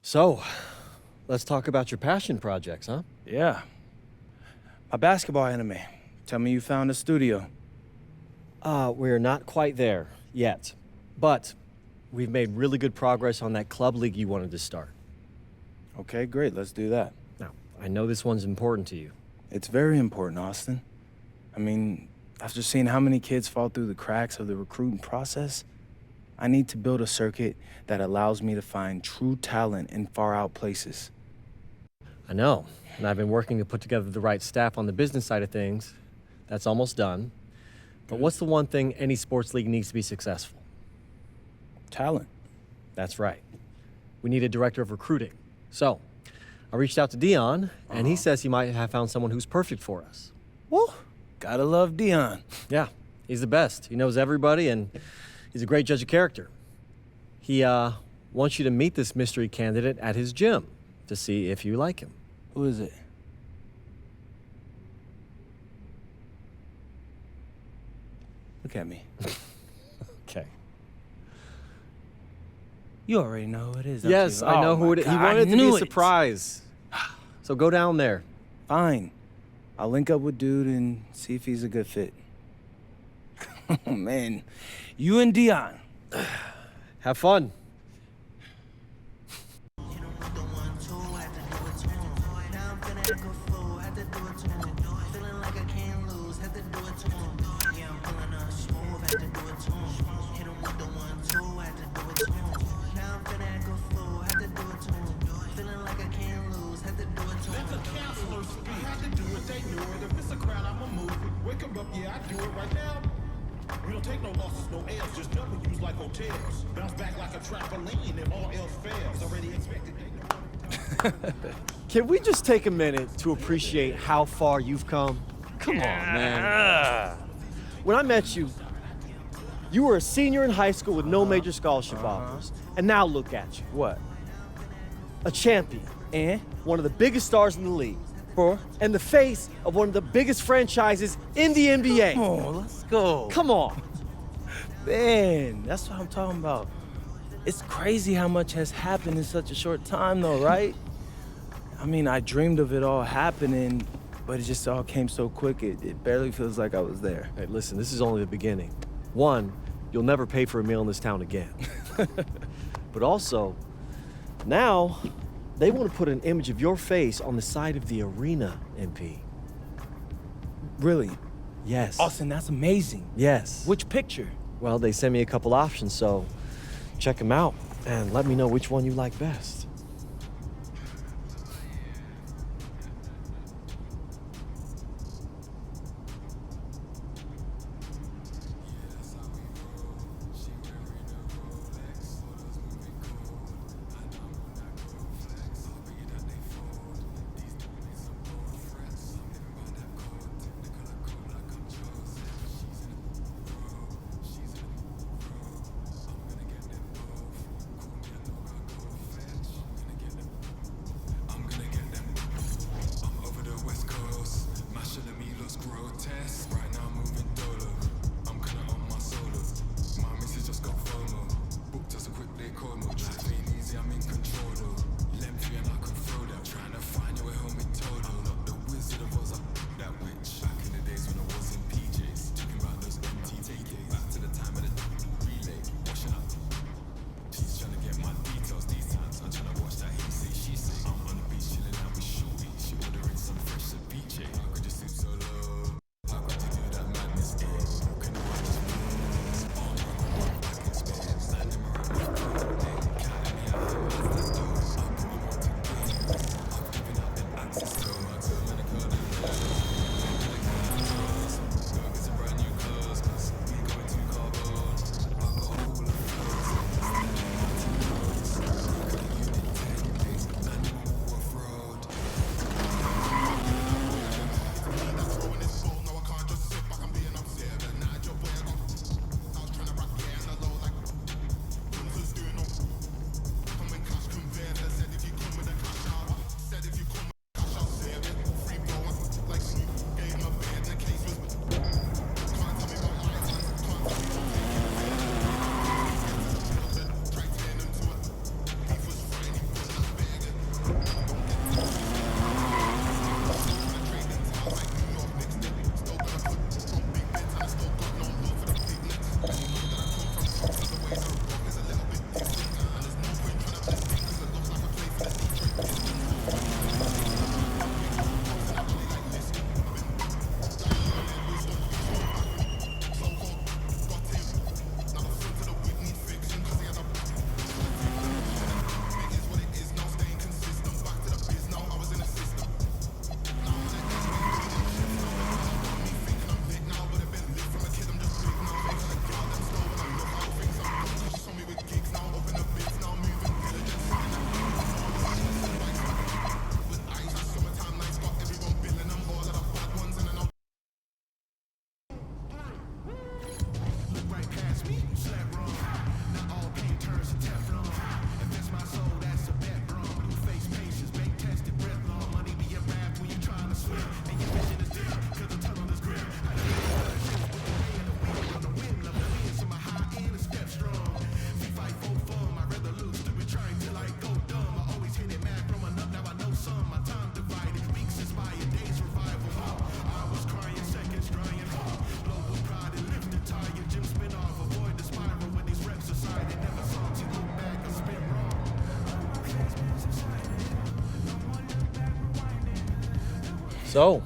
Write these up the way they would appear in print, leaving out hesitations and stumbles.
So, let's talk about your passion projects, huh? Yeah. My basketball anime. Tell me you found a studio. We're not quite there yet, but we've made really good progress on that club league you wanted to start. Okay, great. Let's do that. Now, I know this one's important to you. It's very important, Austin. I mean, after seeing how many kids fall through the cracks of the recruiting process, I need to build a circuit that allows me to find true talent in far-out places. I know, and I've been working to put together the right staff on the business side of things. That's almost done. But what's the one thing any sports league needs to be successful? Talent. That's right. We need a director of recruiting. So, I reached out to Dion, and he says he might have found someone who's perfect for us. Woo! Gotta love Dion. Yeah, he's the best. He knows everybody, and he's a great judge of character. He wants you to meet this mystery candidate at his gym to see if you like him. Who is it? Look at me. Okay. You already know who it is, don't Yes, you? I know Oh who my it is. He God, I wanted it to be knew a it. surprise. So go down there. Fine. I'll link up with dude and see if he's a good fit. Oh, man. You and Dion. Have fun. Yeah, I do it right now. We don't take no losses, no L's, just W's like hotels. Bounce back like a trampoline if all else fails. Already expected. Can we just take a minute to appreciate how far you've come? Come on, man. When I met you, you were a senior in high school with no major scholarship offers. And now look at you. What? A champion. And? One of the biggest stars in the league. For? And the face of one of the biggest franchises in the NBA. Oh, let's go. Come on. Man, that's what I'm talking about. It's crazy how much has happened in such a short time, though, right? I mean, I dreamed of it all happening, but it just all came so quick, it barely feels like I was there. Hey, listen, this is only the beginning. One, you'll never pay for a meal in this town again. But also, now, they want to put an image of your face on the side of the arena, MP. Really? Yes. Austin, that's amazing. Yes. Which picture? Well, they sent me a couple options, so check them out and let me know which one you like best. So,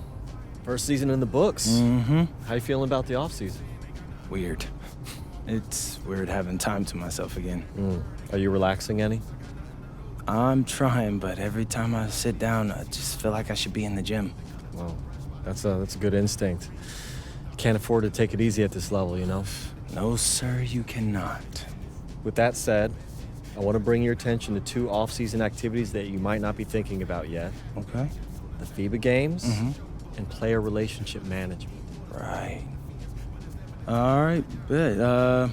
first season in the books. Mm-hmm. How you feeling about the offseason? Weird. It's weird having time to myself again. Are you relaxing any? I'm trying, but every time I sit down, I just feel like I should be in the gym. Well, that's a good instinct. Can't afford to take it easy at this level, you know? No, sir, you cannot. With that said, I want to bring your attention to two off-season activities that you might not be thinking about yet. Okay. The FIBA games and player relationship management. Right. All right, bet.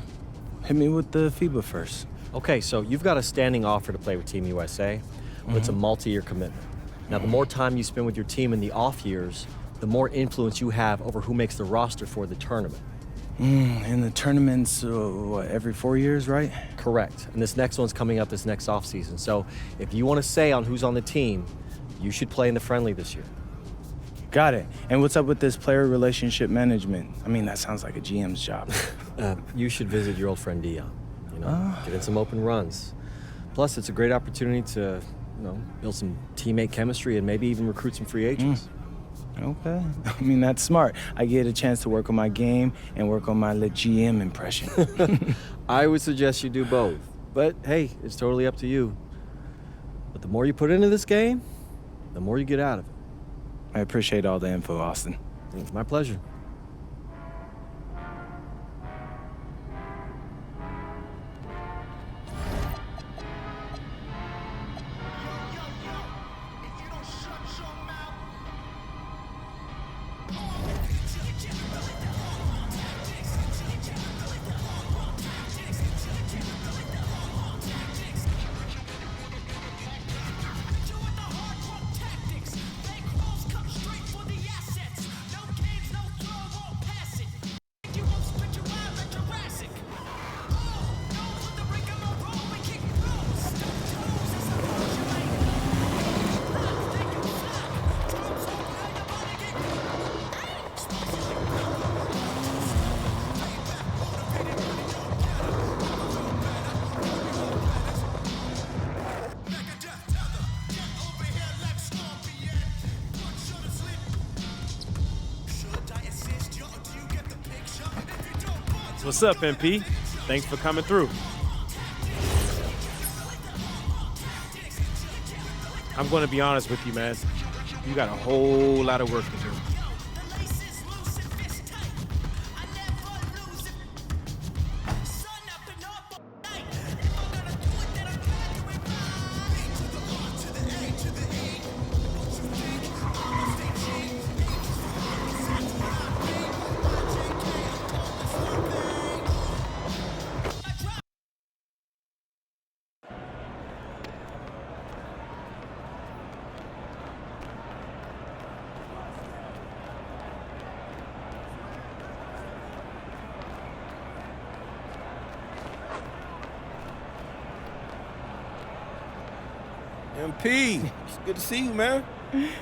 Hit me with the FIBA first. Okay, so you've got a standing offer to play with Team USA, but it's a multi-year commitment. Now, the more time you spend with your team in the off years, the more influence you have over who makes the roster for the tournament. And the tournament's, every 4 years, right? Correct. And this next one's coming up this next offseason. So if you want to say on who's on the team, you should play in the friendly this year. Got it. And what's up with this player relationship management? I mean, that sounds like a GM's job. You should visit your old friend Dion. Get in some open runs. Plus, it's a great opportunity to, build some teammate chemistry and maybe even recruit some free agents. Okay. I mean, that's smart. I get a chance to work on my game and work on my GM impression. I would suggest you do both. But hey, it's totally up to you. But the more you put into this game, the more you get out of it. I appreciate all the info, Austin. It's my pleasure. What's up, MP? Thanks for coming through. I'm going to be honest with you, man. You got a whole lot of work to do. MP, it's good to see you, man.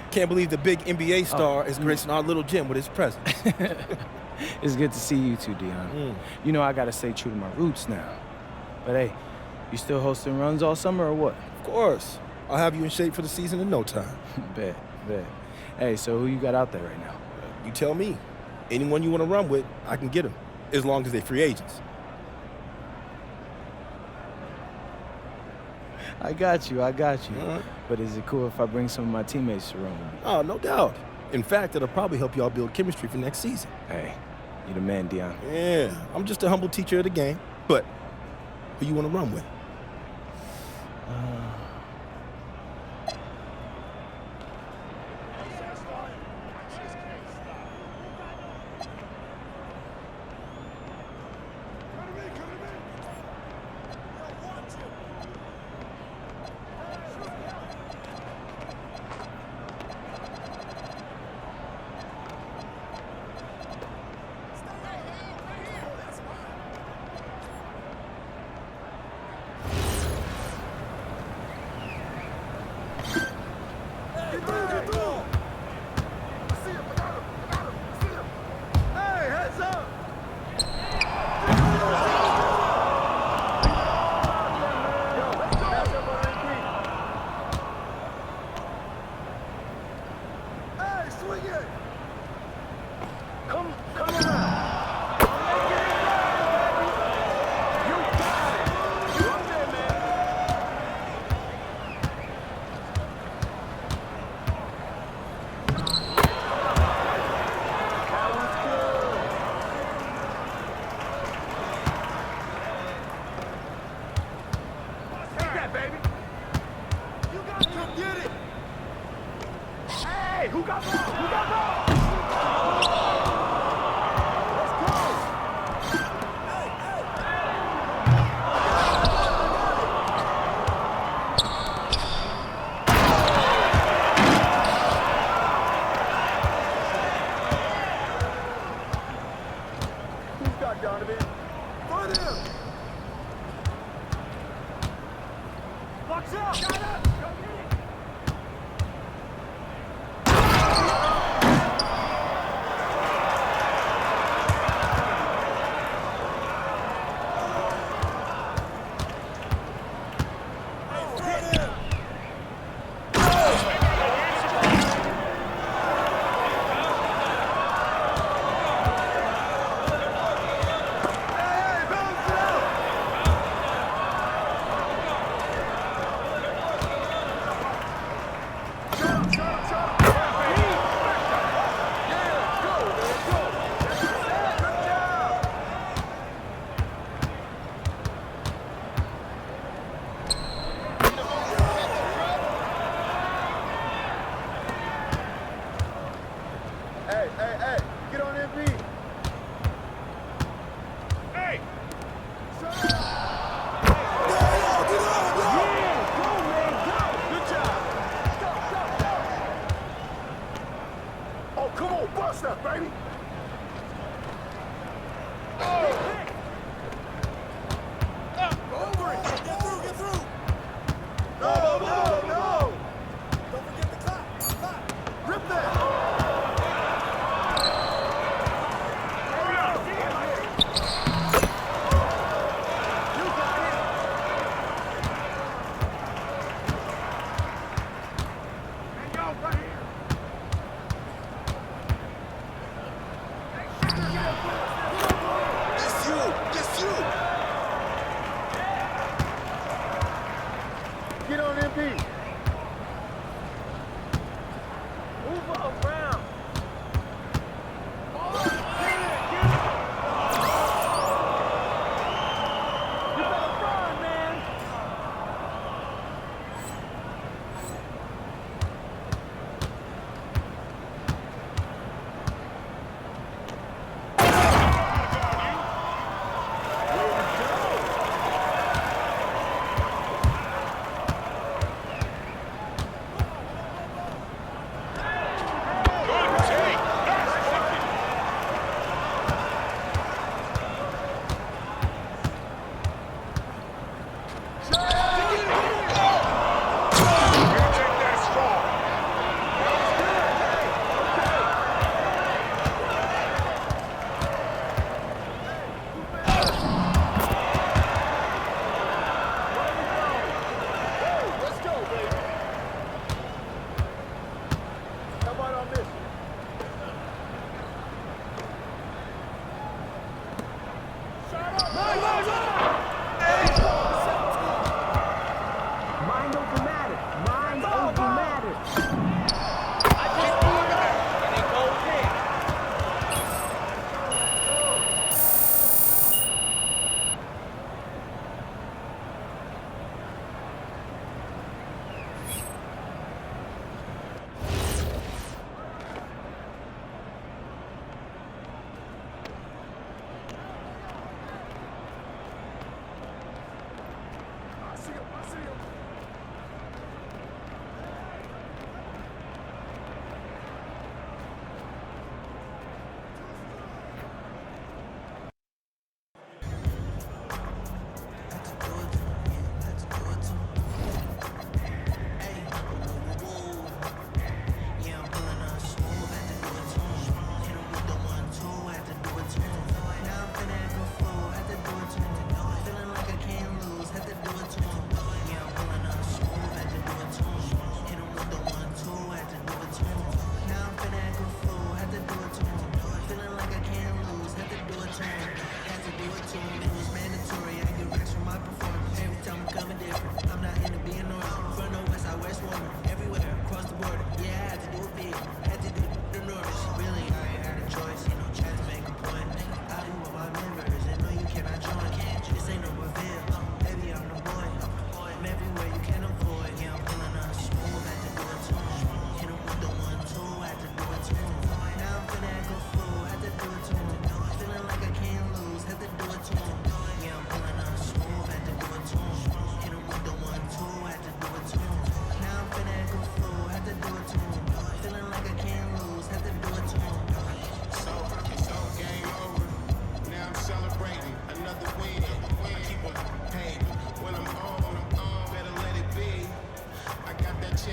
Can't believe the big NBA star is gracing our little gym with his presence. It's good to see you too, Dion. You know I gotta stay true to my roots now. But hey, you still hosting runs all summer or what? Of course. I'll have you in shape for the season in no time. Bet. Hey, so who you got out there right now? You tell me. Anyone you want to run with, I can get them, as long as they're free agents. I got you. Right. But is it cool if I bring some of my teammates to run with me? Oh, no doubt. In fact, it'll probably help y'all build chemistry for next season. Hey, you the man, Dion. Yeah, I'm just a humble teacher of the game. But who you want to run with?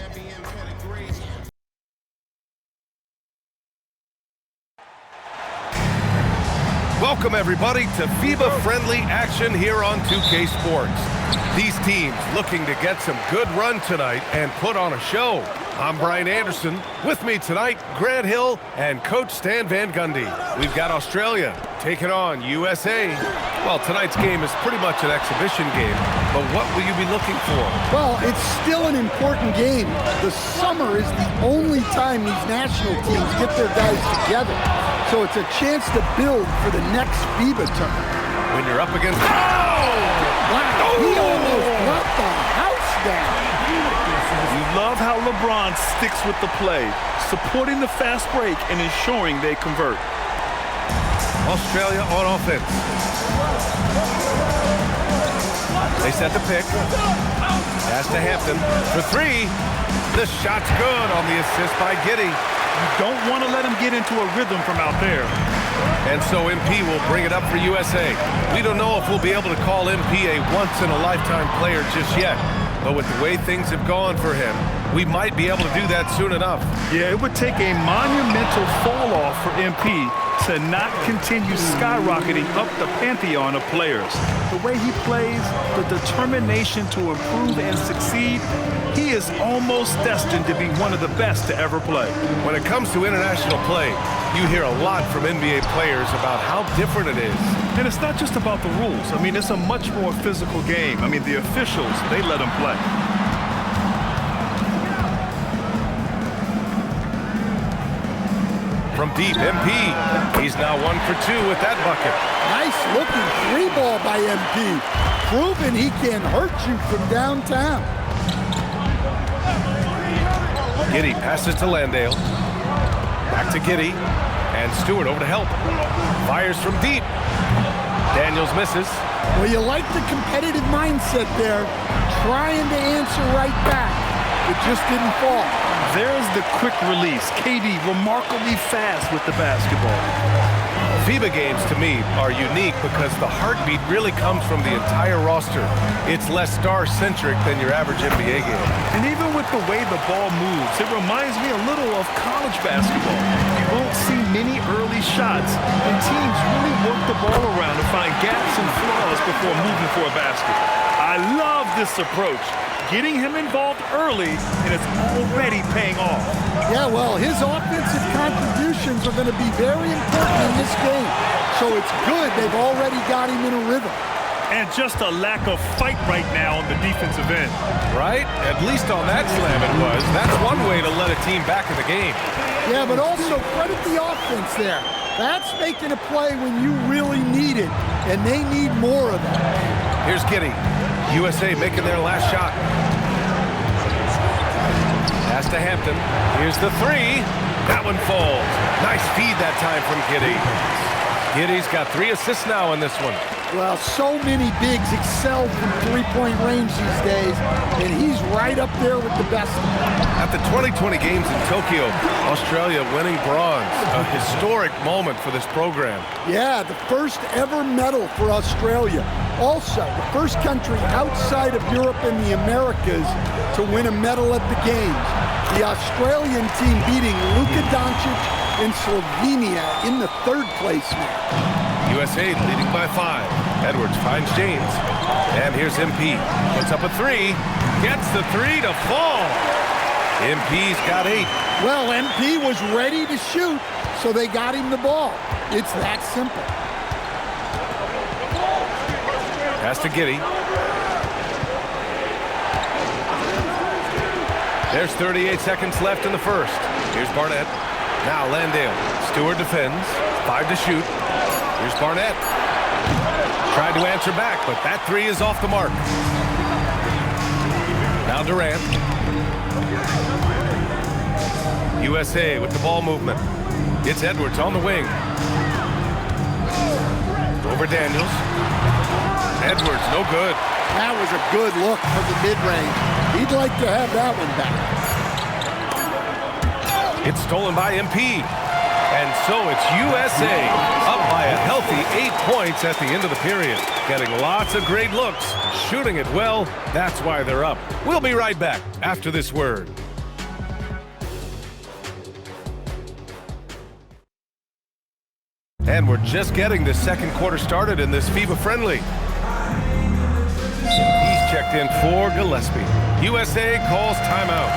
champion pedigree. Welcome, everybody, to FIBA-friendly action here on 2K Sports. These teams looking to get some good run tonight and put on a show. I'm Brian Anderson. With me tonight, Grant Hill and Coach Stan Van Gundy. We've got Australia taking on USA. Well, tonight's game is pretty much an exhibition game, but what will you be looking for? Well, it's still an important game. The summer is the only time these national teams get their guys together. So it's a chance to build for the next FIBA tournament. When you're up against... Wow, he almost brought the house down. You love how LeBron sticks with the play, supporting the fast break and ensuring they convert. Australia on offense. They set the pick. Pass to Hampton for three. The shot's good on the assist by Giddey. You don't want to let him get into a rhythm from out there. And so MP will bring it up for USA. We don't know if we'll be able to call MP a once-in-a-lifetime player just yet. But with the way things have gone for him, we might be able to do that soon enough. Yeah, it would take a monumental fall-off for MP to not continue skyrocketing up the pantheon of players. The way he plays, the determination to improve and succeed, he is almost destined to be one of the best to ever play. When it comes to international play, you hear a lot from NBA players about how different it is. And it's not just about the rules. I mean, it's a much more physical game. I mean, the officials, they let him play. From deep, MP. He's now 1 for 2 with that bucket. Nice looking three ball by MP. Proving he can hurt you from downtown. Giddey passes to Landale. Back to Giddey. And Stewart over to help. Fires from deep. Daniels misses. Well, you like the competitive mindset there. Trying to answer right back. It just didn't fall. There's the quick release. KD remarkably fast with the basketball. FIBA games, to me, are unique because the heartbeat really comes from the entire roster. It's less star-centric than your average NBA game. And even with the way the ball moves, it reminds me a little of college basketball. You won't see many early shots, and teams really work the ball around to find gaps and flaws before moving for a basket. I love this approach. Getting him involved early, and it's already paying off. Yeah, well, his offensive contributions are going to be very important in this game. So it's good they've already got him in a rhythm. And just a lack of fight right now on the defensive end. Right? At least on that slam it was. That's one way to let a team back in the game. Yeah, but also credit the offense there. That's making a play when you really need it, and they need more of it. Here's Giddey. USA making their last shot. Pass to Hampton. Here's the three. That one falls. Nice feed that time from Giddey. Giddey's got 3 assists now in this one. Well, so many bigs excel from three-point range these days, and he's right up there with the best. At the 2020 Games in Tokyo, Australia winning bronze. A historic moment for this program. Yeah, the first ever medal for Australia. Also, the first country outside of Europe and the Americas to win a medal at the Games. The Australian team beating Luka Doncic and Slovenia in the 3rd place match. USA leading by 5. Edwards finds James. And here's MP. Puts up a 3. Gets the 3 to fall. MP's got 8. Well, MP was ready to shoot, so they got him the ball. It's that simple. Pass to Giddey. There's 38 seconds left in the first. Here's Barnett. Now Landale. Stewart defends. 5 to shoot. Here's Barnett. Tried to answer back, but that 3 is off the mark. Now Durant. USA with the ball movement. It's Edwards on the wing. Over Daniels. Edwards, no good. That was a good look from the mid-range. He'd like to have that one back. It's stolen by MP. And so it's USA up by a healthy 8 points at the end of the period. Getting lots of great looks, shooting it well. That's why they're up. We'll be right back after this word. And we're just getting the second quarter started in this FIBA friendly. He's checked in for Gillespie. USA calls timeout.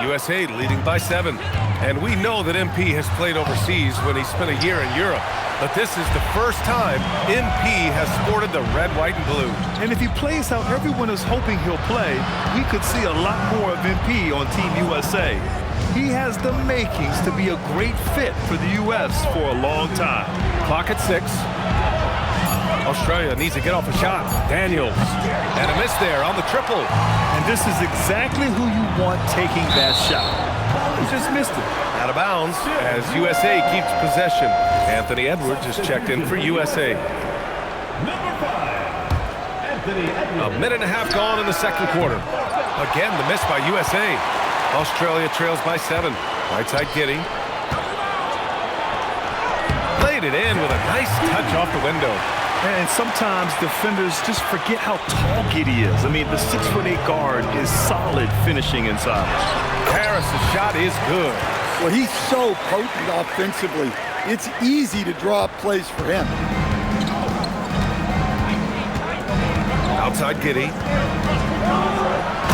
USA leading by 7. And we know that MP has played overseas when he spent a year in Europe. But this is the first time MP has sported the red, white, and blue. And if he plays how everyone is hoping he'll play, we could see a lot more of MP on Team USA. He has the makings to be a great fit for the U.S. for a long time. Clock at 6. Australia needs to get off a shot. Daniels. And a miss there on the triple. And this is exactly who you want taking that shot. He just missed it. Out of bounds as USA keeps possession. Anthony Edwards is checked in for USA. A minute and a half gone in the second quarter. Again, the miss by USA. Australia trails by 7. Right side Giddey. Played it in with a nice touch off the window. And sometimes defenders just forget how tall Giddey is. I mean, the 6'8" guard is solid finishing inside. Harris's shot is good. Well, he's so potent offensively. It's easy to draw up plays for him. Outside Giddey.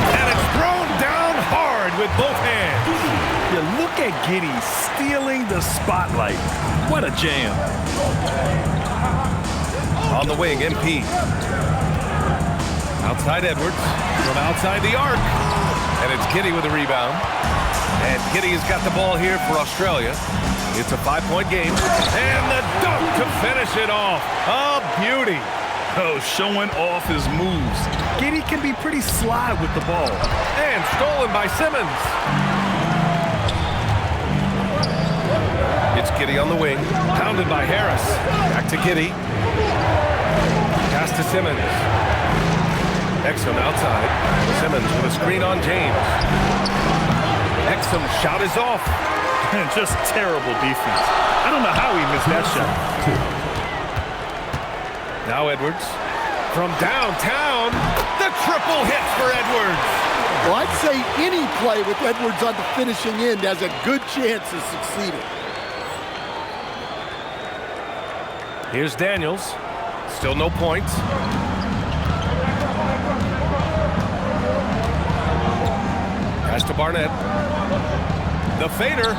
And it's thrown down hard with both hands. You look at Giddey stealing the spotlight. What a jam. On the wing, MP. Outside Edwards. From outside the arc. And it's Giddey with the rebound. And Giddey has got the ball here for Australia. It's a 5-point game. And the dunk to finish it off. A beauty. Oh, showing off his moves. Giddey can be pretty sly with the ball. And stolen by Simmons. It's Giddey on the wing. Pounded by Harris. Back to Giddey. Pass to Simmons. Exum outside. Simmons with a screen on James. Exum's shot is off. Just terrible defense. I don't know how he missed that shot. Now Edwards. From downtown, the triple hits for Edwards. Well, I'd say any play with Edwards on the finishing end has a good chance of succeeding. Here's Daniels. Still no points. Pass to Barnett. The fader.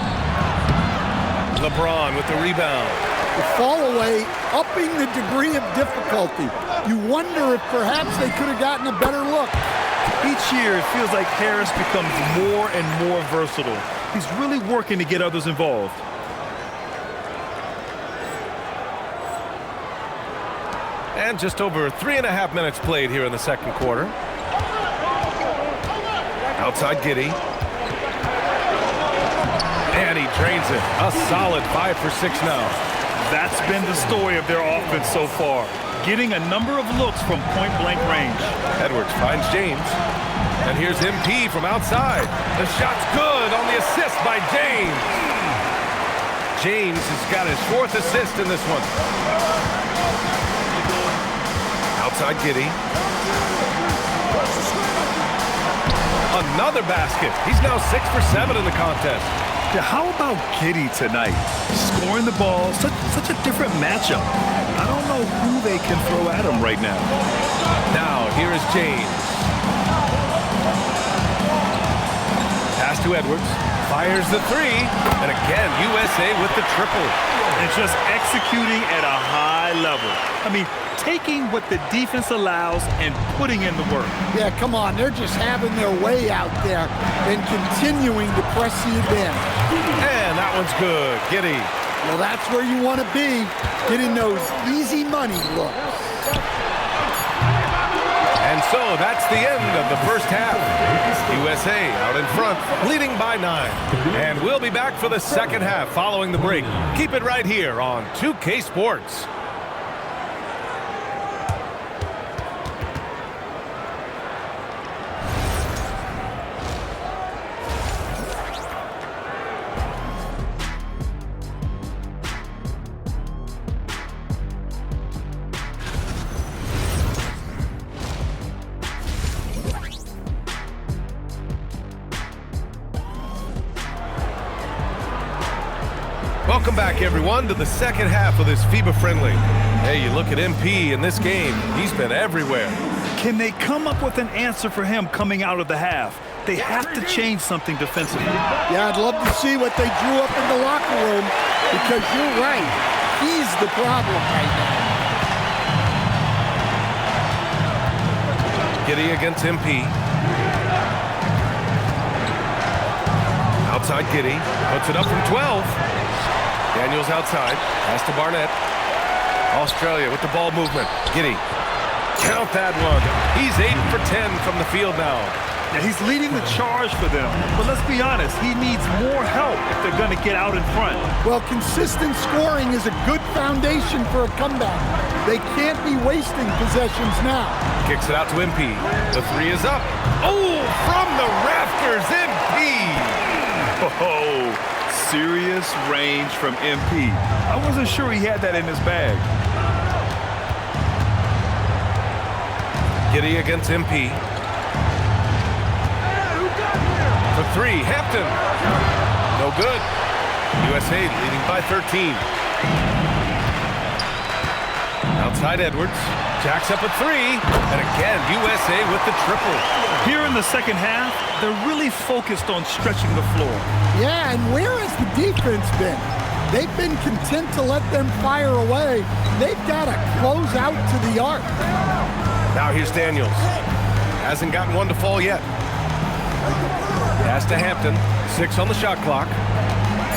LeBron with the rebound. The fall away, upping the degree of difficulty. You wonder if perhaps they could have gotten a better look. Each year, it feels like Harris becomes more and more versatile. He's really working to get others involved. And just over 3.5 minutes played here in the second quarter. Outside Giddey. And he drains it. A solid 5 for 6 now. That's been the story of their offense so far. Getting a number of looks from point-blank range. Edwards finds James. And here's MP from outside. The shot's good on the assist by James. James has got his 4th assist in this one. Outside Giddey. Another basket. He's now 6 for 7 in the contest. Yeah, how about Giddey tonight? Scoring the ball, such a different matchup. I don't know who they can throw at him right now. Now, here is James. Pass to Edwards. Fires the 3. And again, USA with the triple. And just executing at a high level. I mean, taking what the defense allows and putting in the work. Yeah, come on. They're just having their way out there and continuing to press the advantage. And that one's good. Giddey. Well, that's where you want to be, getting those easy money looks. And so that's the end of the first half. USA out in front, leading by 9. And we'll be back for the second half following the break. Keep it right here on 2K Sports. Welcome back, everyone, to the second half of this FIBA friendly. Hey, you look at MP in this game, he's been everywhere. Can they come up with an answer for him coming out of the half? They have to change something defensively. Yeah, I'd love to see what they drew up in the locker room, because you're right. He's the problem right now. Giddey against MP. Outside Giddey, puts it up from 12. Daniels outside, pass to Barnett. Australia with the ball movement. Giddey, count that one. He's 8 for 10 from the field now. Now, he's leading the charge for them, but let's be honest, he needs more help if they're going to get out in front. Well, consistent scoring is a good foundation for a comeback. They can't be wasting possessions now. Kicks it out to MP. The three is up. Oh, from the rafters, MP. Oh, serious range from MP. I wasn't sure he had that in his bag. Giddey against MP. For three, Hampton. No good. USA leading by 13. Outside Edwards. Jacks up a three. And again, USA with the triple. Here in the second half, they're really focused on stretching the floor. Yeah, and where has the defense been? They've been content to let them fire away. They've got to close out to the arc. Now here's Daniels. Hasn't gotten one to fall yet. Pass to Hampton. 6 on the shot clock.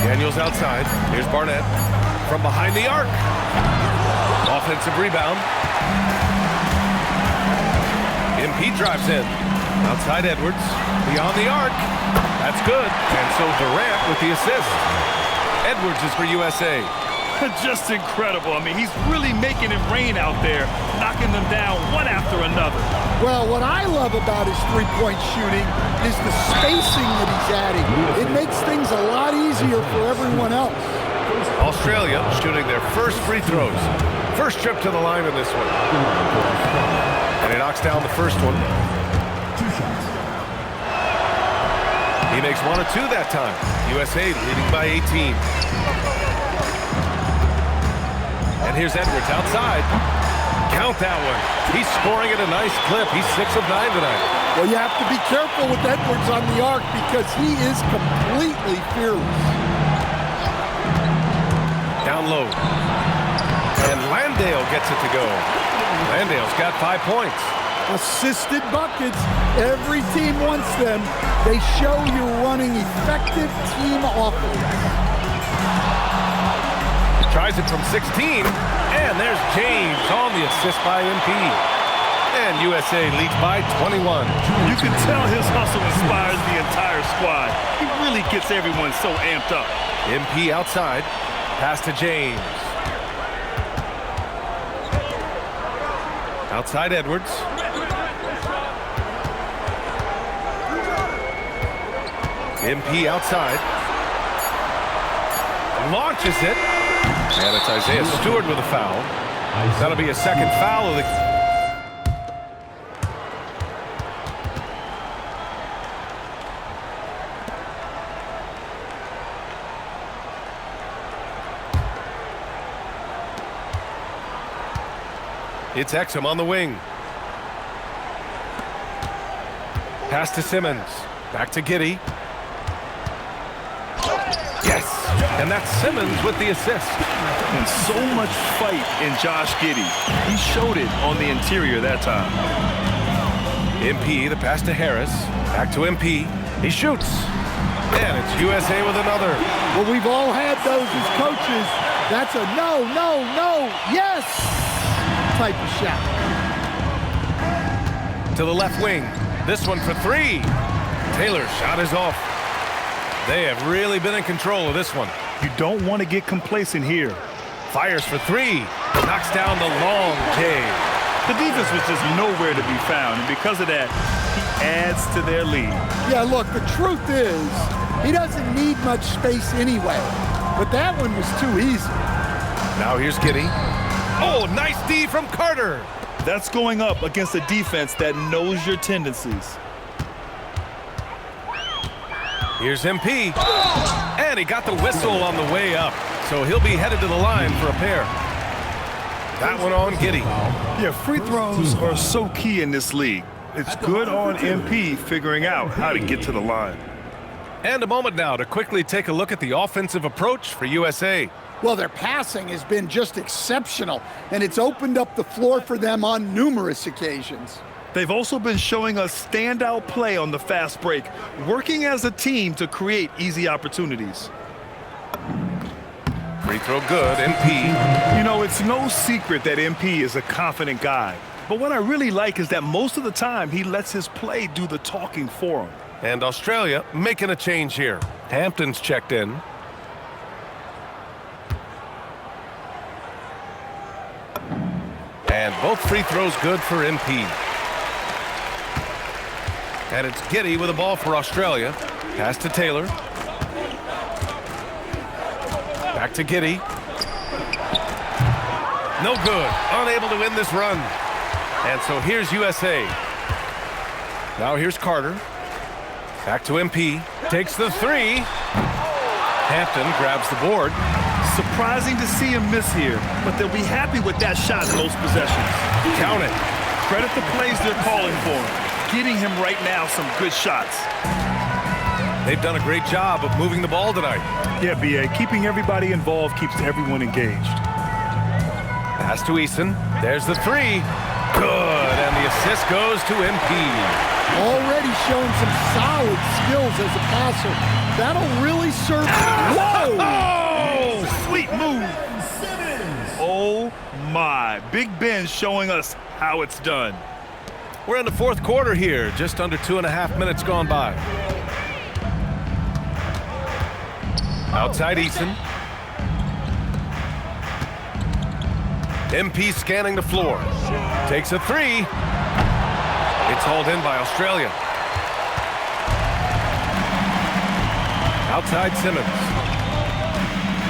Daniels outside. Here's Barnett. From behind the arc. Offensive rebound. MP drives in. Outside Edwards. Beyond the arc. That's good. And so Durant with the assist. Edwards is for USA. Just incredible. I mean, he's really making it rain out there, knocking them down one after another. Well, what I love about his three-point shooting is the spacing that he's adding. It makes things a lot easier for everyone else. Australia shooting their first free throws. First trip to the line in this one. And he knocks down the first one. He makes 1 of 2 that time. USA leading by 18. And here's Edwards outside. Count that one. He's scoring at a nice clip. He's 6 of 9 tonight. Well, you have to be careful with Edwards on the arc because he is completely fearless. Down low. And Landale gets it to go. Landale's got 5 points. Assisted buckets. Every team wants them. They show you're running effective team offense. Tries it from 16, and there's James on the assist by MP. And USA leads by 21. You can tell his hustle inspires the entire squad. He really gets everyone so amped up. MP outside, pass to James. Outside Edwards. MP outside. Launches it. And it's Isaiah Stewart with a foul. That'll be a second foul of the... It's Exum on the wing. Pass to Simmons. Back to Giddey. Yes, and that's Simmons with the assist. And so much fight in Josh Giddey. He showed it on the interior that time. MP, the pass to Harris. Back to MP. He shoots. And it's USA with another. Well, we've all had those as coaches. That's a no, no, no, yes type of shot. To the left wing. This one for 3. Taylor's shot is off. They have really been in control of this one. You don't want to get complacent here. Fires for 3. Knocks down the long J. The defense was just nowhere to be found, and because of that, he adds to their lead. Yeah, look, the truth is, he doesn't need much space anyway, but that one was too easy. Now here's Giddey. Oh, nice D from Carter. That's going up against a defense that knows your tendencies. Here's MP. And he got the whistle on the way up. so he'll be headed to the line for a pair. That one on Giddy. Yeah, free throws are so key in this league. It's good on MP figuring out how to get to the line. And a moment now to quickly take a look at the offensive approach for USA. Well, their passing has been just exceptional, and it's opened up the floor for them on numerous occasions. They've also been showing us standout play on the fast break, working as a team to create easy opportunities. Free throw good, MP. You know, it's no secret that MP is a confident guy. But what I really like is that most of the time he lets his play do the talking for him. And Australia making a change here. Hampton's checked in. And both free throws good for MP. And it's Giddy with the ball for Australia. Pass to Taylor. Back to Giddy. No good. Unable to win this run. And so here's USA. Now here's Carter. Back to MP. Takes the three. Hampton grabs the board. Surprising to see him miss here, but they'll be happy with that shot in most possessions. Count it. Credit the plays they're calling for him. Getting him right now some good shots. They've done a great job of moving the ball tonight. Yeah, B.A., keeping everybody involved keeps everyone engaged. Pass to Eason. There's the three. Good, and the assist goes to MP. Already showing some solid skills as a passer. That'll really serve. Whoa! Oh, sweet move. Oh, my. Big Ben showing us how it's done. We're in the fourth quarter here. Just under 2.5 minutes gone by. Outside Eason. MP scanning the floor. Takes a three. It's hauled in by Australia. Outside Simmons.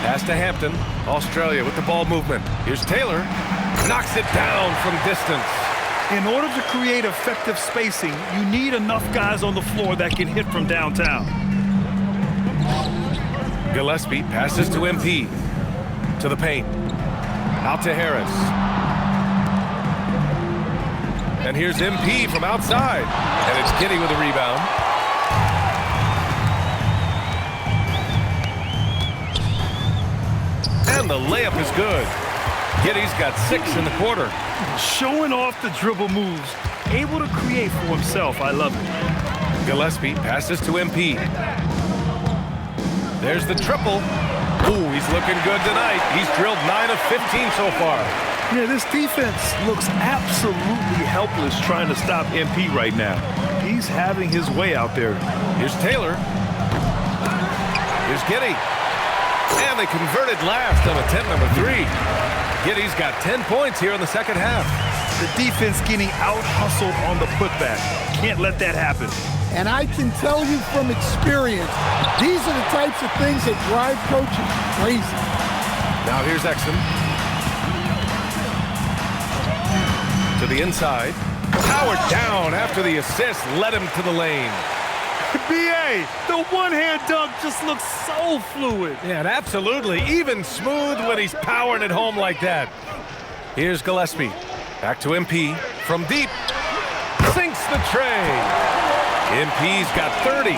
Pass to Hampton. Australia with the ball movement. Here's Taylor. Knocks it down from distance. In order to create effective spacing, you need enough guys on the floor that can hit from downtown. Gillespie passes to MP. To the paint. Out to Harris. And here's MP from outside. And it's Giddy with a rebound. And the layup is good. Giddy's got 6 in the quarter. Showing off the dribble moves. Able to create for himself. I love it. Gillespie passes to MP. There's the triple. Ooh, he's looking good tonight. He's drilled 9 of 15 so far. Yeah, this defense looks absolutely helpless trying to stop MP right now. He's having his way out there. Here's Taylor. Here's Giddy. And they converted last on attempt number 3. Giddy's got 10 points here in the second half. The defense getting out-hustled on the putback. Can't let that happen. And I can tell you from experience, these are the types of things that drive coaches crazy. Now here's Exum. To the inside. Powered down after the assist led him to the lane. B.A., the one-hand dunk just looks so fluid. Yeah, and absolutely. Even smooth when he's powering it home like that. Here's Gillespie. Back to MP. From deep. Sinks the tray. MP's got 30.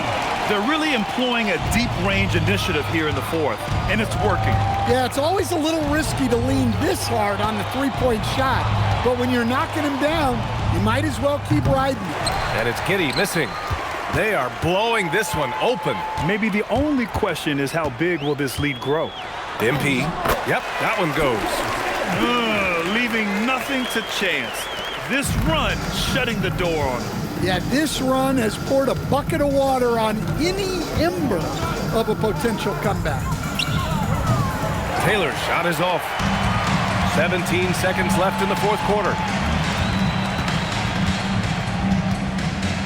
They're really employing a deep-range initiative here in the fourth, and it's working. Yeah, it's always a little risky to lean this hard on the three-point shot, but when you're knocking him down, you might as well keep riding. And it's Giddy missing. They are blowing this one open. Maybe the only question is how big will this lead grow? MP. Yep, that one goes. Leaving nothing to chance. This run shutting the door on him. Yeah, this run has poured a bucket of water on any ember of a potential comeback. Taylor's shot is off. 17 seconds left in the fourth quarter.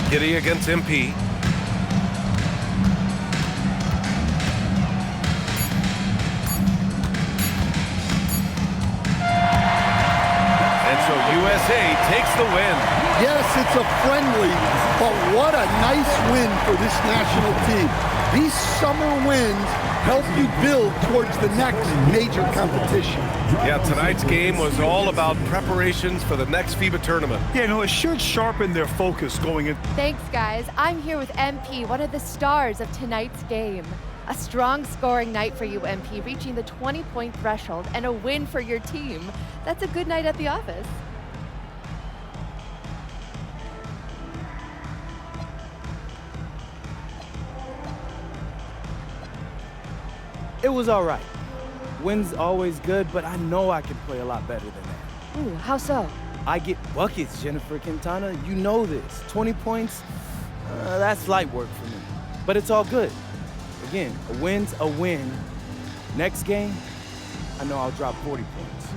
Giddy against MP. And so USA takes the win. Yes, it's a friendly, but what a nice win for this national team. These summer wins help you build towards the next major competition. Yeah, tonight's game was all about preparations for the next FIBA tournament. Yeah, no, it should sharpen their focus going in. Thanks, guys. I'm here with MP, one of the stars of tonight's game. A strong scoring night for you, MP, reaching the 20-point threshold and a win for your team. That's a good night at the office. It was all right. Win's always good, but I know I can play a lot better than that. Ooh, how so? I get buckets, Jennifer Quintana. You know this. 20 points, that's light work for me. But it's all good. Again, a win's a win. Next game, I know I'll drop 40 points.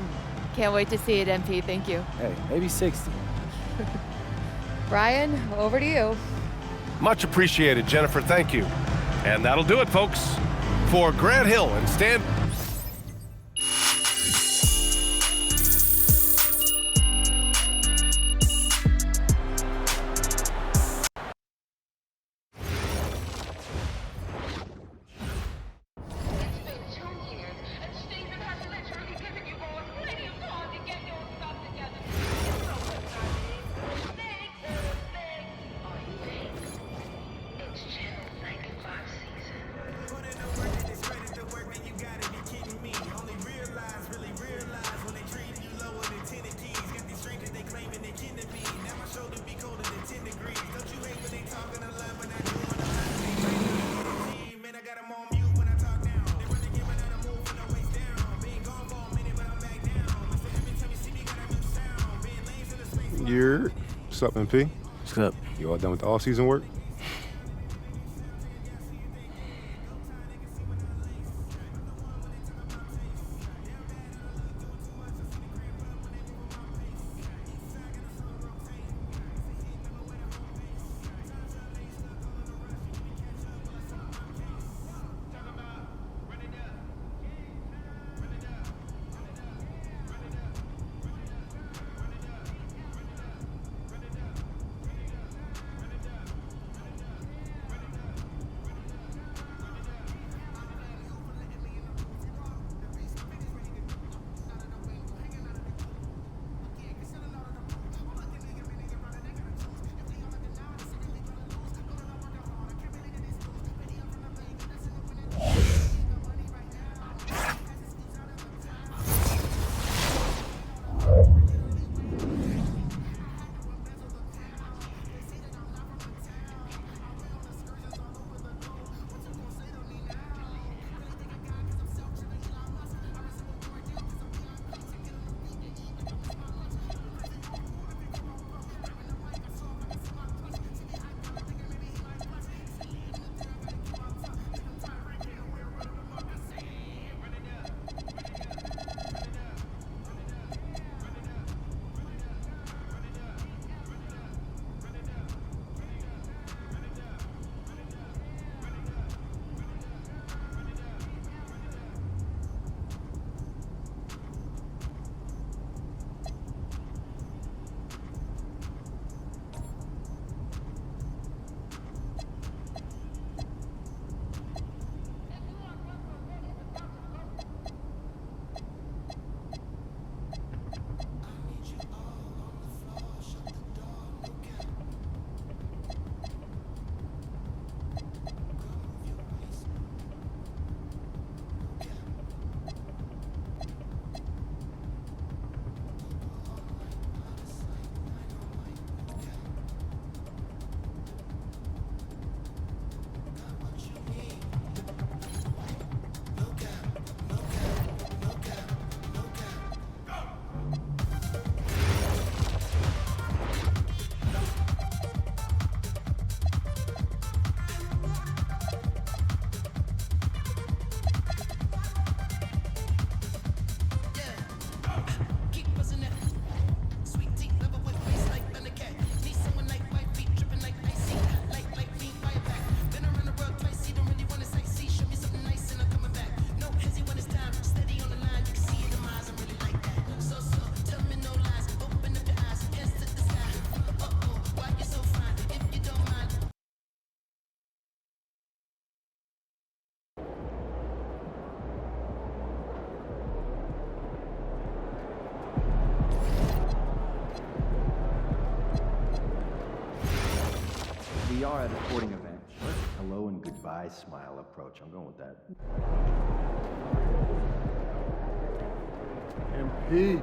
Can't wait to see it, MP. Thank you. Hey, maybe 60. Brian, over to you. Much appreciated, Jennifer. Thank you. And that'll do it, folks. For Grant Hill and Stan. What's up, MP? What's up? You all done with the off-season work? We are at a sporting event. Hello and goodbye smile approach. I'm going with that. MP.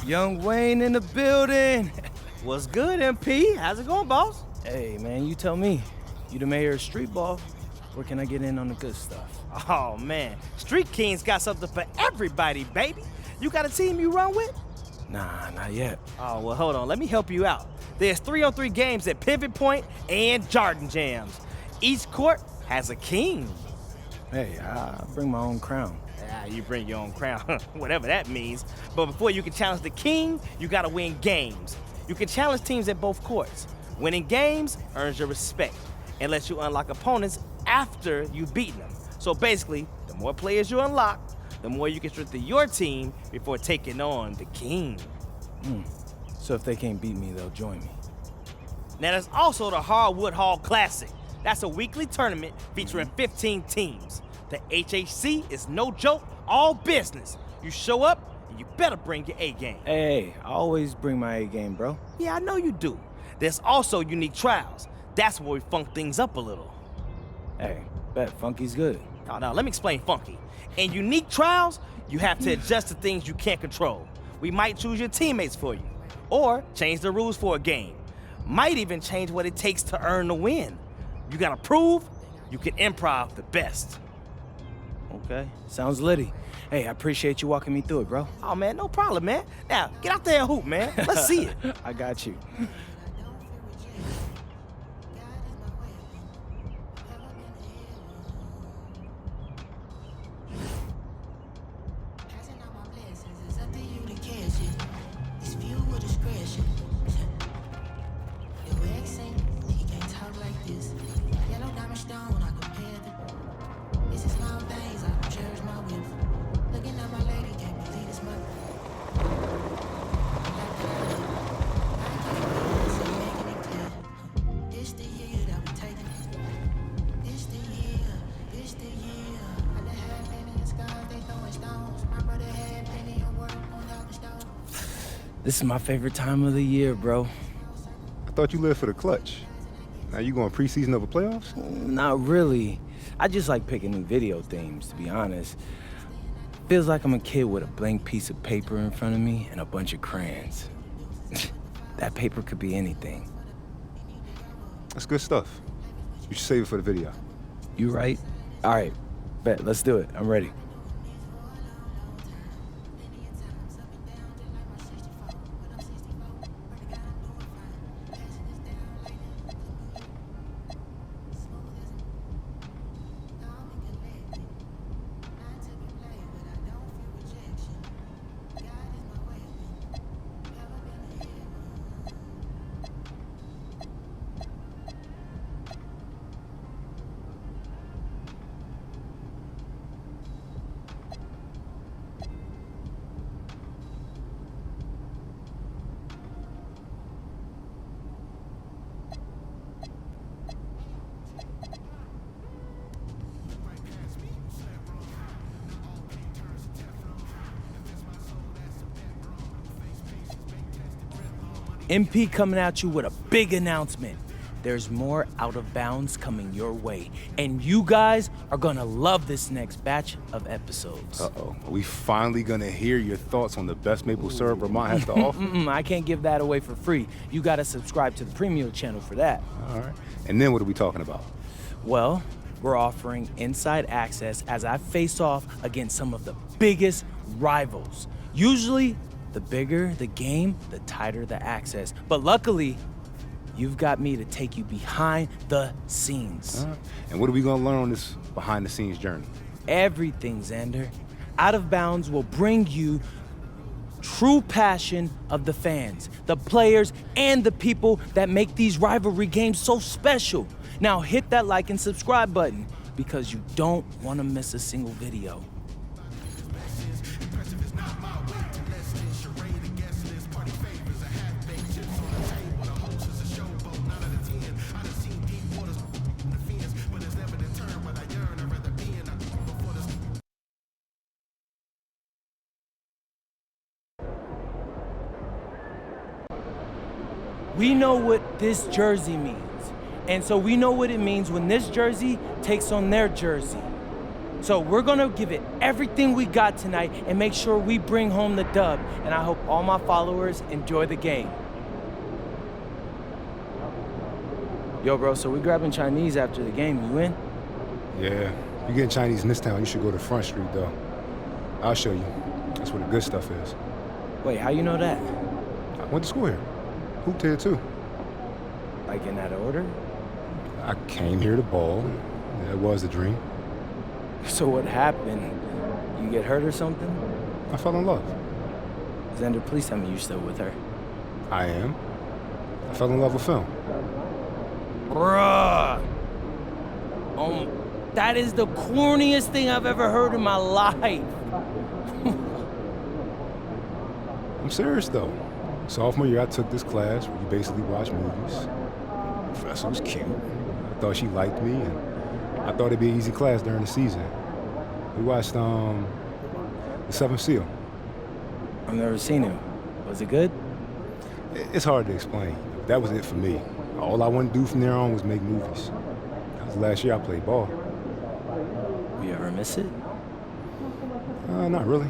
Young Wayne in the building. What's good, MP? How's it going, boss? Hey, man, you tell me. You the mayor of street ball. Where can I get in on the good stuff? Oh, man. Street Kings got something for everybody, baby. You got a team you run with? Nah, not yet. Oh, well, hold on. Let me help you out. There's 3-on-3 games at Pivot Point and Jordan Jams. Each court has a king. Hey, I bring my own crown. Ah, you bring your own crown, whatever that means. But before you can challenge the king, you gotta win games. You can challenge teams at both courts. Winning games earns your respect and lets you unlock opponents after you've beaten them. So basically, the more players you unlock, the more you can strengthen your team before taking on the king. So if they can't beat me, they'll join me. Now there's also the Hardwood Hall Classic. That's a weekly tournament featuring 15 teams. The HHC is no joke, all business. You show up, and you better bring your A game. Hey, I always bring my A game, bro. Yeah, I know you do. There's also unique trials. That's where we funk things up a little. Hey, bet Funky's good. Now, let me explain Funky. In unique trials, you have to adjust to things you can't control. We might choose your teammates for you, or change the rules for a game. Might even change what it takes to earn the win. You gotta prove you can improv the best. Okay, sounds litty. Hey, I appreciate you walking me through it, bro. Oh, man, no problem, man. Now, get out there and hoop, man. Let's see it. I got you. This is my favorite time of the year, bro. I thought you lived for the clutch. Now you going preseason over playoffs? Not really. I just like picking new video themes, to be honest. Feels like I'm a kid with a blank piece of paper in front of me and a bunch of crayons. That paper could be anything. That's good stuff. You should save it for the video. You right? All right, bet, let's do it. I'm ready. MP coming at you with a big announcement. There's more Out of Bounds coming your way, and you guys are gonna love this next batch of episodes. Uh-oh. Are we finally gonna hear your thoughts on the best maple syrup Vermont has to offer? I can't give that away for free. You gotta subscribe to the premium channel for that. All right. And then what are we talking about? Well, we're offering inside access as I face off against some of the biggest rivals. Usually, the bigger the game, the tighter the access. But luckily, you've got me to take you behind the scenes. And what are we gonna learn on this behind-the-scenes journey? Everything, Xander. Out of Bounds will bring you true passion of the fans, the players, and the people that make these rivalry games so special. Now hit that like and subscribe button because you don't want to miss a single video. We know what this jersey means. And so we know what it means when this jersey takes on their jersey. So we're gonna give it everything we got tonight and make sure we bring home the dub. And I hope all my followers enjoy the game. Yo, bro, so we grabbing Chinese after the game. You in? Yeah. If you're getting Chinese in this town, you should go to Front Street, though. I'll show you. That's where the good stuff is. Wait, how you know that? I went to school here. Hooped here, too. Like in that order? I came here to ball. That was the dream. So what happened? You get hurt or something? I fell in love. Xander, please tell me you're still with her. I am. I fell in love with film. Bruh! That is the corniest thing I've ever heard in my life. I'm serious, though. Sophomore year, I took this class where you basically watch movies. The professor was cute. I thought she liked me, and I thought it'd be an easy class during the season. We watched, The Seventh Seal. I've never seen it. Was it good? It's hard to explain. That was it for me. All I wanted to do from there on was make movies. That was the last year I played ball. You ever miss it? Not really.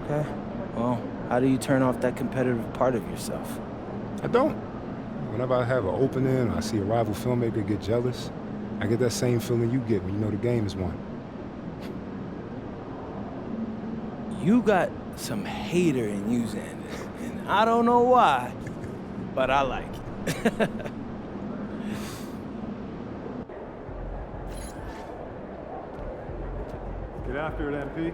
Okay. Well, how do you turn off that competitive part of yourself? I don't. Whenever I have an opening, or I see a rival filmmaker get jealous, I get that same feeling you get when you know the game is won. You got some hater in you, Xander, and I don't know why, but I like it. Get after it, MP.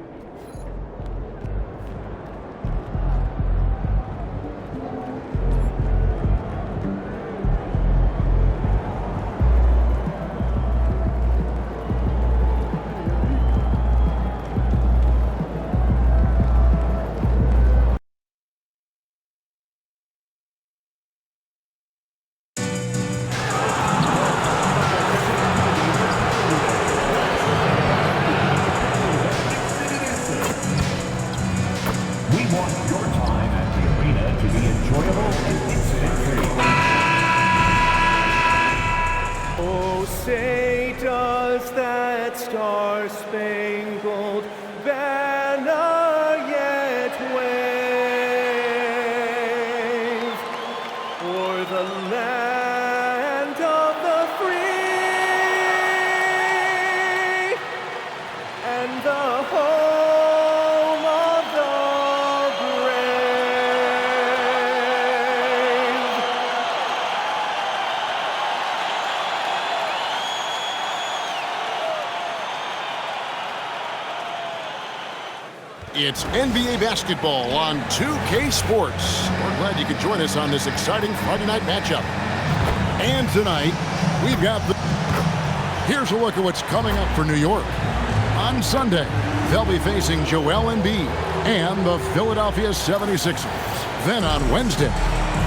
It's NBA basketball on 2K Sports. We're glad you could join us on this exciting Friday night matchup. And tonight, we've got Here's a look at what's coming up for New York. On Sunday, they'll be facing Joel Embiid and the Philadelphia 76ers. Then on Wednesday,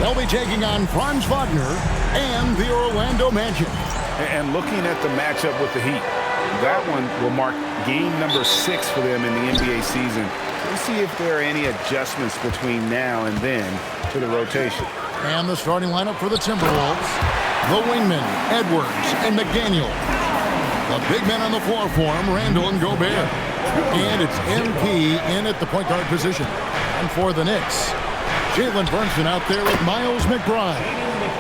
they'll be taking on Franz Wagner and the Orlando Magic. And looking at the matchup with the Heat, that one will mark game number 6 for them in the NBA season. We'll see if there are any adjustments between now and then to the rotation. And the starting lineup for the Timberwolves, the wingmen, Edwards and McDaniel. The big men on the floor for him, Randall and Gobert. And it's MP in at the point guard position. And for the Knicks, Jalen Brunson out there with Miles McBride.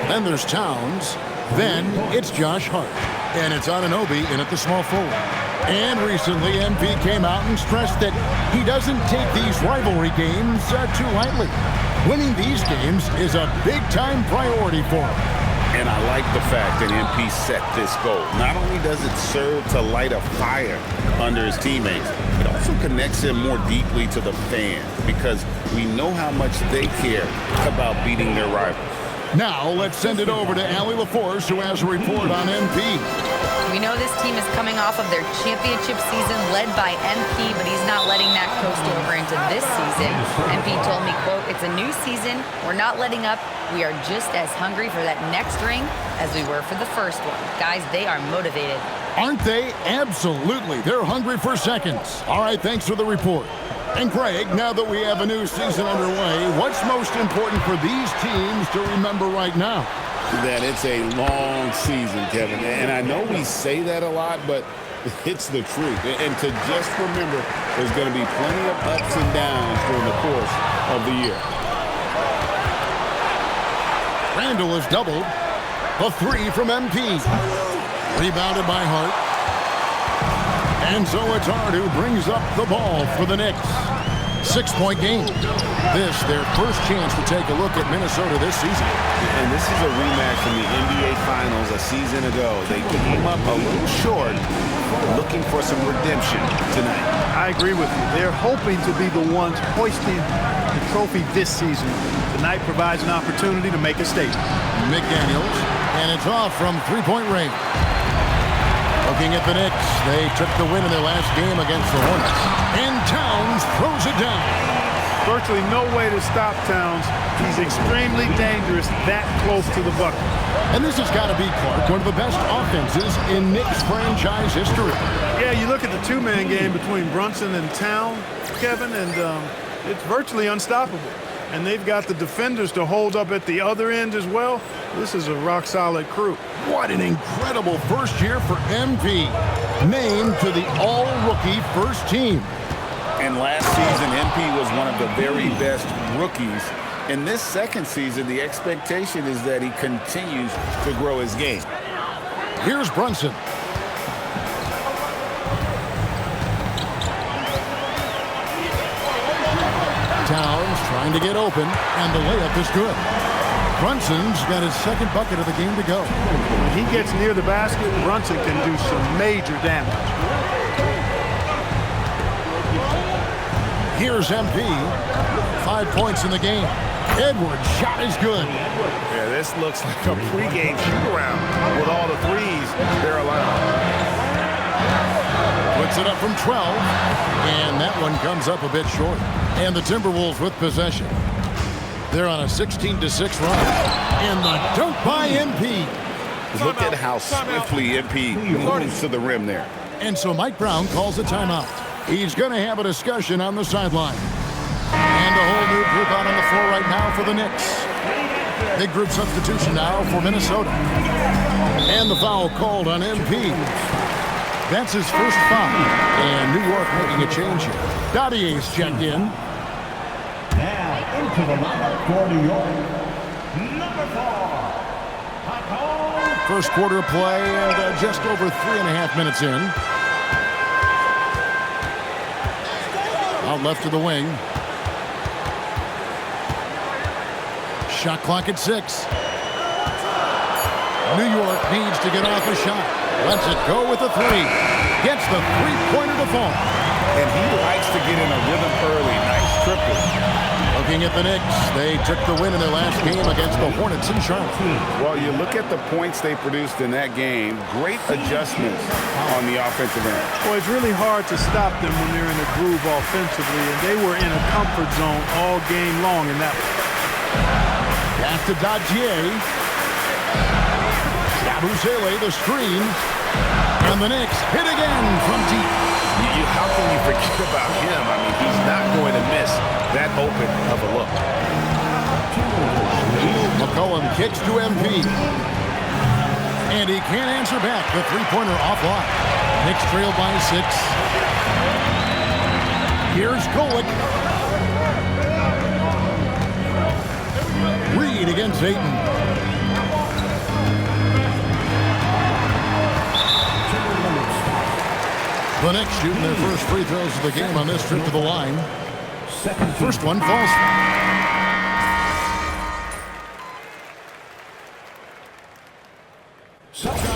Then there's Towns. Then it's Josh Hart. And it's Anunoby in at the small forward. And recently, MP came out and stressed that he doesn't take these rivalry games too lightly. Winning these games is a big-time priority for him. And I like the fact that MP set this goal. Not only does it serve to light a fire under his teammates, it also connects him more deeply to the fans because we know how much they care about beating their rivals. Now let's send it over to Allie LaForce, who has a report on MP. We know this team is coming off of their championship season led by MP, but he's not letting that coast over into this season. MP told me, quote, "It's a new season. We're not letting up. We are just as hungry for that next ring as we were for the first one." Guys, they are motivated. Aren't they? Absolutely. They're hungry for seconds. All right, thanks for the report. And Craig, now that we have a new season underway, what's most important for these teams to remember right now? That it's a long season, Kevin. And I know we say that a lot, but it's the truth. And to just remember, there's going to be plenty of ups and downs during the course of the year. Randall has doubled. A 3 from MP. Rebounded by Hart. And so it's Hart who brings up the ball for the Knicks. 6-point game. This, their first chance to take a look at Minnesota this season. And this is a rematch from the NBA Finals a season ago. They came up a little short, looking for some redemption tonight. I agree with you. They're hoping to be the ones hoisting the trophy this season. Tonight provides an opportunity to make a statement. McDaniels, and it's off from three-point range. Looking at the Knicks, they took the win in their last game against the Hornets. And Towns throws it down. Virtually no way to stop Towns. He's extremely dangerous that close to the bucket. And this has got to be, Clark, one of the best offenses in Knicks franchise history. Yeah, you look at the two-man game between Brunson and Towns, Kevin, and it's virtually unstoppable. And they've got the defenders to hold up at the other end as well. This is a rock-solid crew. What an incredible first year for MP. Named to the all-rookie first team. And last season, MP was one of the very best rookies. In this second season, the expectation is that he continues to grow his game. Here's Brunson. Towns trying to get open, and the layup is good. Brunson's got his second bucket of the game to go. When he gets near the basket, Brunson can do some major damage. Here's MP. 5 points in the game. Edwards' shot is good. Yeah, this looks like a pregame shoot-around with all the threes they're allowed. Puts it up from 12, and that one comes up a bit short. And the Timberwolves with possession. They're on a 16-6 run. And the dunk by MP. Look at how swiftly MP moves to the rim there. And so Mike Brown calls a timeout. He's going to have a discussion on the sideline. And a whole new group out on the floor right now for the Knicks. Big group substitution now for Minnesota. And the foul called on MP. That's his first foul. And New York making a change here. Dottier's checked in. Now into the lineup for New York, number 4. First quarter play and just over 3.5 minutes in. Out left to the wing. Shot clock at 6. New York needs to get off a shot. Lets it go with a 3. Gets the three-pointer to fall. and he likes to get in a rhythm early. Nice triple. Looking at the Knicks, they took the win in their last game against the Hornets in Charlotte. Well, you look at the points they produced in that game. Great adjustments on the offensive end. Well, it's really hard to stop them when they're in a groove offensively, and they were in a comfort zone all game long in that one. Pass to Dajier. Yabusele, the screen. And the Knicks hit again from deep. How can you forget about him? I mean, he's not going to miss that open of a look. McCollum kicks to MP. And he can't answer back. The three-pointer offline. Knicks trail by 6. Here's Golick. Reed against Ayton. The Knicks shooting their first free throws of the game on this trip to the line. First one falls.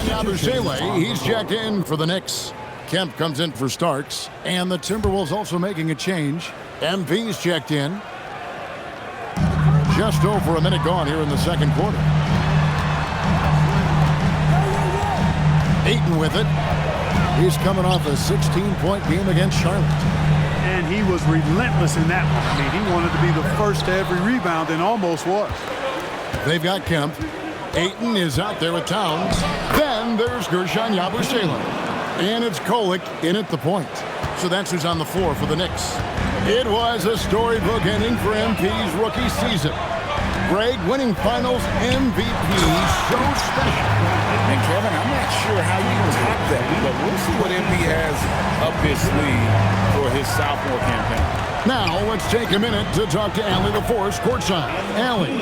Yabusele, he's checked in for the Knicks. Kemp comes in for Starks. And the Timberwolves also making a change. MP's checked in. Just over a minute gone here in the second quarter. Ayton with it. He's coming off a 16-point game against Charlotte. And he was relentless in that one. I mean, he wanted to be the first to every rebound and almost was. They've got Kemp. Ayton is out there with Towns. Then there's Gershon Yabusele. And it's Golick in at the point. So that's who's on the floor for the Knicks. It was a storybook ending for MP's rookie season. Greg winning finals MVP, so special. And Kevin, I'm not sure how you top that, but we'll see what MP has up his sleeve for his sophomore campaign. Now let's take a minute to talk to Allie LaForce courtside. Allie.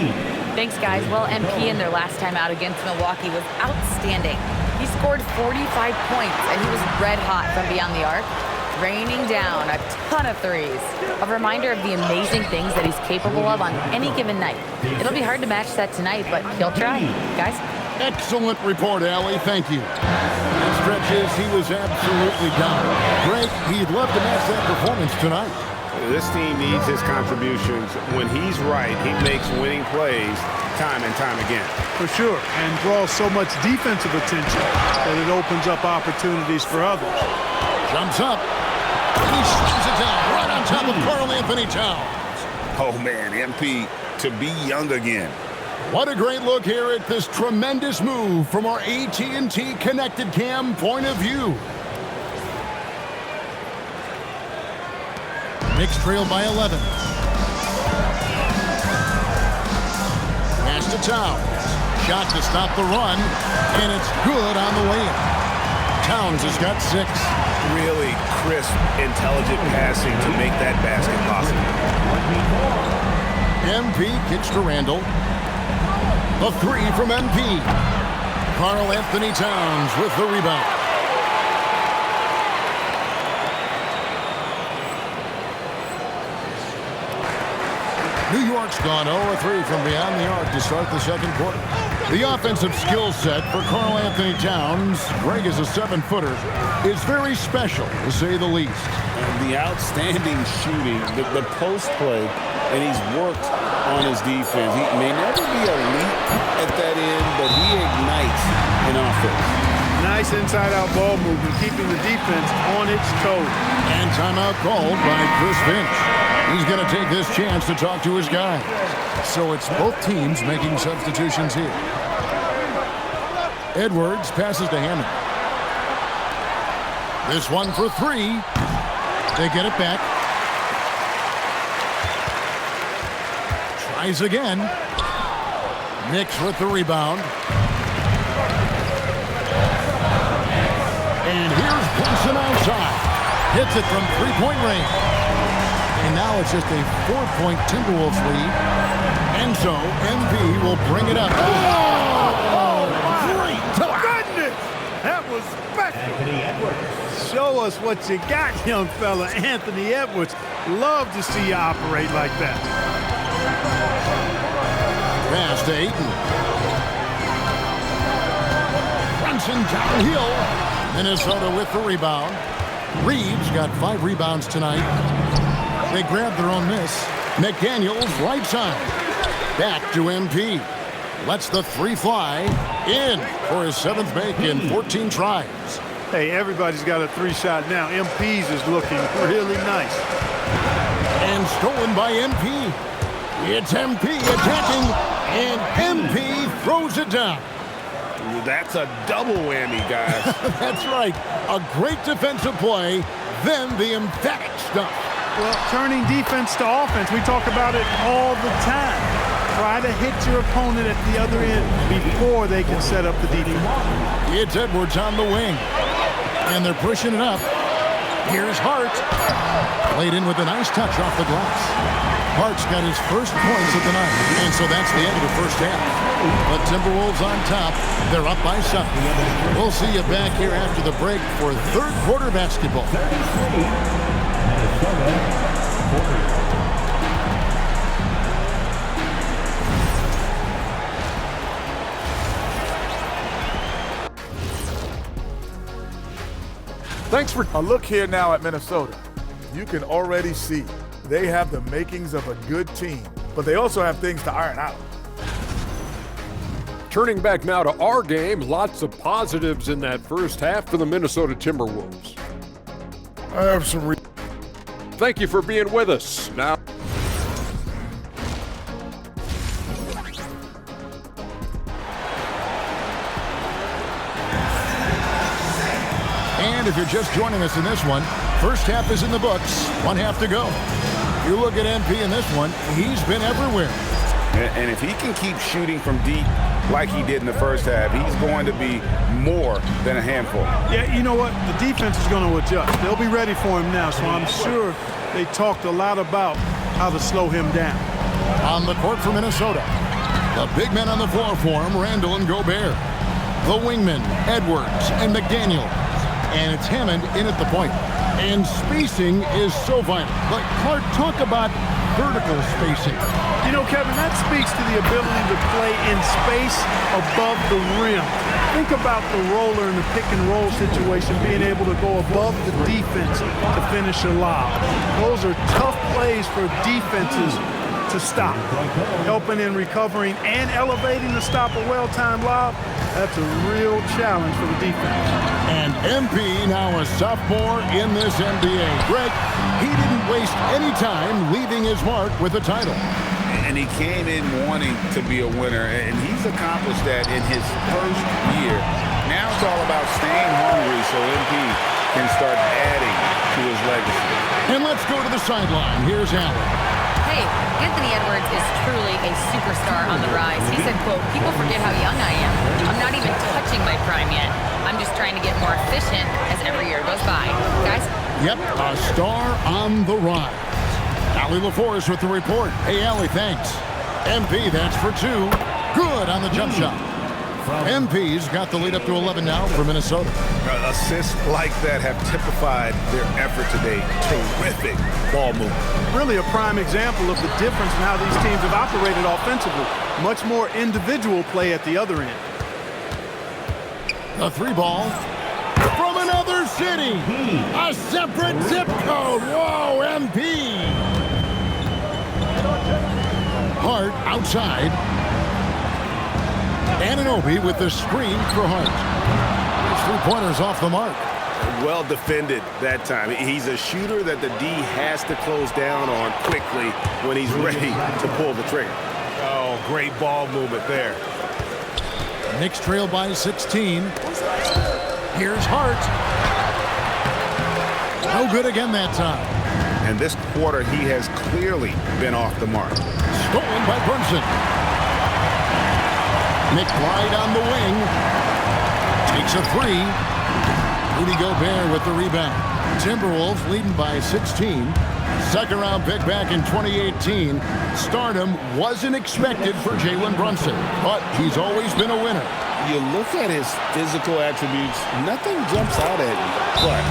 Thanks, guys. Well, MP in their last time out against Milwaukee was outstanding. He scored 45 points, and he was red hot from beyond the arc, raining down a ton of threes. A reminder of the amazing things that he's capable of on any given night. It'll be hard to match that tonight, but he'll try. Guys? Excellent report, Allie. Thank you. In stretches, he was absolutely down. Greg, he'd love to match that performance tonight. This team needs his contributions. When he's right, he makes winning plays time and time again. For sure, and draws so much defensive attention that it opens up opportunities for others. Jumps up. He slams it down right on top of Karl Anthony Towns. Oh, man, MP to be young again. What a great look here at this tremendous move from our AT&T Connected Cam point of view. Knicks trail by 11. Pass to Towns. Shot to stop the run, and it's good on the way in. Towns has got 6. Really crisp, intelligent passing to make that basket possible. MP kicks to Randall. A 3 from MP. Karl Anthony Towns with the rebound. New York's gone 0-3 from beyond the arc to start the second quarter. The offensive skill set for Karl Anthony Towns, Greg is a 7-footer, is very special, to say the least. And the outstanding shooting, the post play, and he's worked on his defense. He may never be elite at that end, but he ignites an offense. Nice inside-out ball movement, keeping the defense on its toes. And timeout called by Chris Finch. He's going to take this chance to talk to his guys. So it's both teams making substitutions here. Edwards passes to Hammond. This one for 3. They get it back. Tries again. Knicks with the rebound. And here's Brunson outside. Hits it from three-point range. And now it's just a 4-point Timberwolves lead. And so MP will bring it up. Oh, my goodness! That was special. Show us what you got, young fella. Anthony Edwards. Love to see you operate like that. Pass to Ayton. Brunson downhill. Minnesota with the rebound. Reeves got 5 rebounds tonight. They grabbed their own miss. McDaniels right side. Back to MP. Lets the 3 fly. In for his 7th make in 14 tries. Hey, everybody's got a 3-shot now. MP's is looking really nice. And stolen by MP. It's MP attacking, and MP throws it down. That's a double whammy, guys. That's right. A great defensive play, then the emphatic stuff. Well, turning defense to offense, we talk about it all the time. Try to hit your opponent at the other end before they can set up the defense. It's Edwards on the wing, and they're pushing it up. Here's Hart. Played in with a nice touch off the glass. Hart's got his first points of the night, and so that's the end of the first half. The Timberwolves on top. They're up by 7. We'll see you back here after the break for third quarter basketball. Thanks for a look here now at Minnesota. You can already see they have the makings of a good team, but they also have things to iron out. Turning back now to our game, lots of positives in that first half for the Minnesota Timberwolves. I have some Thank you for being with us. Now, and if you're just joining us in this one, first half is in the books. 1 half to go. You look at MP in this one, he's been everywhere. And if he can keep shooting from deep like he did in the first half, he's going to be more than a handful. Yeah, you know what? The defense is going to adjust. They'll be ready for him now, so I'm sure they talked a lot about how to slow him down. On the court for Minnesota, the big men on the floor for him, Randall and Gobert. The wingmen, Edwards and McDaniel. And it's Hammond in at the point. And spacing is so vital. But Clark, talk about vertical spacing. You know, Kevin, that speaks to the ability to play in space above the rim. Think about the roller in the pick and roll situation, being able to go above the defense to finish a lob. Those are tough plays for defenses to stop. Helping in recovering and elevating to stop a well-timed lob, that's a real challenge for the defense. And MP now a sophomore in this NBA. Greg, he didn't waste any time leaving his mark with the title. And he came in wanting to be a winner, and he's accomplished that in his first year. Now it's all about staying hungry so MP can start adding to his legacy. And let's go to the sideline. Here's Allen. Hey, Anthony Edwards is truly a superstar on the rise. He said, quote, "People forget how young I am. I'm not even touching my prime yet. I'm just trying to get more efficient as every year goes by." Guys? Yep, a star on the rise. Allie LaForce with the report. Hey, Allie, thanks. MP, that's for 2. Good on the jump shot. MP's got the lead up to 11 now for Minnesota. Assists like that have typified their effort today. Terrific ball movement. Really a prime example of the difference in how these teams have operated offensively. Much more individual play at the other end. The 3 ball from another city. A separate zip code. Whoa, MP. Hart outside. Anunoby with the screen for Hart. 3-pointers off the mark. Well defended that time. He's a shooter that the D has to close down on quickly when he's ready to pull the trigger. Oh, great ball movement there. Knicks trail by 16. Here's Hart. No good again that time. And this quarter, he has clearly been off the mark. Stolen by Brunson. McBride on the wing. Takes a 3. Rudy Gobert with the rebound. Timberwolves leading by 16. Second round pick back in 2018. Stardom wasn't expected for Jalen Brunson, but he's always been a winner. You look at his physical attributes, nothing jumps out at you, but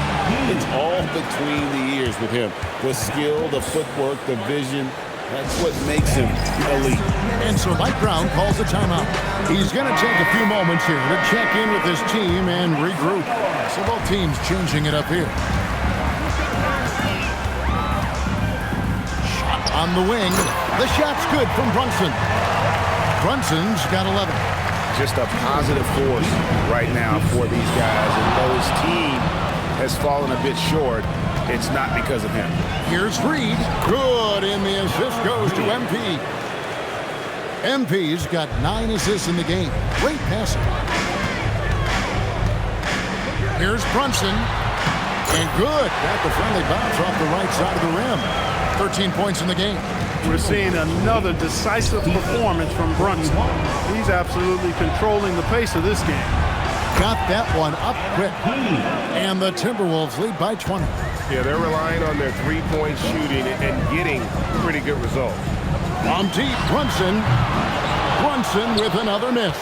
it's all between the ears with him. The skill, the footwork, the vision, that's what makes him elite. And so Mike Brown calls a timeout. He's going to take a few moments here to check in with his team and regroup. So both teams changing it up here. On the wing, the shot's good from Brunson. Brunson's got 11. Just a positive force right now for these guys. And though his team has fallen a bit short, it's not because of him. Here's Reed. Good, and the assist goes to MP. MP's got 9 assists in the game. Great passing. Here's Brunson. And good. Got the friendly bounce off the right side of the rim. 13 points in the game. We're seeing another decisive performance from Brunson. He's absolutely controlling the pace of this game. Got that one up quick. And the Timberwolves lead by 20. Yeah, they're relying on their three-point shooting and getting pretty good results. From deep, Brunson. Brunson with another miss.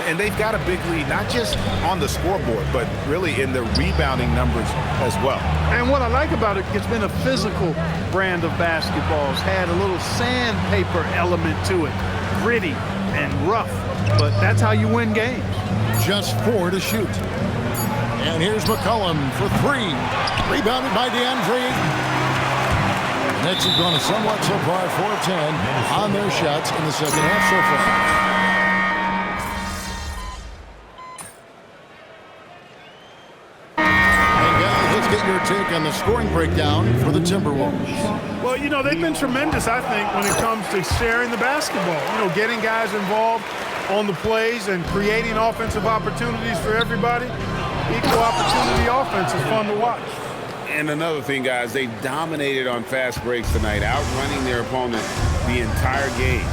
And they've got a big lead, not just on the scoreboard, but really in the rebounding numbers as well. And what I like about it, it's been a physical brand of basketball. It's had a little sandpaper element to it. Gritty and rough, but that's how you win games. Just 4 to shoot. And here's McCollum for 3. Rebounded by DeAndre. The Nets have gone a somewhat so far 4 of 10 on their shots in the second half so far. Your take on the scoring breakdown for the Timberwolves. Well, you know, they've been tremendous, I think, when it comes to sharing the basketball. You know, getting guys involved on the plays and creating offensive opportunities for everybody. Equal opportunity offense is fun to watch. And another thing, guys, they dominated on fast breaks tonight, outrunning their opponent the entire game.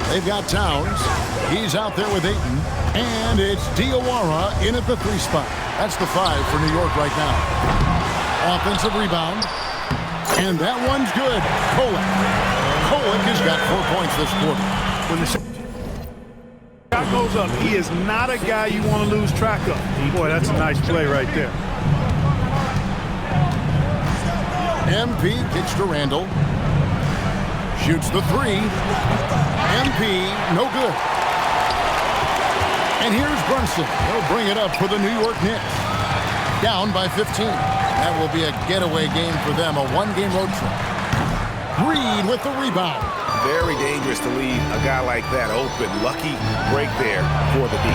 They've got Towns. He's out there with Ayton. And it's Diawara in at the 3 spot. That's the 5 for New York right now. Offensive rebound. And that one's good. Kolek has got 4 points this quarter. When the shot goes up, he is not a guy you want to lose track of. Boy, that's a nice play right there. MP kicks to Randall. Shoots the 3. MP, no good. And here's Brunson. He'll bring it up for the New York Knicks. Down by 15. That will be a getaway game for them, a 1-game road trip. Reed with the rebound. Very dangerous to leave a guy like that open. Lucky break there for the D.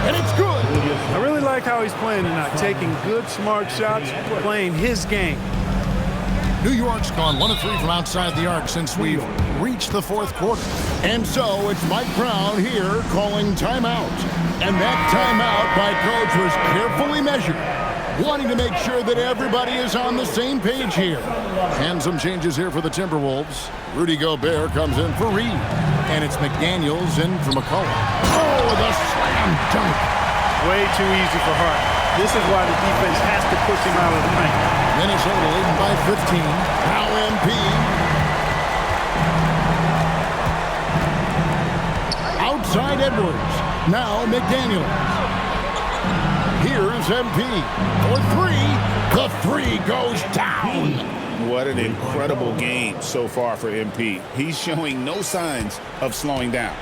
And it's good. I really like how he's playing tonight, taking good, smart shots, playing his game. New York's gone 1 of 3 from outside the arc since we've reached the 4th quarter. And so it's Mike Brown here calling timeout. And that timeout by coach was carefully measured, wanting to make sure that everybody is on the same page here. And some changes here for the Timberwolves. Rudy Gobert comes in for Reed. And it's McDaniels in for McCollum. Oh, the slam dunk. Way too easy for Hart. This is why the defense has to push him out of the paint. Minnesota leading by 15. Now MP. Outside Edwards. Now McDaniels. Here's MP for 3. The 3 goes down. What an incredible game so far for MP. He's showing no signs of slowing down.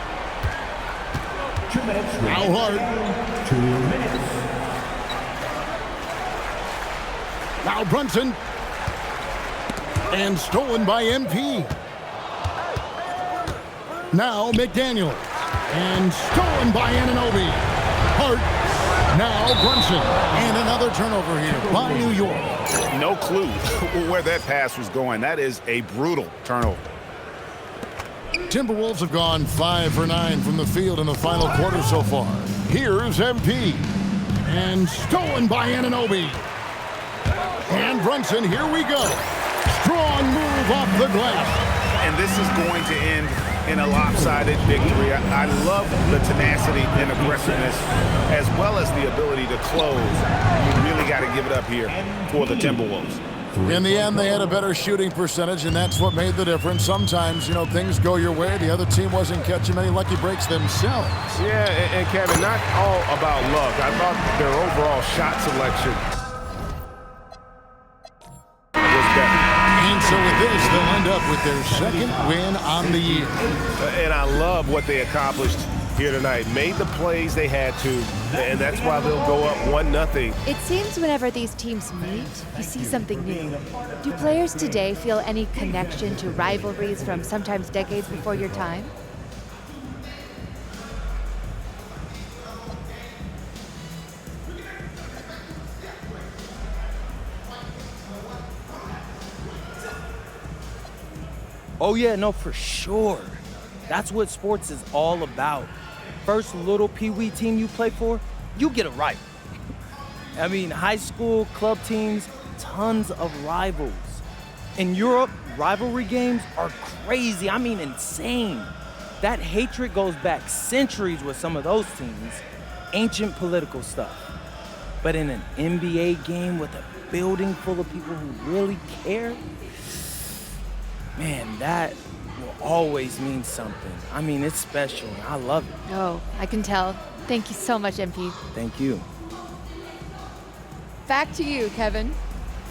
Now Hart. 2 minutes. Now Brunson. And stolen by MP. Now McDaniels. And stolen by Anunoby. Hart. Now Brunson. And another turnover here by New York. No clue where that pass was going. That is a brutal turnover. Timberwolves have gone 5 for 9 from the field in the final quarter so far. Here's MP. And stolen by Anunoby. And Brunson, here we go. Strong move off the glass. And this is going to end in a lopsided victory. I love the tenacity and aggressiveness as well as the ability to close. You really got to give it up here for the Timberwolves. In the end, they had a better shooting percentage, and that's what made the difference. Sometimes, you know, things go your way. The other team wasn't catching many lucky breaks themselves. Yeah, and Kevin, not all about luck. I thought their overall shot selection was better. And so with this, they'll end up with their 2nd win on the year. And I love what they accomplished here tonight, made the plays they had to, and that's why they'll go up 1-0. It seems whenever these teams meet, you see something new. Do players today feel any connection to rivalries from sometimes decades before your time? Oh yeah, no, for sure. That's what sports is all about. First little pee-wee team you play for, you get it right. I mean, high school, club teams, tons of rivals. In Europe, rivalry games are crazy, I mean insane. That hatred goes back centuries with some of those teams, ancient political stuff. But in an NBA game with a building full of people who really care, man, that will always mean something. I mean, it's special, and I love it. Oh, I can tell. Thank you so much, MP. Thank you. Back to you, Kevin.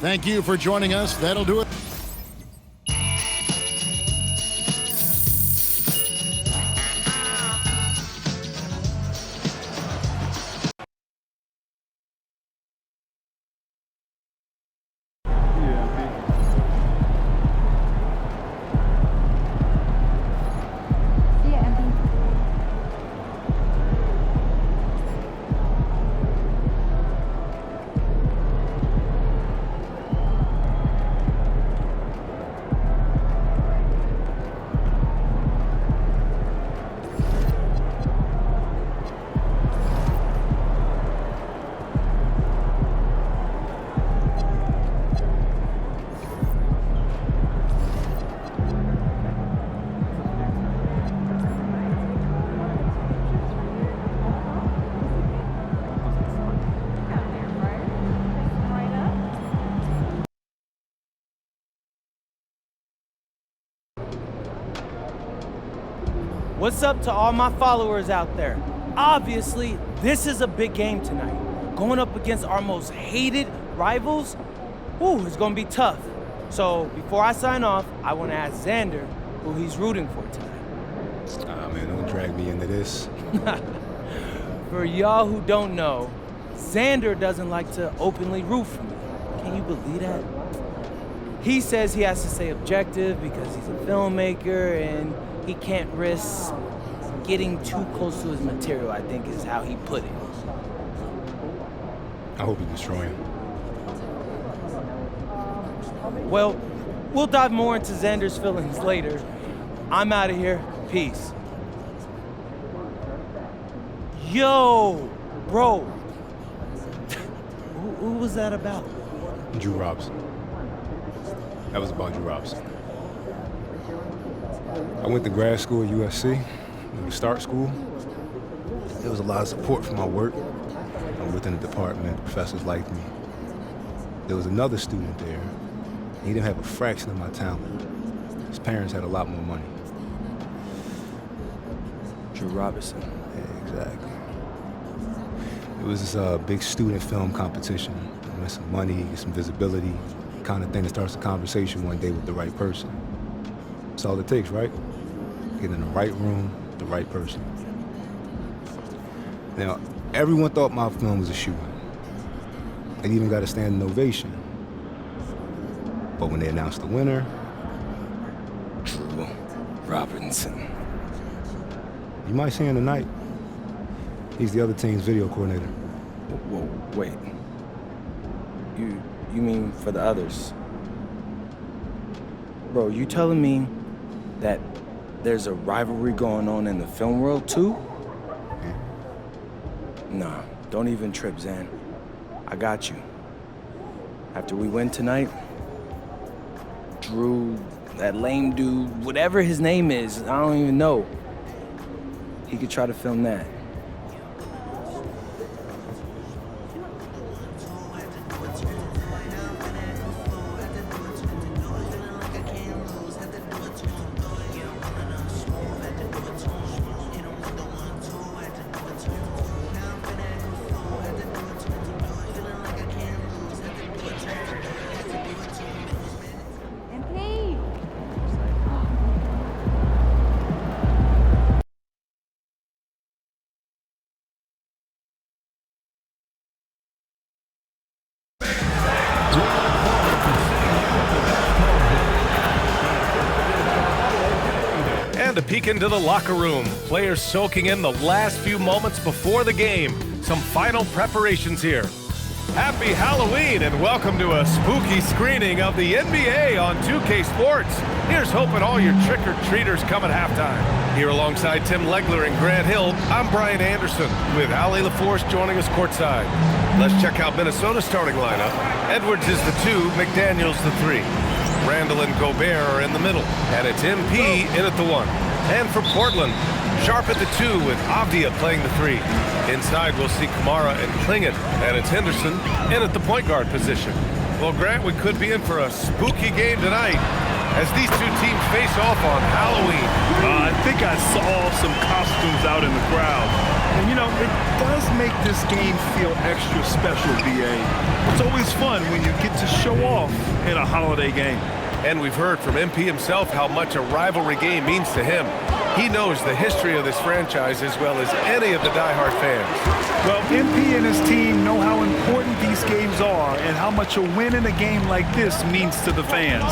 Thank you for joining us. That'll do it. What's up to all my followers out there? Obviously, this is a big game tonight. Going up against our most hated rivals, it's gonna be tough. So before I sign off, I wanna ask Xander who he's rooting for tonight. Ah, man, don't drag me into this. For y'all who don't know, Xander doesn't like to openly root for me. Can you believe that? He says he has to stay objective because he's a filmmaker and he can't risk getting too close to his material, I think is how he put it. I hope you destroy him. Well, we'll dive more into Xander's feelings later. I'm out of here. Peace. Yo, bro. Who was that about? Drew Robinson. That was about Drew Robinson. I went to grad school at USC, to start school. There was a lot of support for my work. Within the department, professors liked me. There was another student there. He didn't have a fraction of my talent. His parents had a lot more money. Drew Robinson. Yeah, exactly. It was this big student film competition. Win some money, get some visibility, kind of thing that starts a conversation one day with the right person. That's all it takes, right? Get in the right room, the right person. Now, everyone thought my film was a shoo-in. It even got a standing ovation. But when they announced the winner... Drew Robinson. You might see him tonight. He's the other team's video coordinator. Whoa, wait. You mean for the others? Bro, you telling me that there's a rivalry going on in the film world too? Nah, don't even trip, Zan. I got you. After we win tonight, Drew, that lame dude, whatever his name is, I don't even know. He could try to film that. break into the locker room. Players soaking in the last few moments before the game. Some final preparations here. Happy Halloween and welcome to a spooky screening of the NBA on 2K Sports. Here's hoping all your trick-or-treaters come at halftime. Here alongside Tim Legler and Grant Hill, I'm Brian Anderson with Ali LaForce joining us courtside. Let's check out Minnesota's starting lineup. Edwards is the 2, McDaniels the 3. Randall and Gobert are in the middle, and it's MP in at the 1. And for Portland, Sharp at the 2 with Avdia playing the 3. Inside, we'll see Kamara and Klingit, and it's Henderson in at the point guard position. Well, Grant, we could be in for a spooky game tonight as these two teams face off on Halloween. I think I saw some costumes out in the crowd. And, you know, it does make this game feel extra special, B.A. It's always fun when you get to show off in a holiday game. And we've heard from MP himself how much a rivalry game means to him. He knows the history of this franchise as well as any of the diehard fans. Well, MP and his team know how important these games are and how much a win in a game like this means to the fans.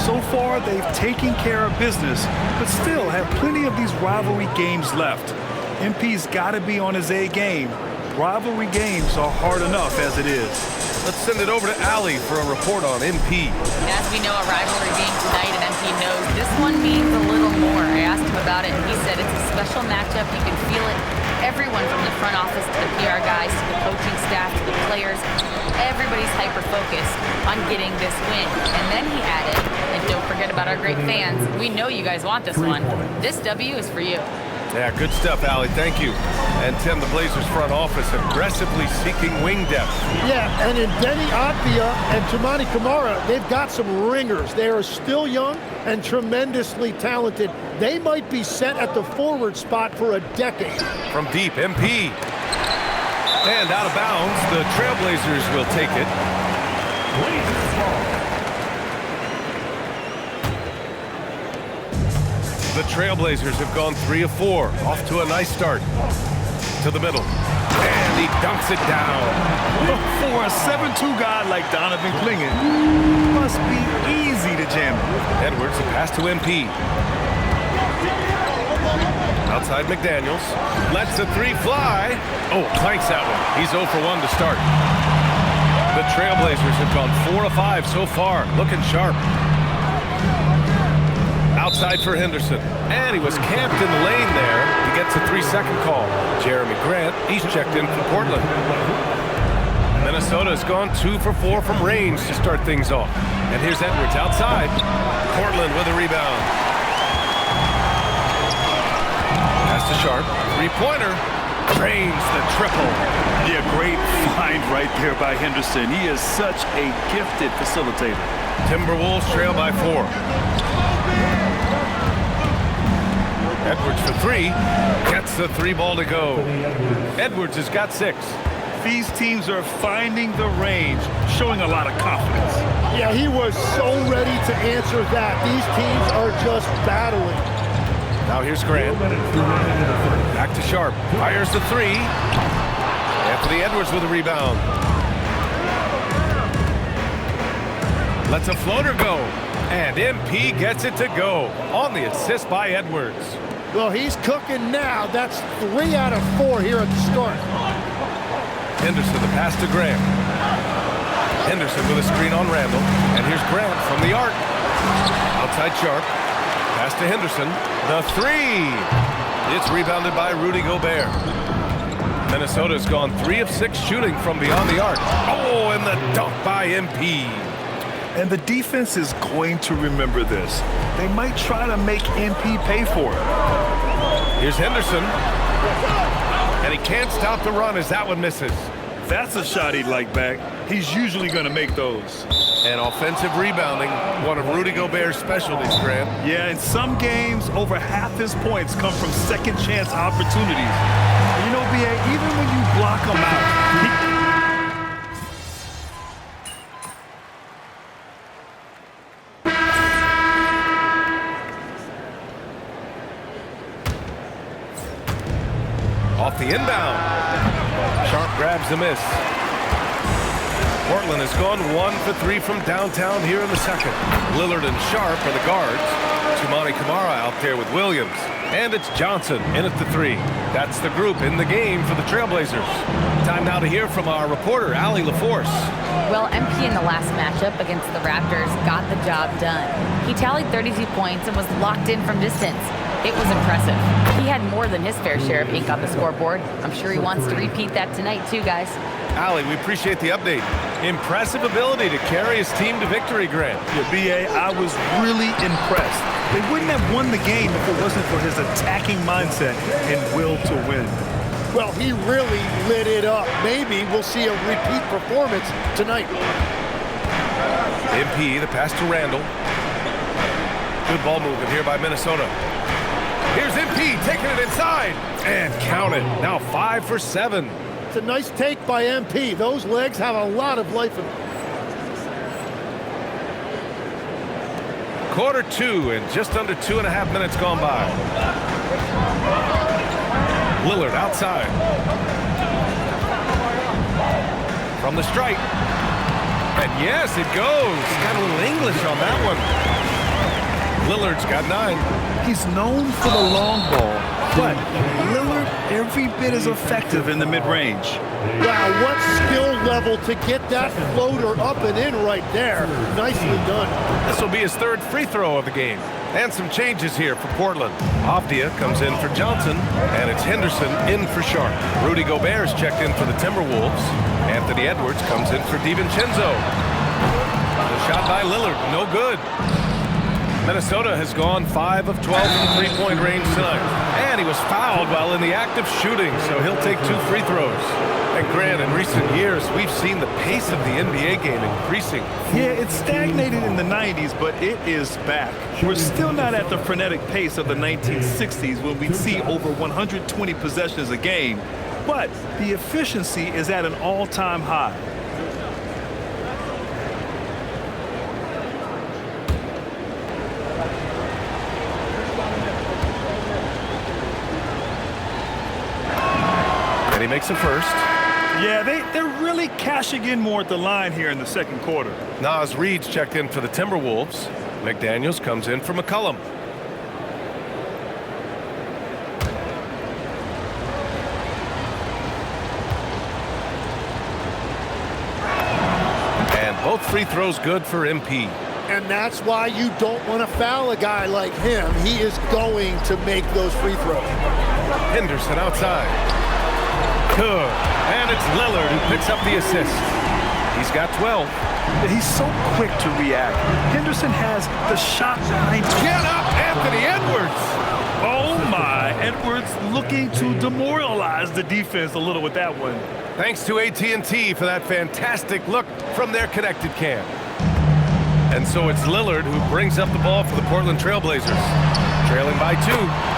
So far, they've taken care of business, but still have plenty of these rivalry games left. MP's got to be on his A game. Rivalry games are hard enough as it is. Let's send it over to Ali for a report on MP. As we know, a rivalry game tonight, and MP knows this one means a little more. I asked him about it, and he said it's a special matchup. You can feel it. Everyone from the front office to the PR guys to the coaching staff to the players, everybody's hyper-focused on getting this win. And then he added, and don't forget about our great fans, we know you guys want this one. This W is for you. Yeah, good stuff, Ali. Thank you. And Tim, the Blazers front office aggressively seeking wing depth. Yeah, and in Denny Avdia and Toumani Camara, they've got some ringers. They are still young and tremendously talented. They might be set at the forward spot for a decade. From deep, MP. And out of bounds, the Trailblazers will take it. The Trailblazers have gone 3 of 4. Off to a nice start. To the middle. And he dunks it down. For a 7'2" guy like Donovan Klingit, must be easy to jam him. Edwards, a pass to MP. Outside McDaniels. Lets the 3 fly. Oh, clanks that one. He's 0 for 1 to start. The Trailblazers have gone 4 of 5 so far. Looking sharp. Outside for Henderson. And he was camped in the lane there. He gets a 3-second call. Jeremy Grant, he's checked in from Portland. Minnesota has gone 2 for 4 from range to start things off. And here's Edwards outside. Portland with a rebound. Pass to Sharp. 3-pointer. Drains the triple. Yeah, great find right there by Henderson. He is such a gifted facilitator. Timberwolves trail by 4. Edwards for 3, gets the 3 ball to go. Edwards has got 6. These teams are finding the range, showing a lot of confidence. Yeah, he was so ready to answer that. These teams are just battling. Now here's Grant. Back to Sharp. Fires the 3. Anthony Edwards with a rebound. Lets a floater go. And MP gets it to go on the assist by Edwards. Well, he's cooking now. That's 3 out of 4 here at the start. Henderson, the pass to Grant. Henderson with a screen on Randall. And here's Grant from the arc. Outside Sharp. Pass to Henderson. The 3. It's rebounded by Rudy Gobert. Minnesota's gone 3 of 6 shooting from beyond the arc. Oh, and the dunk by MP. And the defense is going to remember this. They might try to make MP pay for it. Here's Henderson. And he can't stop the run as that one misses. That's a shot he'd like back. He's usually going to make those. And offensive rebounding, one of Rudy Gobert's specialties, Grant. Yeah, in some games, over half his points come from second chance opportunities. You know, B.A., even when you block him out, off the inbound. Sharp grabs the miss. Portland has gone 1 for 3 from downtown here in the second. Lillard and Sharp are the guards. Toumani Camara out there with Williams. And it's Johnson in at the 3. That's the group in the game for the Trailblazers. Time now to hear from our reporter, Allie LaForce. Well, MP in the last matchup against the Raptors got the job done. He tallied 32 points and was locked in from distance. It was impressive. He had more than his fair share of ink on the scoreboard. I'm sure he wants to repeat that tonight too, guys. Allie, we appreciate the update. Impressive ability to carry his team to victory, Grant. Yeah, B.A., I was really impressed. They wouldn't have won the game if it wasn't for his attacking mindset and will to win. Well, he really lit it up. Maybe we'll see a repeat performance tonight. MP, the pass to Randall. Good ball movement here by Minnesota. Here's MP taking it inside and count it. Now 5 for 7. It's a nice take by MP. Those legs have a lot of life in them. Quarter 2 and just under 2.5 minutes gone by. Lillard outside. From the stripe. And yes, it goes. Got a little English on that one. Lillard's got 9. He's known for the long ball, but Lillard every bit as effective in the mid-range. Wow, what skill level to get that floater up and in right there. Nicely done. This will be his 3rd free throw of the game. And some changes here for Portland. Avdia comes in for Johnson, and it's Henderson in for Sharp. Rudy Gobert is checked in for the Timberwolves. Anthony Edwards comes in for DiVincenzo. The shot by Lillard, no good. Minnesota has gone 5 of 12 from three-point range tonight. And he was fouled while in the act of shooting, so he'll take 2 free throws. And Grant, in recent years, we've seen the pace of the NBA game increasing. Yeah, it stagnated in the 90s, but it is back. We're still not at the frenetic pace of the 1960s when we'd see over 120 possessions a game, but the efficiency is at an all-time high. And he makes a first. Yeah, they're really cashing in more at the line here in the second quarter. Naz Reid's checked in for the Timberwolves. McDaniels comes in for McCollum. And both free throws good for MP. And that's why you don't want to foul a guy like him. He is going to make those free throws. Henderson outside. Good. And it's Lillard who picks up the assist. He's got 12. He's so quick to react. Henderson has the shot behind. Get up, Anthony Edwards! Oh my, Edwards looking to demoralize the defense a little with that one. Thanks to AT&T for that fantastic look from their connected cam. And so it's Lillard who brings up the ball for the Portland Trailblazers. Trailing by 2.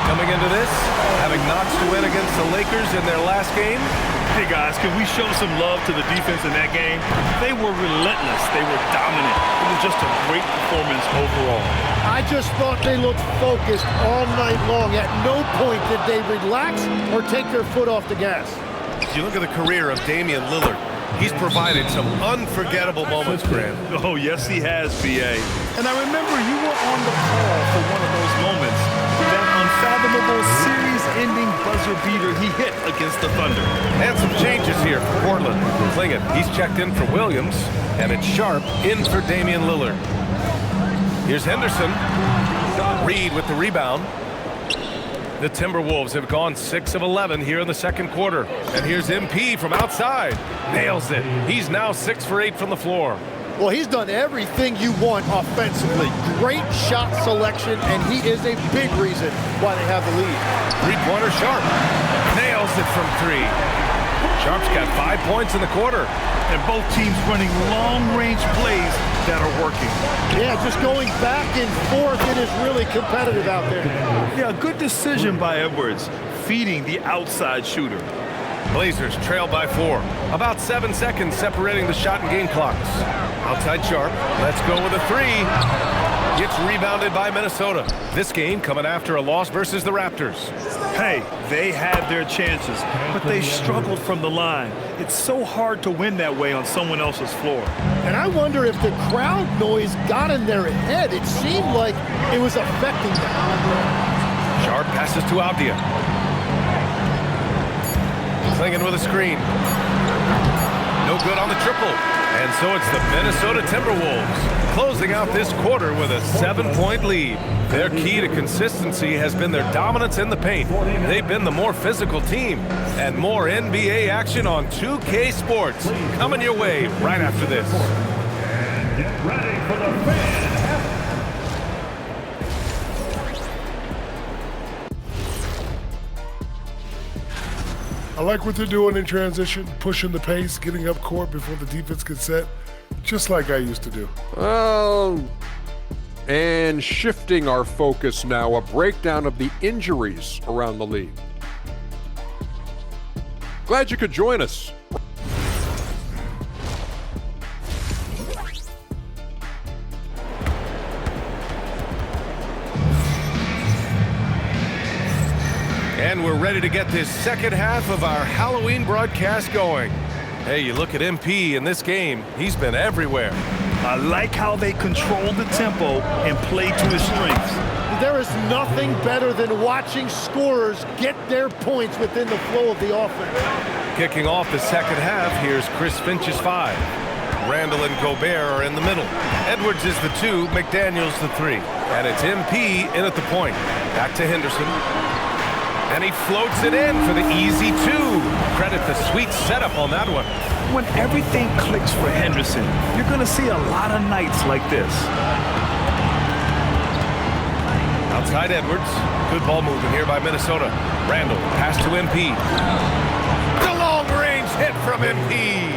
Coming into this, having notched a win against the Lakers in their last game. Hey guys, can we show some love to the defense in that game? They were relentless. They were dominant. It was just a great performance overall. I just thought they looked focused all night long. At no point did they relax or take their foot off the gas. If you look at the career of Damian Lillard, he's provided some unforgettable moments, Grant. Oh, yes, he has, B.A. And I remember you were on the call for one of those moments. That unfathomable series-ending buzzer beater he hit against the Thunder. And some changes here for Portland. Klingin, he's checked in for Williams, and it's Sharp in for Damian Lillard. Here's Henderson. Reid with the rebound. The Timberwolves have gone 6 of 11 here in the second quarter. And here's MP from outside. Nails it. He's now 6 for 8 from the floor. Well, he's done everything you want offensively. Great shot selection, and he is a big reason why they have the lead. Three-pointer Sharp. Nails it from 3. Sharp's got 5 points in the quarter. And both teams running long-range plays that are working. Yeah, just going back and forth, it is really competitive out there. Yeah, good decision by Edwards, feeding the outside shooter. Blazers trail by 4. About 7 seconds separating the shot and game clocks. Outside Sharp. Let's go with a 3. Gets rebounded by Minnesota. This game coming after a loss versus the Raptors. Hey, they had their chances, but they struggled from the line. It's so hard to win that way on someone else's floor. And I wonder if the crowd noise got in their head. It seemed like it was affecting them. Sharp passes to Avdia. Clinging with a screen. No good on the triple. And so it's the Minnesota Timberwolves closing out this quarter with a 7-point lead. Their key to consistency has been their dominance in the paint. They've been the more physical team. And more NBA action on 2K Sports coming your way right after this. Get ready for the fan. I like what they're doing in transition, pushing the pace, getting up court before the defense gets set, just like I used to do. And shifting our focus now, a breakdown of the injuries around the league. Glad you could join us. And we're ready to get this second half of our Halloween broadcast going. Hey, you look at MP in this game, he's been everywhere. I like how they control the tempo and play to his strengths. There is nothing better than watching scorers get their points within the flow of the offense. Kicking off the second half, here's Chris Finch's 5. Randall and Gobert are in the middle. Edwards is the 2, McDaniels the 3. And it's MP in at the point. Back to Henderson. And he floats it in for the easy 2. Credit the sweet setup on that one. When everything clicks for Henderson, you're going to see a lot of nights like this. Outside Edwards. Good ball movement here by Minnesota. Randall, pass to MP. The long-range hit from MP.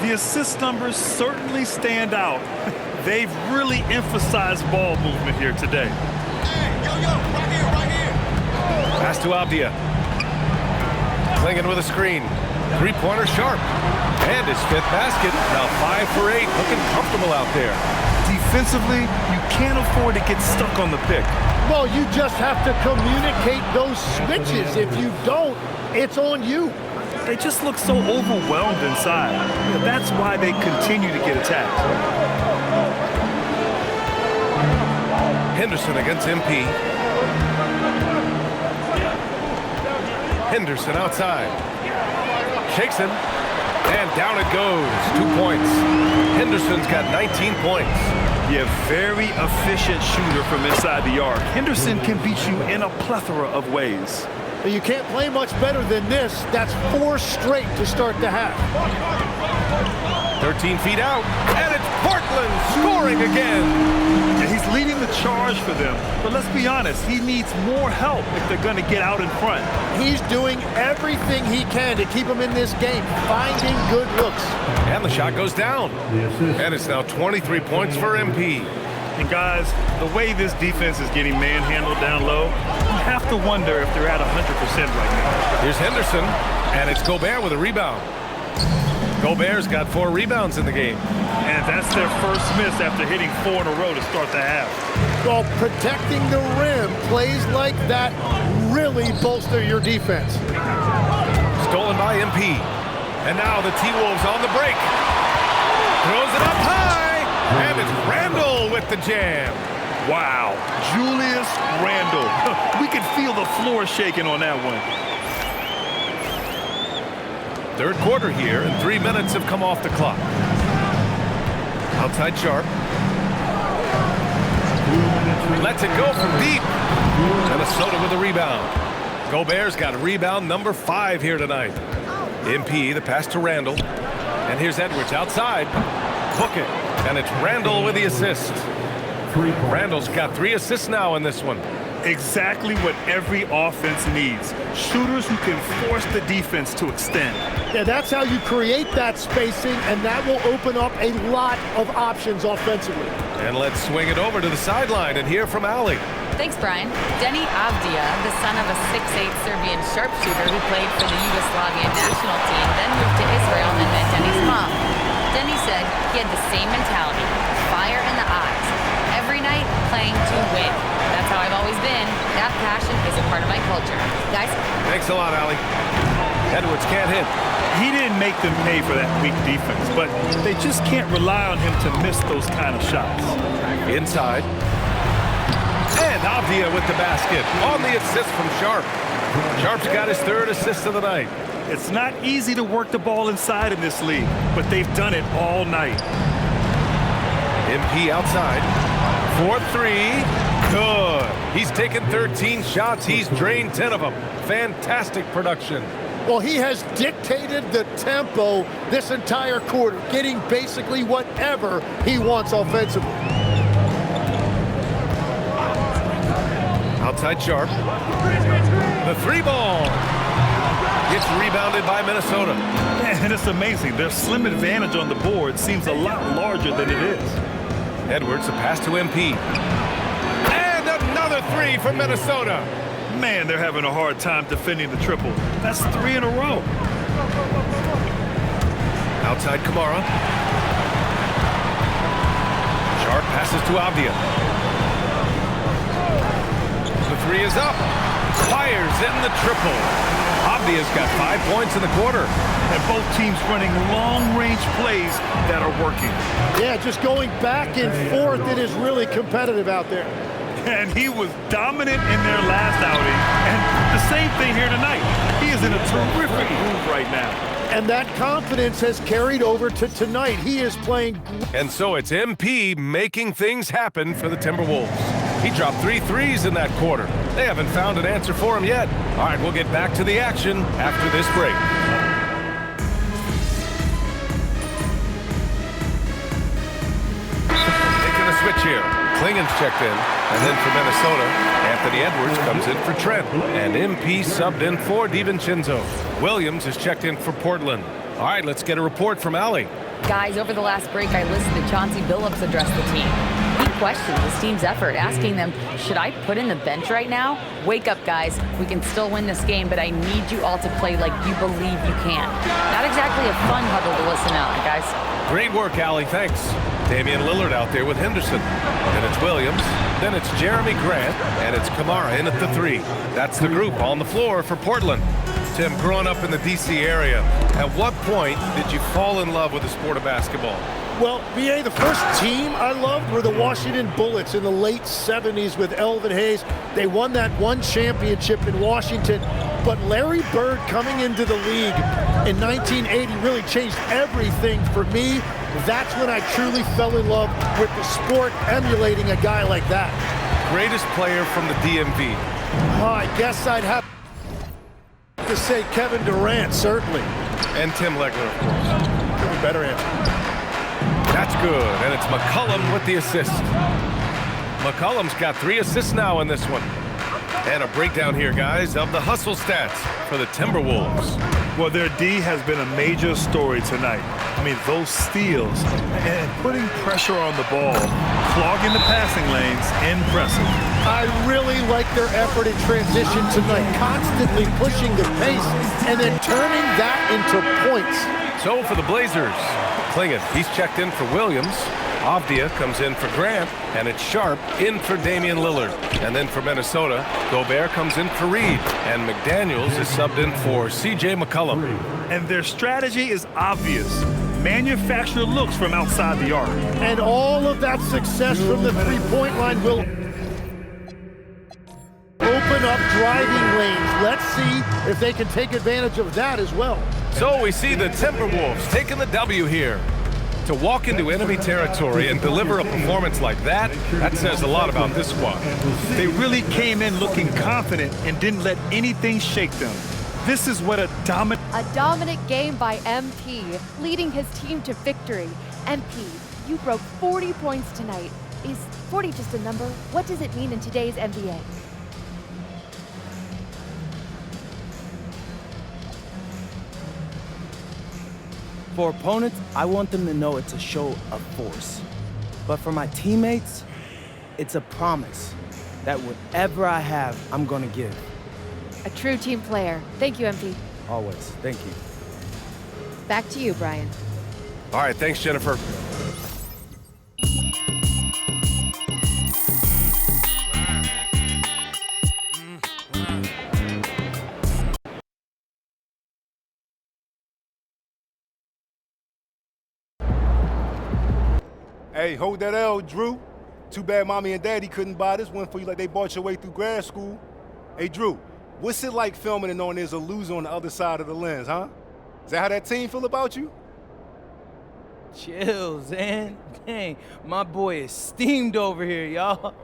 The assist numbers certainly stand out. They've really emphasized ball movement here today. Hey, yo, right here, right here. Pass to Avdia. Clinging with a screen. Three-pointer Sharp. And his 5th basket. Now 5 for 8. Looking comfortable out there. Defensively, you can't afford to get stuck on the pick. Well, you just have to communicate those switches. If you don't, it's on you. They just look so overwhelmed inside. That's why they continue to get attacked. Henderson against MP. Henderson outside. Shakes him. And down it goes. 2 points. Henderson's got 19 points. Yeah, very efficient shooter from inside the arc. Henderson can beat you in a plethora of ways. You can't play much better than this. That's 4 straight to start the half. 13 feet out. And it's Portland scoring again. Yeah, he's leading the charge for them. But let's be honest, he needs more help if they're going to get out in front. He's doing everything he can to keep them in this game, finding good looks. And the shot goes down. And it's now 23 points for MP. And guys, the way this defense is getting manhandled down low, you have to wonder if they're at 100% right now. Here's Henderson, and it's Gobert with a rebound. Gobert's got 4 rebounds in the game. And that's their first miss after hitting 4 in a row to start the half. Well, protecting the rim, plays like that really bolster your defense. Stolen by MP. And now the T-Wolves on the break. Throws it up high. And it's Randall with the jam. Wow, Julius Randall. We could feel the floor shaking on that one. Third quarter here, and 3 minutes have come off the clock. Outside Sharp. Lets it go from deep. Minnesota with a rebound. Gobert's got rebound number 5 here tonight. MP, the pass to Randall. And here's Edwards outside. Book it. And it's Randall with the assist. Randall's got 3 assists now in this one. Exactly what every offense needs. Shooters who can force the defense to extend. Yeah, that's how you create that spacing, and that will open up a lot of options offensively. And let's swing it over to the sideline and hear from Ali. Thanks, Brian. Denny Avdia, the son of a 6'8 Serbian sharpshooter who played for the Yugoslavian national team, then moved to Israel and met Denny's mom. Denny said he had the same mentality, fire in the eyes. Every night, playing to win. That's how I've always been. That passion is a part of my culture. Guys? Thanks a lot, Ali. Edwards can't hit. He didn't make them pay for that weak defense, but they just can't rely on him to miss those kind of shots. Inside. And Avdia with the basket on the assist from Sharp. Sharp's got his third assist of the night. It's not easy to work the ball inside in this league, but they've done it all night. MP outside. 4-3. Good. He's taken 13 shots. He's drained 10 of them. Fantastic production. Well, he has dictated the tempo this entire quarter, getting basically whatever he wants offensively. Outside Sharp. The three ball. Gets rebounded by Minnesota. And it's amazing. Their slim advantage on the board seems a lot larger than it is. Edwards, a pass to MP. And another three from Minnesota. Man, they're having a hard time defending the triple. That's 3 in a row. Outside Kamara. Sharp passes to Avdia. The three is up. Fires in the triple. Avdia's got 5 points in the quarter. And both teams running long-range plays that are working. Yeah, just going back and forth. It is really competitive out there. And he was dominant in their last outing. And the same thing here tonight. He is in a terrific groove right now. And that confidence has carried over to tonight. He is playing. And so it's MP making things happen for the Timberwolves. He dropped 3 threes in that quarter. They haven't found an answer for him yet. All right, we'll get back to the action after this break. Making a switch here. Klingen's checked in. And then for Minnesota, Anthony Edwards comes in for Trent. And MP subbed in for DiVincenzo. Williams is checked in for Portland. All right, let's get a report from Allie. Guys, over the last break, I listened to Chauncey Billups address the team. He questioned his team's effort, asking them, should I put in the bench right now? Wake up, guys. We can still win this game, but I need you all to play like you believe you can. Not exactly a fun huddle to listen out, guys. Great work, Allie. Thanks. Damian Lillard out there with Henderson. Then it's Williams. Then it's Jeremy Grant. And it's Kamara in at the three. That's the group on the floor for Portland. Tim, growing up in the D.C. area, at what point did you fall in love with the sport of basketball? Well, BA, the first team I loved were the Washington Bullets in the late 70s with Elvin Hayes. They won that one championship in Washington. But Larry Bird coming into the league in 1980 really changed everything for me. That's when I truly fell in love with the sport, emulating a guy like that. Greatest player from the DMV? Oh, I guess I'd have to say Kevin Durant, certainly. And Tim Legler, of course. Give a better answer. That's good, and it's McCollum with the assist. McCollum's got 3 assists now in this one. And a breakdown here, guys, of the hustle stats for the Timberwolves. Well, their D has been a major story tonight. I mean, those steals and putting pressure on the ball, clogging the passing lanes, impressive. I really like their effort in transition tonight, constantly pushing the pace and then turning that into points. So for the Blazers, Klingen, he's checked in for Williams. Avdia comes in for Grant, and it's Sharp in for Damian Lillard. And then for Minnesota, Gobert comes in for Reed, and McDaniels is subbed in for C.J. McCollum. And their strategy is obvious. Manufacture looks from outside the arc. And all of that success from the three-point line will open up driving lanes. Let's see if they can take advantage of that as well. So we see the Timberwolves taking the W here. To walk into enemy territory and deliver a performance like that, that says a lot about this squad. They really came in looking confident and didn't let anything shake them. This is what a dominant game by MP, leading his team to victory. MP, you broke 40 points tonight. Is 40 just a number? What does it mean in today's NBA? For opponents, I want them to know it's a show of force. But for my teammates, it's a promise that whatever I have, I'm gonna give. A true team player. Thank you, MP. Always. Thank you. Back to you, Brian. All right, thanks, Jennifer. Hey, hold that L, Drew. Too bad mommy and daddy couldn't buy this one for you like they bought your way through grad school. Hey, Drew, what's it like filming and knowing there's a loser on the other side of the lens, huh? Is that how that team feel about you? Chill, Zan. Dang, my boy is steamed over here, y'all.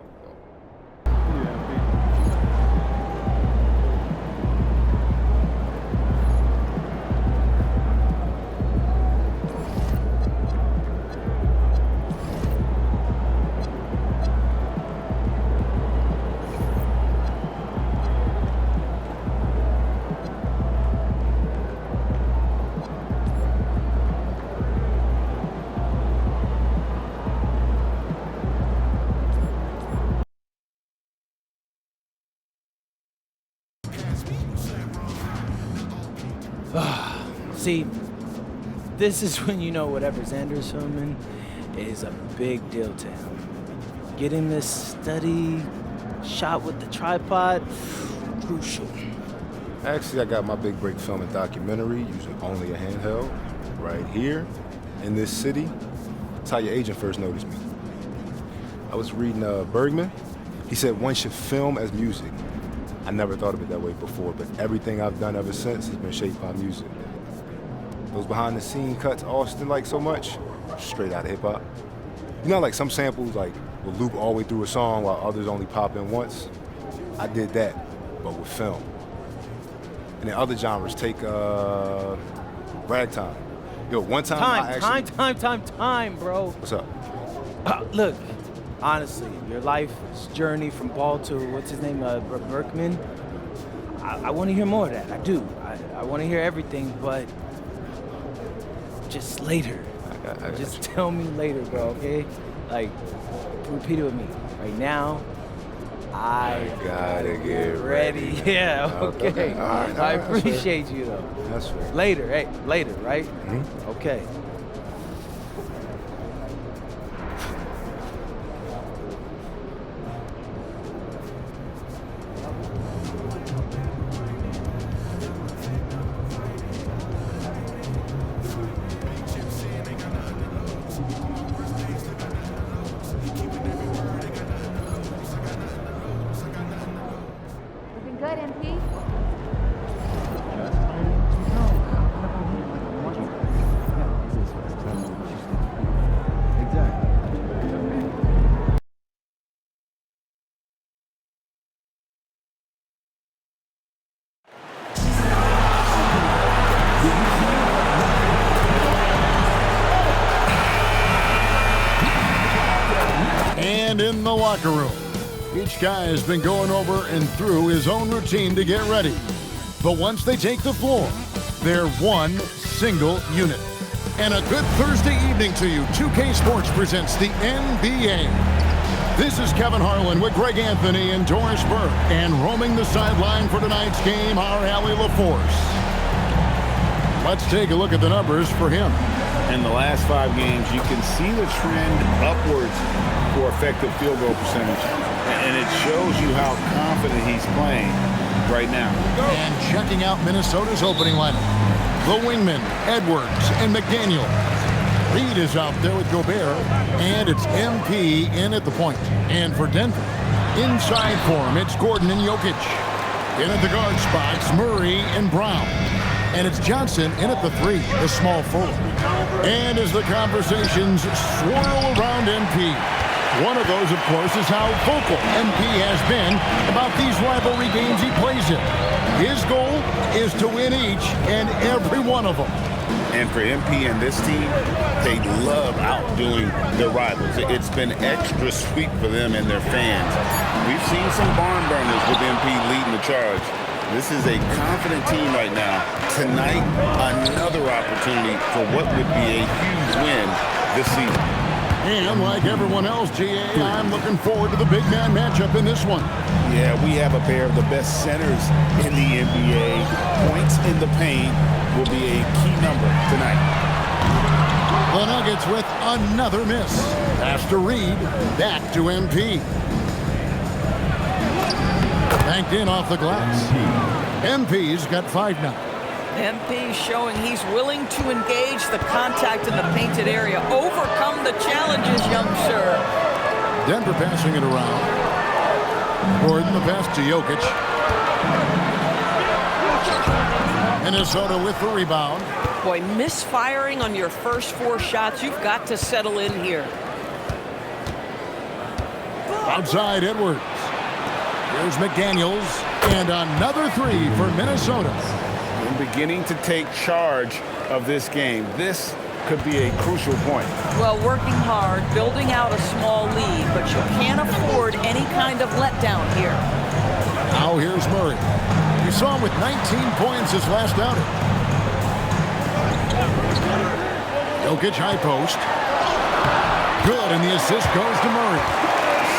See, this is when you know whatever Xander's filming is a big deal to him. Getting this steady shot with the tripod, crucial. Actually, I got my big break filming documentary using only a handheld right here in this city. That's how your agent first noticed me. I was reading Bergman. He said one should film as music. I never thought of it that way before, but everything I've done ever since has been shaped by music. Those behind-the-scene cuts Austin likes so much, straight out of hip-hop. You know, like some samples like will loop all the way through a song while others only pop in once? I did that, but with film. And in other genres, take ragtime. Yo, one time I actually... Time, bro. What's up? Look, honestly, your life's journey from ball to, what's his name, Berkman, I want to hear more of that. I do. I want to hear everything, but just later. Just tell me later, bro, okay? Like, repeat it with me. Right now, I gotta get ready. Yeah, okay. All right, I appreciate you, though. That's fair. Later, hey, later, right? Mm-hmm. Okay. Good, MP? And in the locker room, each guy has been going over and through his own routine to get ready. But once they take the floor, they're one single unit. And a good Thursday evening to you. 2K Sports presents the NBA. This is Kevin Harlan with Greg Anthony and Doris Burke. And roaming the sideline for tonight's game, our Allie LaForce. Let's take a look at the numbers for him. In the last 5 games, you can see the trend upwards for effective field goal percentage. And it shows you how confident he's playing right now. And checking out Minnesota's opening lineup. The wingmen, Edwards and McDaniel. Reed is out there with Gobert. And it's MP in at the point. And for Denver, inside for him, it's Gordon and Jokic. In at the guard spots, Murray and Brown. And it's Johnson in at the 3, the small forward. And as the conversations swirl around MP, one of those, of course, is how vocal MP has been about these rivalry games he plays in. His goal is to win each and every one of them. And for MP and this team, they love outdoing their rivals. It's been extra sweet for them and their fans. We've seen some barn burners with MP leading the charge. This is a confident team right now. Tonight, another opportunity for what would be a huge win this season. And like everyone else, GA, I'm looking forward to the big man matchup in this one. Yeah, we have a pair of the best centers in the NBA. Points in the paint will be a key number tonight. The Nuggets with another miss. Pass to Reed, back to MP. Banked in off the glass. MP's got 5 now. MP showing he's willing to engage the contact in the painted area. Overcome the challenges, young sir. Denver passing it around. Gordon, the pass to Jokic. Minnesota with the rebound. Boy, misfiring on your first 4 shots. You've got to settle in here. Outside Edwards. Here's McDaniels. And another 3 for Minnesota. And beginning to take charge of this game. This could be a crucial point. Well, working hard, building out a small lead, but you can't afford any kind of letdown here. Now here's Murray. We saw him with 19 points his last outing. Jokic high post. Good, and the assist goes to Murray.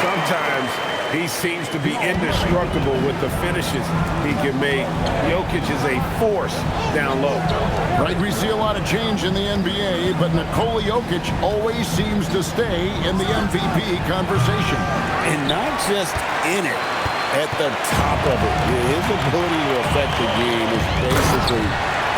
Sometimes he seems to be indestructible with the finishes he can make. Jokic is a force down low. Right, we see a lot of change in the NBA, but Nikola Jokic always seems to stay in the MVP conversation. And not just in it, at the top of it. His ability to affect the game is basically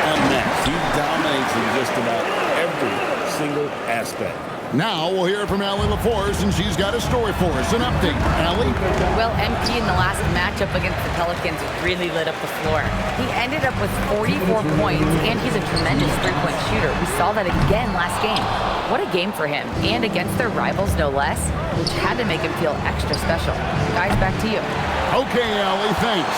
unmatched. He dominates in just about every single aspect. Now we'll hear from Allie LaForce, and she's got a story for us. An update. Allie? Well, MP in the last matchup against the Pelicans really lit up the floor. He ended up with 44 points, and he's a tremendous three-point shooter. We saw that again last game. What a game for him, and against their rivals, no less, which had to make him feel extra special. Guys, back to you. Okay, Allie, thanks.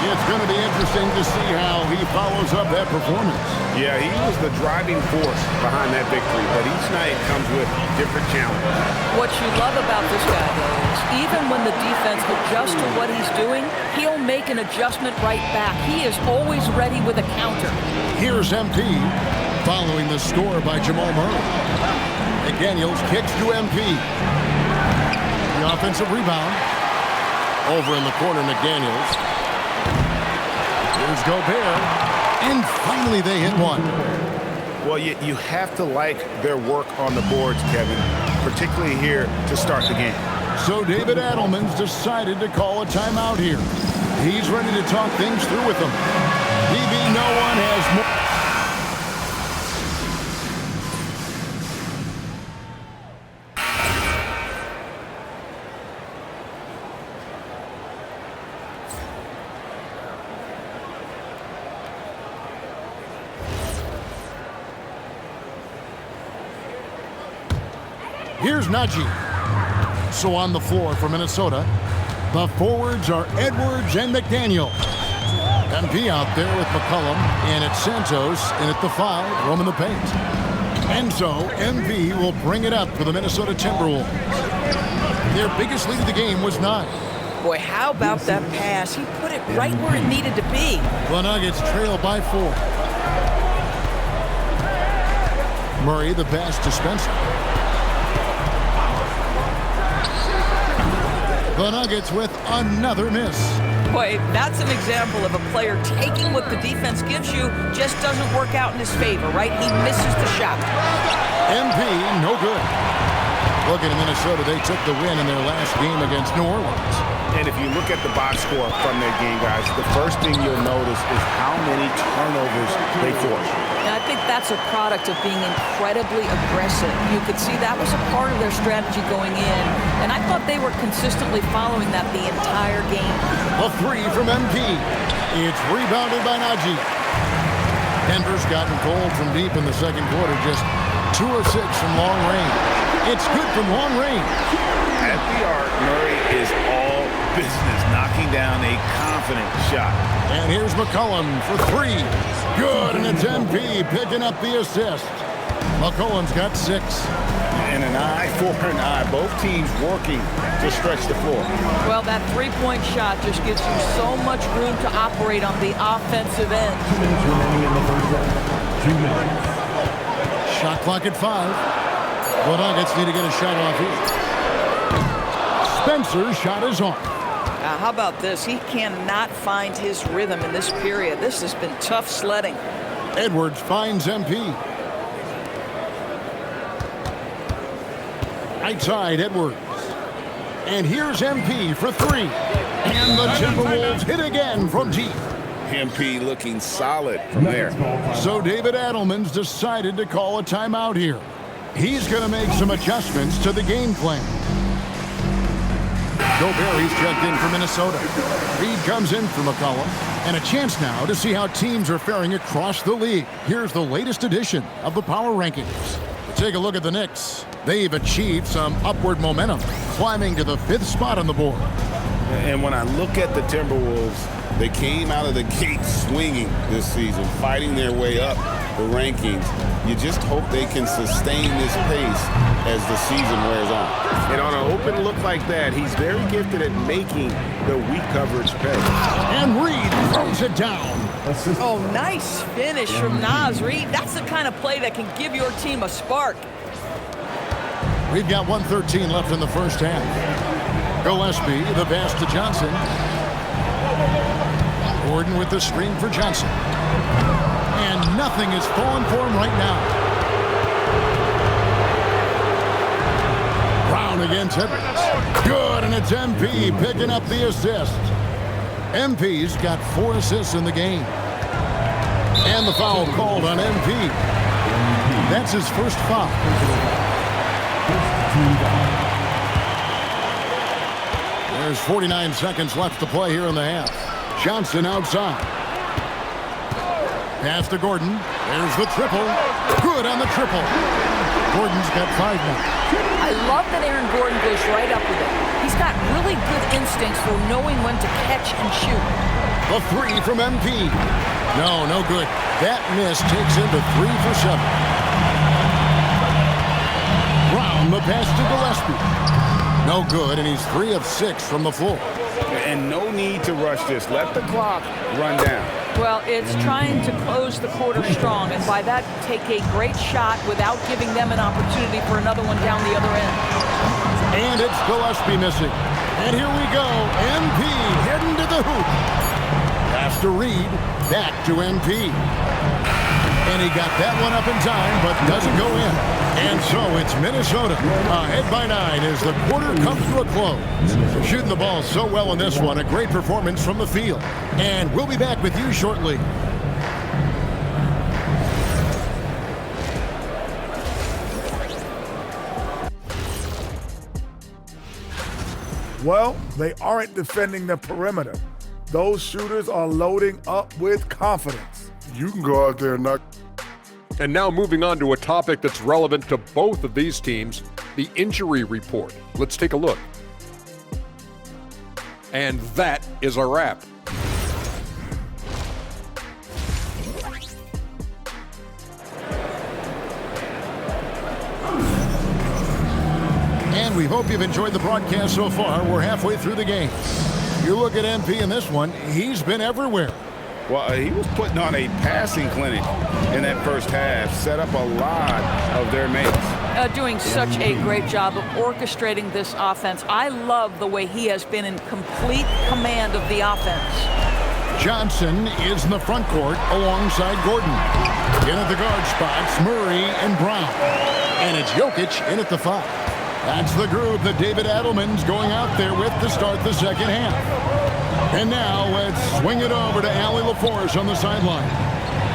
It's going to be interesting to see how he follows up that performance. Yeah, he was the driving force behind that victory, but each night comes with different challenges. What you love about this guy, though, is even when the defense adjusts to what he's doing, he'll make an adjustment right back. He is always ready with a counter. Here's MP following the score by Jamal Murray. McDaniels kicks to MP. The offensive rebound. Over in the corner, McDaniels. Here's Gobert. And finally they hit one. Well, you have to like their work on the boards, Kevin, particularly here to start the game. So David Adelman's decided to call a timeout here. He's ready to talk things through with them. DB, no one has more. Here's Najee. So on the floor for Minnesota, the forwards are Edwards and McDaniel. MP out there with McCollum, and it's Santos in at the 5, roaming the paint. And so MP will bring it up for the Minnesota Timberwolves. Their biggest lead of the game was 9. Boy, how about that pass? He put it right where it needed to be. The Nuggets trail by 4. Murray the pass to Spencer. The Nuggets with another miss. Boy, that's an example of a player taking what the defense gives you, just doesn't work out in his favor, right? He misses the shot. MP, no good. Looking at Minnesota, they took the win in their last game against New Orleans. And if you look at the box score from their game, guys, the first thing you'll notice is how many turnovers they force. And I think that's a product of being incredibly aggressive. You could see that was a part of their strategy going in, and I thought they were consistently following that the entire game. A 3 from MP. It's rebounded by Najee. Denver's gotten cold from deep in the second quarter, just 2 of 6 from long range. It's good from long range. At the arc, Murray is all business, knocking down a confident shot. And here's McCollum for 3. Good, and it's MP picking up the assist. McCollum's got 6. And an eye for an eye. Both teams working to stretch the floor. Well, that three-point shot just gives you so much room to operate on the offensive end. 2 minutes remaining in the first half. 2 minutes. Shot clock at 5. The Nuggets need to get a shot off here. Spencer's shot is on. How about this? He cannot find his rhythm in this period. This has been tough sledding. Edwards finds MP. Right side, Edwards. And here's MP for 3. And the Timberwolves hit again from deep. MP looking solid from there. So David Adelman's decided to call a timeout here. He's going to make some adjustments to the game plan. Gobert checked in for Minnesota. Reed comes in for McCollum. And a chance now to see how teams are faring across the league. Here's the latest edition of the Power Rankings. Take a look at the Knicks. They've achieved some upward momentum, climbing to the 5th spot on the board. And when I look at the Timberwolves, they came out of the gate swinging this season, fighting their way up the rankings. You just hope they can sustain this pace as the season wears on. And on an open look like that, he's very gifted at making the weak coverage pay. And Reed throws it down. Oh, nice finish from Naz Reid. That's the kind of play that can give your team a spark. We've got 1:13 left in the first half. Gillespie, the pass to Johnson. Gordon with the screen for Johnson. And nothing is falling for him right now. Brown against Edwards. Good, and it's MP picking up the assist. MP's got 4 assists in the game. And the foul called on MP. That's his first foul. There's 49 seconds left to play here in the half. Johnson outside. Pass to Gordon. There's the triple. Good on the triple. Gordon's got 5 now. I love that Aaron Gordon goes right up with it. He's got really good instincts for knowing when to catch and shoot. The 3 from MP. No good. That miss takes him to 3 for 7. Brown, the pass to Gillespie. No good, and he's 3 of 6 from the floor. And no need to rush this. Let the clock run down. Well, it's trying to close the quarter strong, and by that, take a great shot without giving them an opportunity for another one down the other end. And it's Gillespie missing. And here we go. MP heading to the hoop. Pass to Reed. Back to MP. And he got that one up in time, but doesn't go in. And so it's Minnesota ahead by 9 as the quarter comes to a close. Shooting the ball so well in this one. A great performance from the field. And we'll be back with you shortly. Well, they aren't defending the perimeter. Those shooters are loading up with confidence. You can go out there and knock. And now moving on to a topic that's relevant to both of these teams, the injury report. Let's take a look. And that is a wrap. And we hope you've enjoyed the broadcast so far. We're halfway through the game. You look at MP in this one, he's been everywhere. Well, he was putting on a passing clinic in that first half, set up a lot of their mates. Doing such a great job of orchestrating this offense. I love the way he has been in complete command of the offense. Johnson is in the front court alongside Gordon. In at the guard spots, Murray and Brown. And it's Jokic in at the 5. That's the group that David Adelman's going out there with to start the second half. And now let's swing it over to Allie LaForce on the sideline.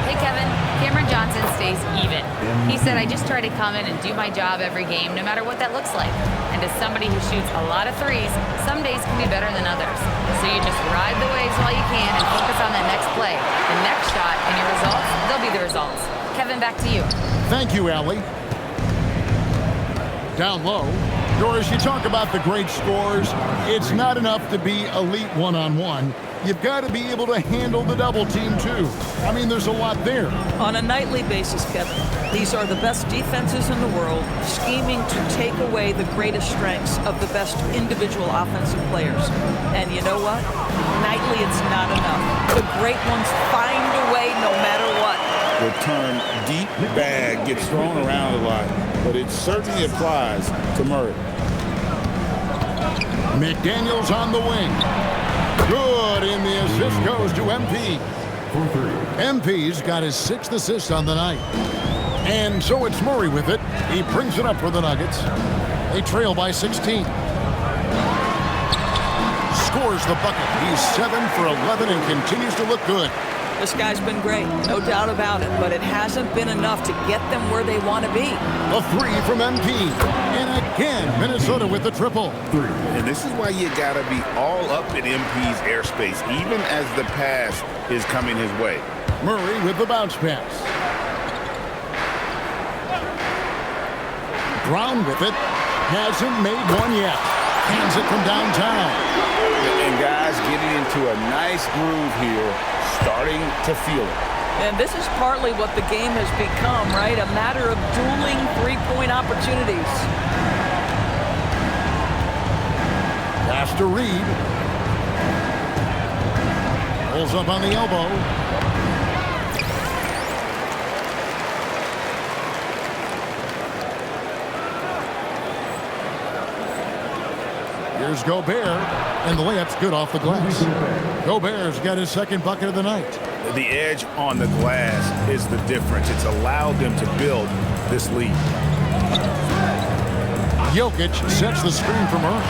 Hey, Kevin. Cameron Johnson stays even. He said, I just try to come in and do my job every game, no matter what that looks like. And as somebody who shoots a lot of threes, some days can be better than others. So you just ride the waves while you can and focus on that next play. The next shot and your results, they'll be the results. Kevin, back to you. Thank you, Allie. Down low. Doris, you talk about the great scores. It's not enough to be elite one-on-one. You've got to be able to handle the double team, too. I mean, there's a lot there. On a nightly basis, Kevin, these are the best defenses in the world, scheming to take away the greatest strengths of the best individual offensive players. And you know what? Nightly, it's not enough. The great ones find a way no matter what. The term deep bag gets thrown around a lot, but it certainly applies to Murray. McDaniels on the wing. Good, and the assist goes to MP. MP's got his 6th assist on the night. And so it's Murray with it. He brings it up for the Nuggets. They trail by 16. Scores the bucket. He's 7 for 11 and continues to look good. This guy's been great, no doubt about it, but it hasn't been enough to get them where they want to be. A three from MP. And again, Minnesota with the triple. And this is why you got to be all up in MP's airspace, even as the pass is coming his way. Murray with the bounce pass. Brown with it. Hasn't made one yet. Hands it from downtown. And guys getting into a nice groove here, starting to feel it. And this is partly what the game has become, right? A matter of dueling three-point opportunities. Pass to Reed. Pulls up on the elbow. Here's Gobert, and the layup's good off the glass. Gobert's got his second bucket of the night. The edge on the glass is the difference. It's allowed them to build this lead. Jokic sets the screen for Murray.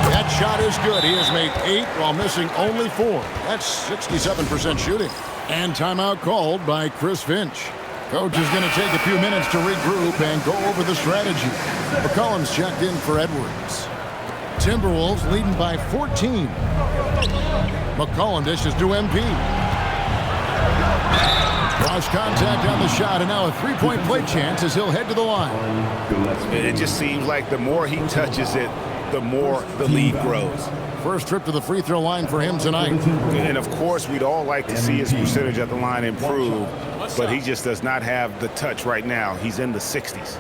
That shot is good. He has made 8 while missing only 4. That's 67% shooting. And timeout called by Chris Finch. Coach is going to take a few minutes to regroup and go over the strategy. McCollum's checked in for Edwards. Timberwolves leading by 14. McCollum dishes to MP. Cross contact on the shot, and now a three-point play chance as he'll head to the line. It just seems like the more he touches it, the more the lead grows. First trip to the free throw line for him tonight. And of course, we'd all like to see his percentage at the line improve, but he just does not have the touch right now. He's in the 60s.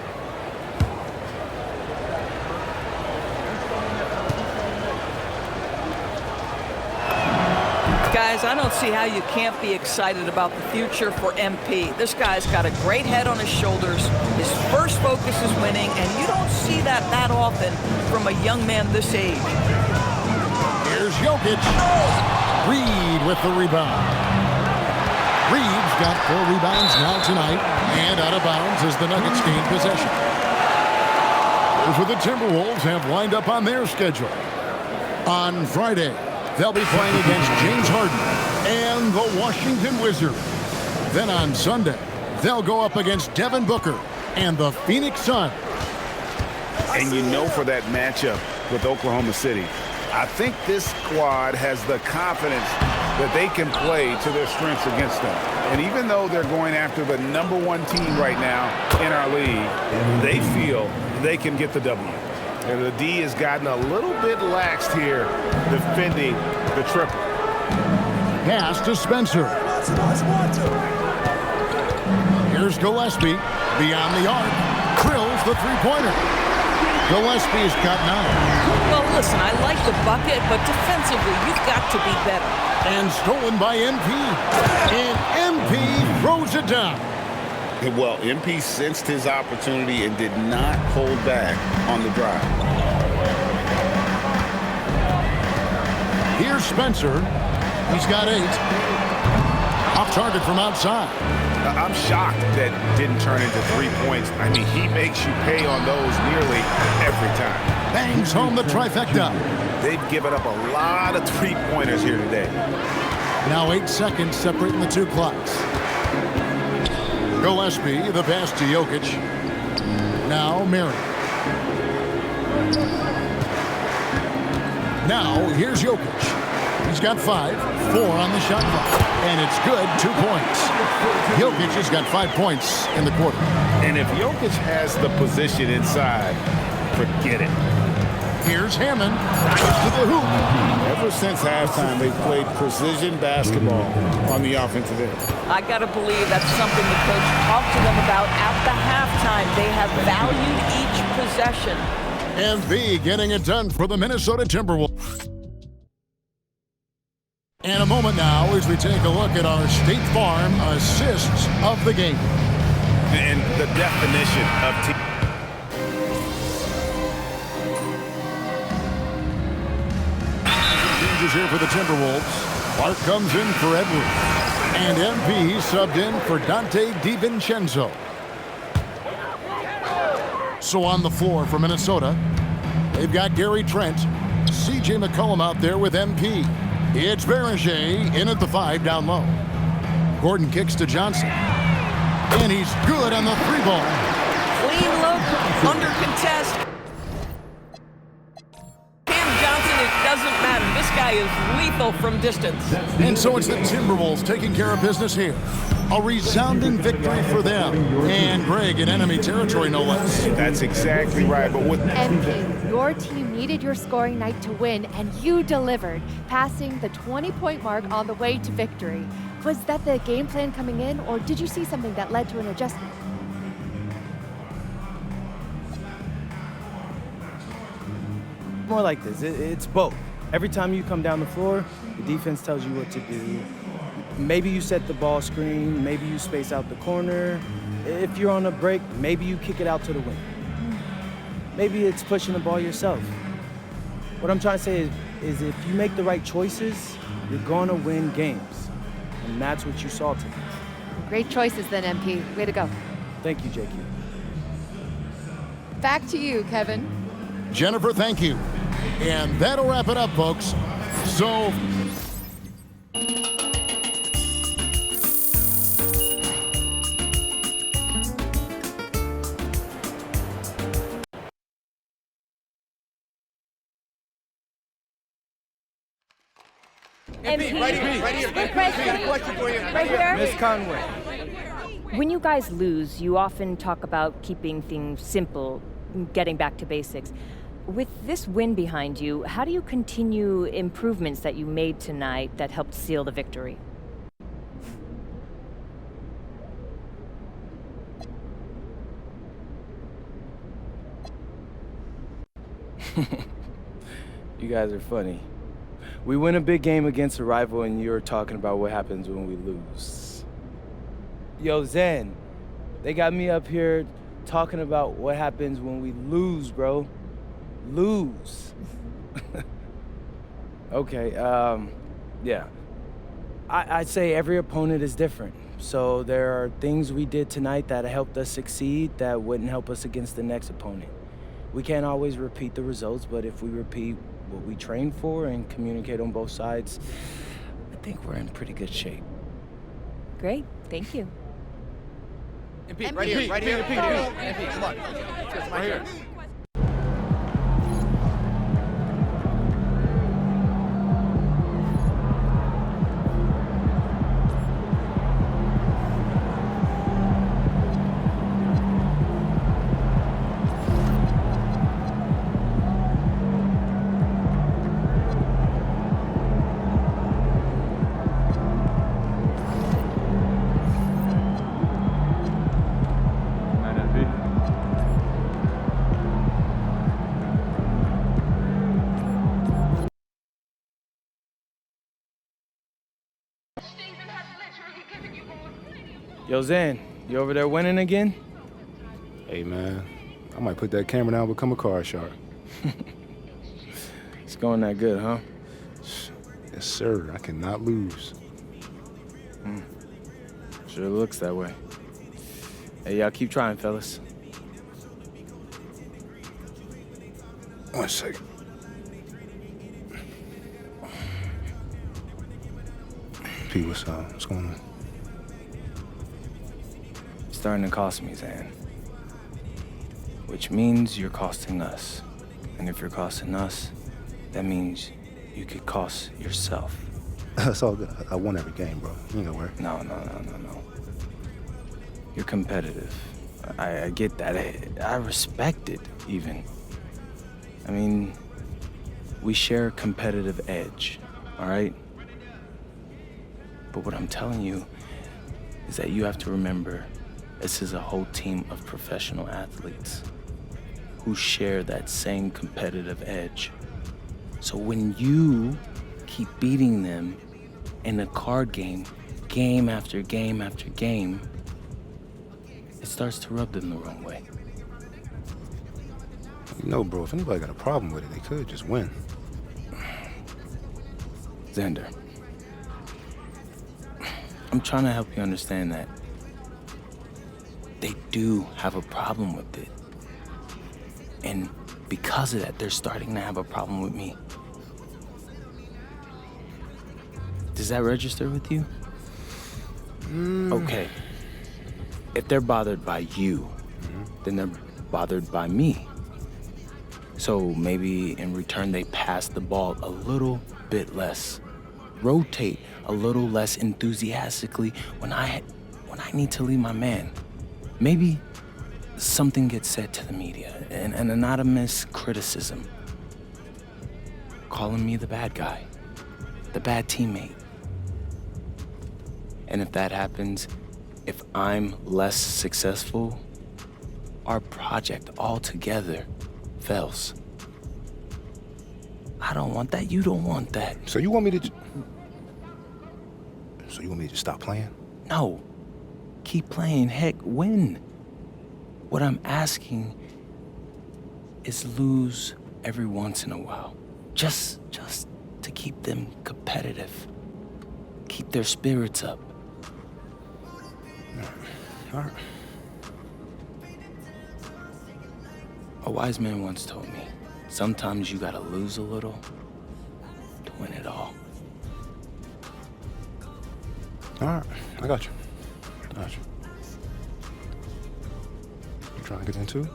Guys, I don't see how you can't be excited about the future for MP. This guy's got a great head on his shoulders. His first focus is winning, and you don't see that often from a young man this age. Here's Jokic. Reed with the rebound. Reed's got 4 rebounds now tonight, and out of bounds as the Nuggets gain possession. Here's what the Timberwolves have lined up on their schedule. On Friday, they'll be playing against James Harden and the Washington Wizards. Then on Sunday, they'll go up against Devin Booker and the Phoenix Suns. And you know, for that matchup with Oklahoma City, I think this squad has the confidence that they can play to their strengths against them. And even though they're going after the #1 team right now in our league, they feel they can get the W. And the D has gotten a little bit laxed here defending the triple. Pass to Spencer. Here's Gillespie. Beyond the arc. Drills the three-pointer. Gillespie's got 9. Well, listen, I like the bucket, but defensively, you've got to be better. And stolen by MP. And MP throws it down. Well, MP sensed his opportunity and did not hold back on the drive. Here's Spencer. He's got 8. Off target from outside. I'm shocked that didn't turn into 3 points. I mean, he makes you pay on those nearly every time. Bangs home the trifecta. They've given up a lot of three-pointers here today. Now 8 seconds separating the 2 clocks. Gillespie, the pass to Jokic. Now Murray. Now here's Jokic. He's got 5, 4 on the shot clock. And it's good, 2 points. Jokic has got 5 points in the quarter. And if Jokic has the position inside, forget it. Here's Hammond. To the hoop. Ever since halftime, they've played precision basketball on the offensive end. I got to believe that's something the coach talked to them about at the halftime. They have valued each possession. MV getting it done for the Minnesota Timberwolves. And a moment now as we take a look at our State Farm assists of the game. And the definition of team. Changes here for the Timberwolves. Clark comes in for Edwards. And MP subbed in for Dante DiVincenzo. So on the floor for Minnesota, they've got Gary Trent, C.J. McCollum out there with MP. It's Berger in at the 5 down low. Gordon kicks to Johnson. And he's good on the 3-ball. Clean look, under contest. Cam Johnson, it doesn't matter. This guy is lethal from distance. And so it's the Timberwolves taking care of business here. A resounding victory for them. And Greg in enemy territory, no less. That's exactly right. But with MP, your team needed your scoring night to win, and you delivered, passing the 20-point mark on the way to victory. Was that the game plan coming in, or did you see something that led to an adjustment? More like this. It's both. Every time you come down the floor, the defense tells you what to do. Maybe you set the ball screen, maybe you space out the corner. If you're on a break, maybe you kick it out to the wing. Maybe it's pushing the ball yourself. What I'm trying to say is if you make the right choices, you're gonna win games. And that's what you saw tonight. Great choices then, MP. Way to go. Thank you, JQ. Back to you, Kevin. Jennifer, thank you. And that'll wrap it up, folks. So... MP, right here. Question for you. Right here. Miss Conway. When you guys lose, you often talk about keeping things simple, getting back to basics. With this win behind you, how do you continue improvements that you made tonight that helped seal the victory? You guys are funny. We win a big game against a rival and you're talking about what happens when we lose. Yo, Zen, they got me up here talking about what happens when we lose, bro. Lose. Okay, yeah. I'd say every opponent is different. So there are things we did tonight that helped us succeed that wouldn't help us against the next opponent. We can't always repeat the results, but if we repeat what we train for and communicate on both sides, I think we're in pretty good shape. Great, thank you. MP, right here. MP, come on. Right here. Yo, Zen, you over there winning again? Hey, man, I might put that camera down and become a card shark. It's going that good, huh? Yes, sir. I cannot lose. Sure looks that way. Hey, y'all keep trying, fellas. 1 second. P, what's up? What's going on? Starting to cost me, Zan. Which means you're costing us. And if you're costing us, that means you could cost yourself. It's all good. I won every game, bro. You ain't gonna worry. No. You're competitive. I get that. I respect it, even. I mean, we share a competitive edge, all right? But what I'm telling you is that you have to remember this is a whole team of professional athletes who share that same competitive edge. So when you keep beating them in a card game, game after game after game, it starts to rub them the wrong way. You know, bro, if anybody got a problem with it, they could just win. Xander, I'm trying to help you understand that they do have a problem with it. And because of that, they're starting to have a problem with me. Does that register with you? Okay. If they're bothered by you, then they're bothered by me. So maybe in return they pass the ball a little bit less. Rotate a little less enthusiastically when I need to leave my man. Maybe something gets said to the media, an anonymous criticism, calling me the bad guy, the bad teammate. And if that happens, if I'm less successful, our project altogether fails. I don't want that. You don't want that. So you want me to... So you want me to stop playing? No. Keep playing. Heck, win. What I'm asking is lose every once in a while. Just to keep them competitive. Keep their spirits up. All right. A wise man once told me, sometimes you gotta lose a little to win it all. All right, I got you. You trying to get into it?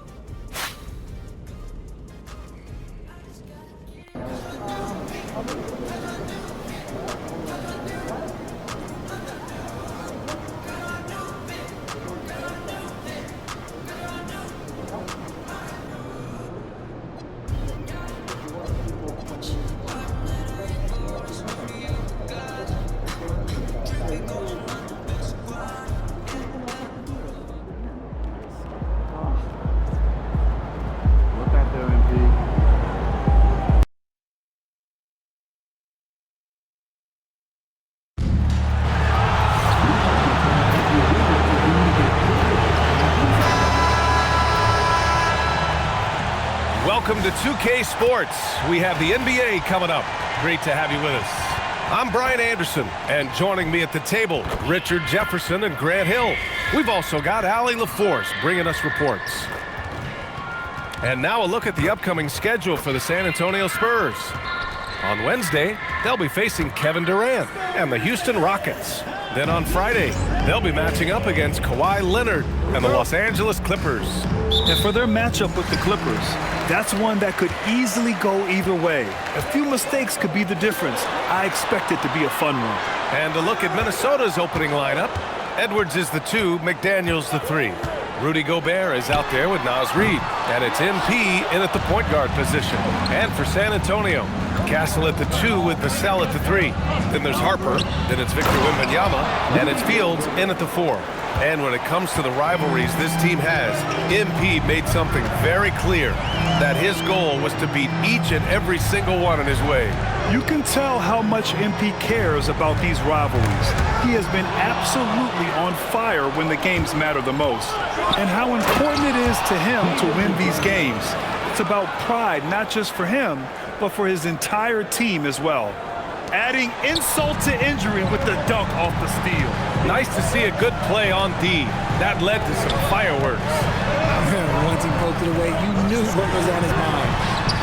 Welcome to 2K Sports. We have the NBA coming up. Great to have you with us. I'm Brian Anderson, and joining me at the table, Richard Jefferson and Grant Hill. We've also got Allie LaForce bringing us reports. And now a look at the upcoming schedule for the San Antonio Spurs. On Wednesday, they'll be facing Kevin Durant and the Houston Rockets. Then on Friday, they'll be matching up against Kawhi Leonard and the Los Angeles Clippers. And for their matchup with the Clippers, that's one that could easily go either way. A few mistakes could be the difference. I expect it to be a fun one. And a look at Minnesota's opening lineup. Edwards is the 2, McDaniels the 3. Rudy Gobert is out there with Naz Reid, and it's MP in at the point guard position. And for San Antonio, Castle at the 2 with Vassell at the 3. Then there's Harper, then it's Victor Wembanyama, and it's Fields in at the 4. And when it comes to the rivalries this team has, MP made something very clear, that his goal was to beat each and every single one in his way. You can tell how much MP cares about these rivalries. He has been absolutely on fire when the games matter the most, and how important it is to him to win these games. It's about pride, not just for him, but for his entire team as well. Adding insult to injury with the dunk off the steal. Nice to see a good play on D. That led to some fireworks. Once he poked it away, you knew what was on his mind.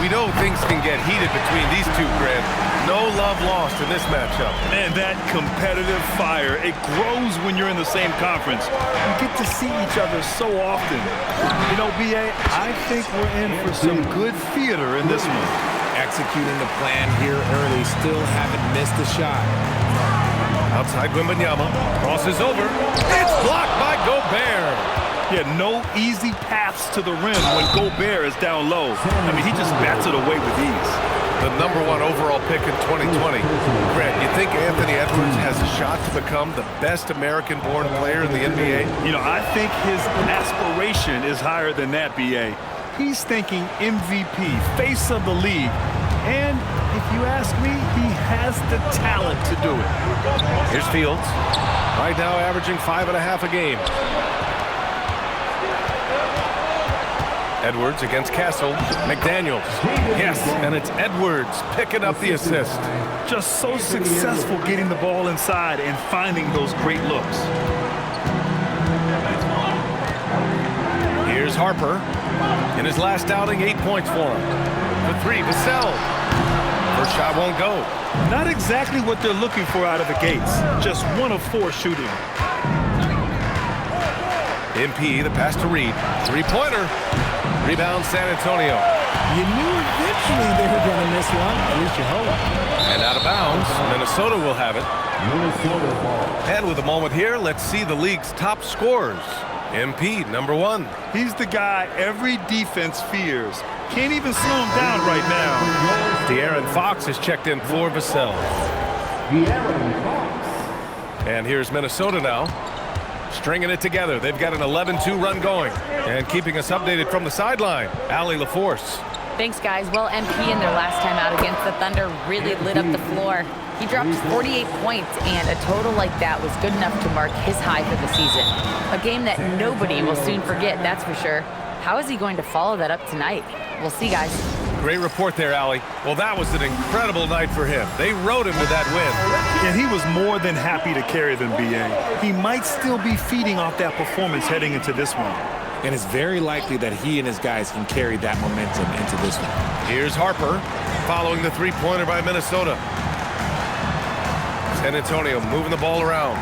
We know things can get heated between these two, Grant. No love lost in this matchup. And that competitive fire, it grows when you're in the same conference. You get to see each other so often. You know, B.A., I think we're in for some good theater in this one. Executing the plan here early, still haven't missed a shot. Outside Wembanyama, crosses over. It's blocked by Gobert. Yeah, no easy paths to the rim when Gobert is down low. I mean, he just bats it away with ease. The #1 overall pick in 2020. Grant, you think Anthony Edwards has a shot to become the best American-born player in the NBA? You know, I think his aspiration is higher than that, B.A. He's thinking MVP, face of the league. And if you ask me, he has the talent to do it. Here's Fields. Right now averaging 5.5 a game. Edwards against Castle. McDaniels. Yes, and it's Edwards picking up the assist. Just so successful getting the ball inside and finding those great looks. Here's Harper. In his last outing, 8 points for him. For 3, Vassell. First shot won't go. Not exactly what they're looking for out of the gates. Just 1 of 4 shooting. MP, the pass to Reed. Three-pointer. Rebound, San Antonio. You knew eventually they were going to miss one. At least you hope. And out of bounds. Minnesota will have it. And with a moment here, let's see the league's top scorers. MP, number 1. He's the guy every defense fears. Can't even slow him down right now. De'Aaron Fox has checked in for Vassell. And here's Minnesota now, stringing it together. They've got an 11-2 run going. And keeping us updated from the sideline, Allie LaForce. Thanks, guys. Well, MP in their last time out against the Thunder really lit up the floor. He dropped 48 points, and a total like that was good enough to mark his high for the season. A game that nobody will soon forget, that's for sure. How is he going to follow that up tonight? We'll see, guys. Great report there, Allie. Well, that was an incredible night for him. They rode him to that win. And he was more than happy to carry them, B.A. He might still be feeding off that performance heading into this one. And it's very likely that he and his guys can carry that momentum into this one. Here's Harper following the three-pointer by Minnesota. San Antonio moving the ball around.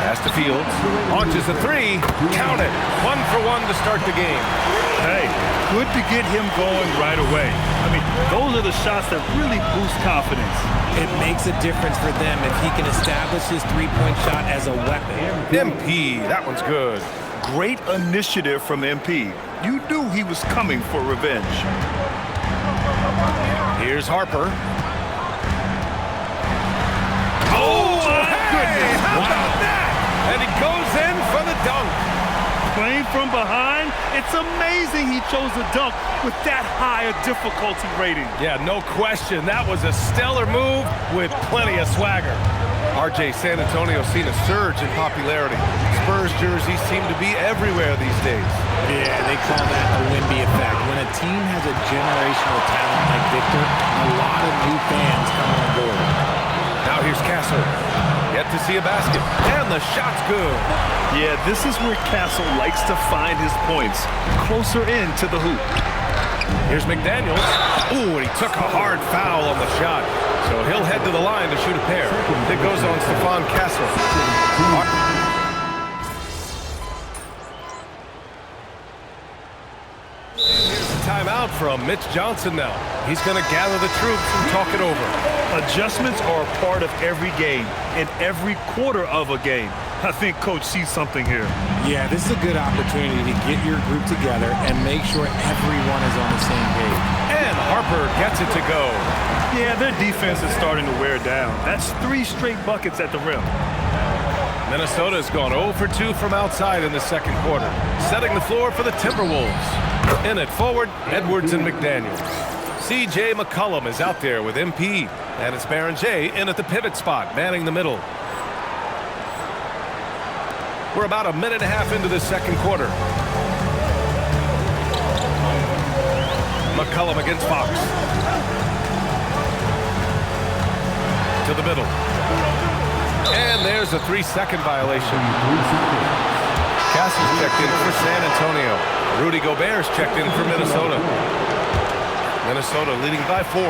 Pass to Fields. Launches a three. Count it. 1 for 1 to start the game. Hey, good to get him going right away. I mean, those are the shots that really boost confidence. It makes a difference for them if he can establish his three-point shot as a weapon. MP, that one's good. Great initiative from MP. You knew he was coming for revenge. Here's Harper. Oh, my goodness! How about that? And he goes in for the dunk. Playing from behind, it's amazing he chose a dunk with that high a difficulty rating. Yeah, no question. That was a stellar move with plenty of swagger. RJ, San Antonio seen a surge in popularity. Spurs jerseys seem to be everywhere these days. Yeah, they call that the Wemby effect. When a team has a generational talent like Victor, a lot of new fans come on board. Now here's Castle. Yet to see a basket. And the shot's good. Yeah, this is where Castle likes to find his points. Closer in to the hoop. Here's McDaniels. Ooh, and he took a hard foul on the shot. So he'll head to the line to shoot a pair. It goes on Stephon Castle. Here's a timeout from Mitch Johnson now. He's going to gather the troops and talk it over. Adjustments are a part of every game, and every quarter of a game. I think Coach sees something here. Yeah, this is a good opportunity to get your group together and make sure everyone is on the same page. And Harper gets it to go. Yeah, their defense is starting to wear down. That's 3 straight buckets at the rim. Minnesota's gone 0 for 2 from outside in the second quarter, setting the floor for the Timberwolves. In at forward, Edwards and McDaniels. C.J. McCollum is out there with MP, and it's Baron J in at the pivot spot, manning the middle. We're about a minute and a half into the second quarter. McCollum against Fox. To the middle. And there's a 3-second violation. Castle's checked in for San Antonio. Rudy Gobert's checked in for Minnesota. Minnesota leading by 4.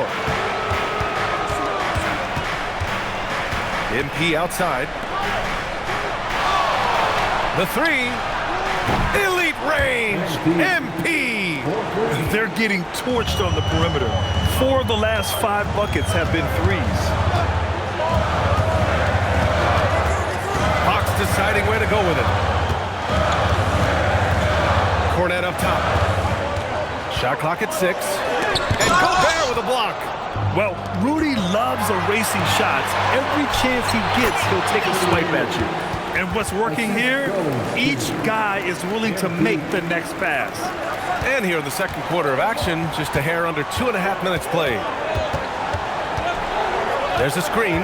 MP outside. The 3. Elite range. MP. They're getting torched on the perimeter. 4 of the last 5 buckets have been threes. Fox deciding where to go with it. Cornet up top. Shot clock at 6. And Gobert with a block. Well, Rudy loves erasing shots. Every chance he gets, he'll take a swipe at you. And what's working here? Each guy is willing to make the next pass. And here in the second quarter of action, just a hair under 2.5 minutes played. There's a screen.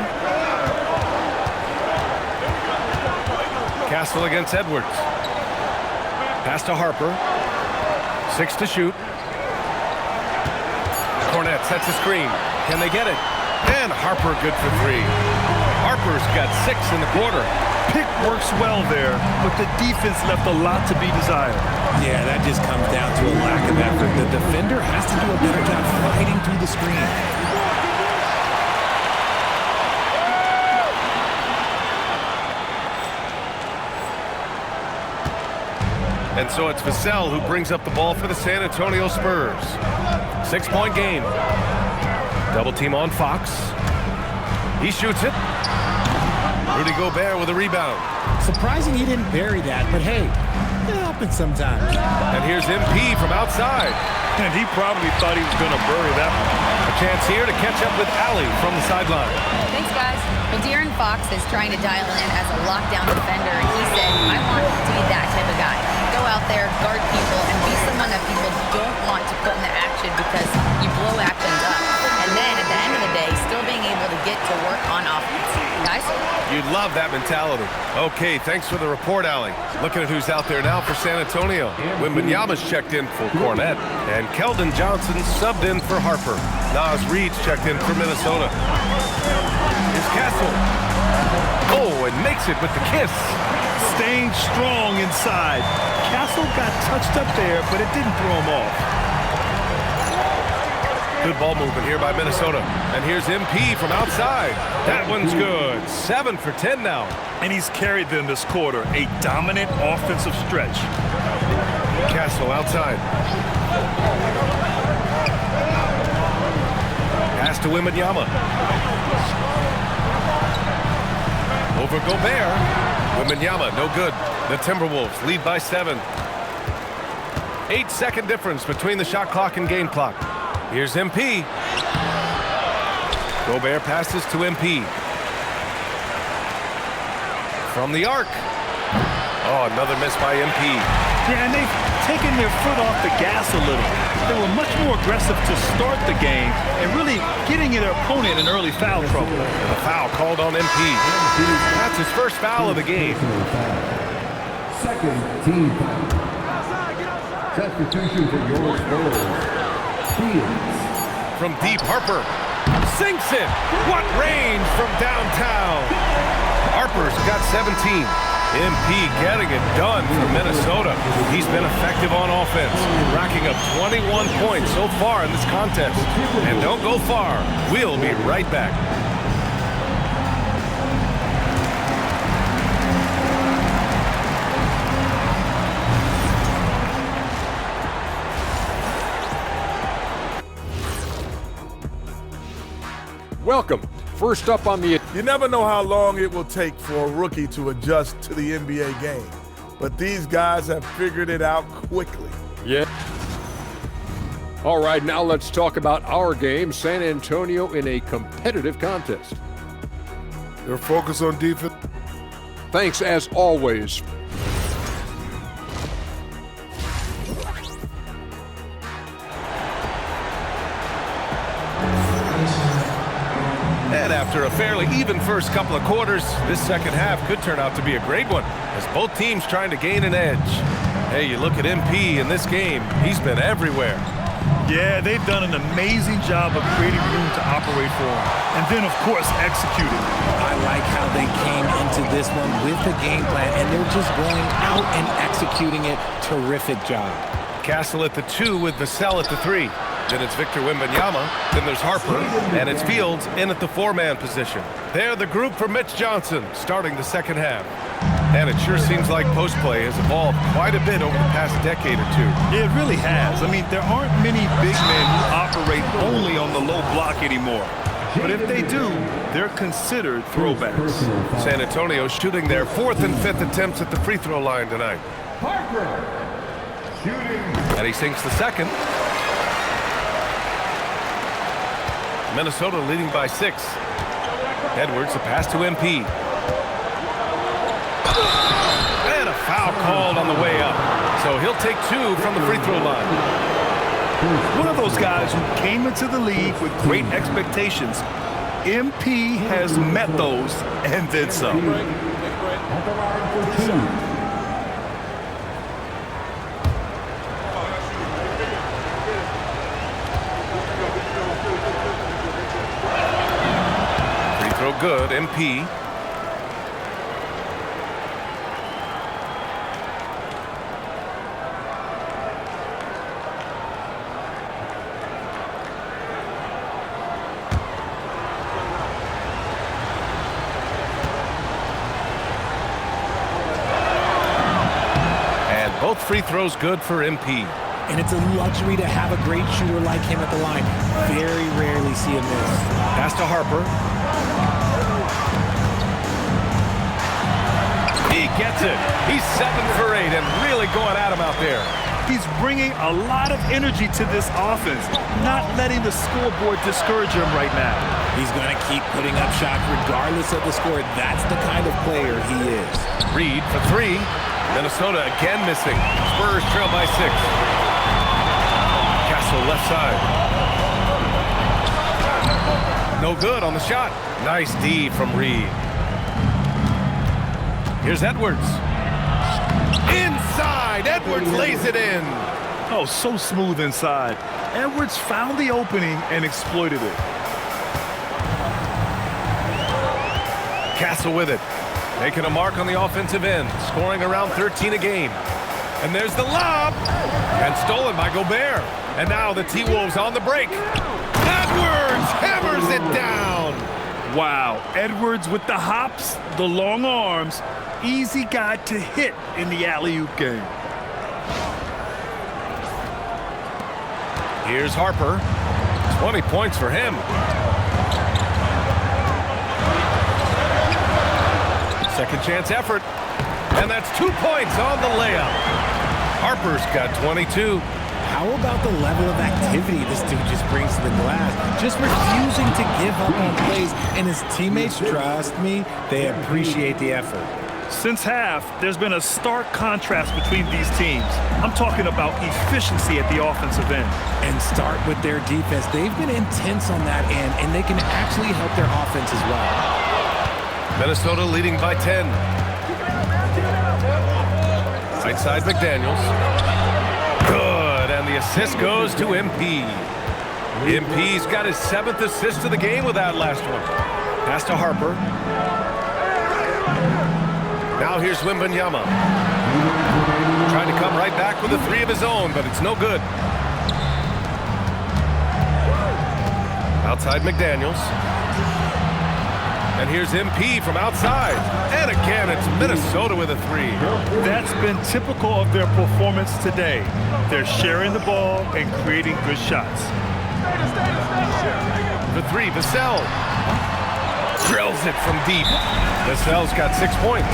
Castle against Edwards. Pass to Harper. 6 to shoot. Cornet sets a screen. Can they get it? And Harper good for 3. Harper's got 6 in the quarter. Pick works well there, but the defense left a lot to be desired. Yeah, that just comes down to a lack of effort. The defender has to do a better job fighting through the screen. And so it's Vassell who brings up the ball for the San Antonio Spurs. 6-point game. Double team on Fox. He shoots it. Rudy Gobert with a rebound. Surprising he didn't bury that, but hey, it happens sometimes. And here's MP from outside. And he probably thought he was going to bury that one. A chance here to catch up with Allie from the sideline. Thanks, guys. Well, De'Aaron Fox is trying to dial in as a lockdown defender, and he said, I want to be that type of guy. Go out there, guard people, and be someone that people don't want to put in the action because you blow actions up. And then at the end of the day, still being able to get to work on offense. Guys? You'd love that mentality. Okay, thanks for the report, Allie. Looking at who's out there now for San Antonio. Wembanyama's checked in for Cornette, and Keldon Johnson subbed in for Harper. Nas Reed's checked in for Minnesota. Here's Castle. Oh, and makes it with the kiss. Staying strong inside. Castle got touched up there, but it didn't throw him off. Good ball movement here by Minnesota. And here's MP from outside. That one's good. 7 for 10 now. And he's carried them this quarter. A dominant offensive stretch. Castle outside. Pass to Wembanyama. Over Gobert. Wembanyama, no good. The Timberwolves lead by 7. 8-second difference between the shot clock and game clock. Here's MP. Gobert passes to MP. From the arc. Oh, another miss by MP. Yeah, and they've taken their foot off the gas a little. They were much more aggressive to start the game and really getting their opponent in early foul trouble. A foul called on MP. That's his first foul of the game. Second team foul. Substitution for your Spurs. From deep, Harper sinks it. What range from downtown. Harper's got 17. MP getting it done for Minnesota. He's been effective on offense, racking up 21 points so far in this contest. And don't go far. We'll be right back. Welcome. First up on the... You never know how long it will take for a rookie to adjust to the NBA game, but these guys have figured it out quickly. Yeah. All right, now let's talk about our game, San Antonio in a competitive contest. They're focused on defense. Thanks as always. And after a fairly even first couple of quarters, this second half could turn out to be a great one, as both teams trying to gain an edge. Hey, you look at MP in this game, he's been everywhere. Yeah, they've done an amazing job of creating room to operate for him. And then, of course, executing. I like how they came into this one with the game plan, and they're just going out and executing it. Terrific job. Castle at the 2 with Vassell at the 3. Then it's Victor Wembanyama. Then there's Harper. And it's Fields in at the 4-man position. They're the group for Mitch Johnson starting the second half. And it sure seems like post play has evolved quite a bit over the past decade or two. Yeah, it really has. I mean, there aren't many big men who operate only on the low block anymore. But if they do, they're considered throwbacks. San Antonio shooting their 4th and 5th attempts at the free throw line tonight. And he sinks the second. Minnesota leading by 6. Edwards, a pass to MP. And a foul called on the way up. So he'll take 2 from the free throw line. One of those guys who came into the league with great expectations. MP has met those and then some. Good, MP. Both free throws good for MP. And it's a luxury to have a great shooter like him at the line. Very rarely see him miss. Pass to Harper. He gets it. He's 7 for 8 and really going at him out there. He's bringing a lot of energy to this offense, not letting the scoreboard discourage him right now. He's going to keep putting up shots regardless of the score. That's the kind of player he is. Reed for 3. Minnesota again missing. Spurs trail by 6. Castle left side. No good on the shot. Nice D from Reed. Here's Edwards. Inside. Edwards lays it in. Oh, so smooth inside. Edwards found the opening and exploited it. Castle with it. Making a mark on the offensive end. Scoring around 13 a game. And there's the lob. And stolen by Gobert. And now the T-Wolves on the break. Edwards hammers it down. Wow. Edwards with the hops, the long arms. Easy guy to hit in the alley-oop game. Here's Harper. 20 points for him. Second chance effort. And that's 2 points on the layup. Harper's got 22. How about the level of activity this dude just brings to the glass? Just refusing to give up on plays. And his teammates, trust me, they appreciate the effort. Since half, there's been a stark contrast between these teams. I'm talking about efficiency at the offensive end. And start with their defense. They've been intense on that end, and they can actually help their offense as well. Minnesota leading by 10. Right side McDaniels. Good, and the assist goes to MP. MP's got his 7th assist of the game with that last one. Pass to Harper. Now here's Wembanyama. Trying to come right back with a 3 of his own, but it's no good. Outside McDaniels. And here's MP from outside. And again, it's Minnesota with a 3. That's been typical of their performance today. They're sharing the ball and creating good shots. The 3, Vassell. Drills it from deep. Vassell's got 6 points.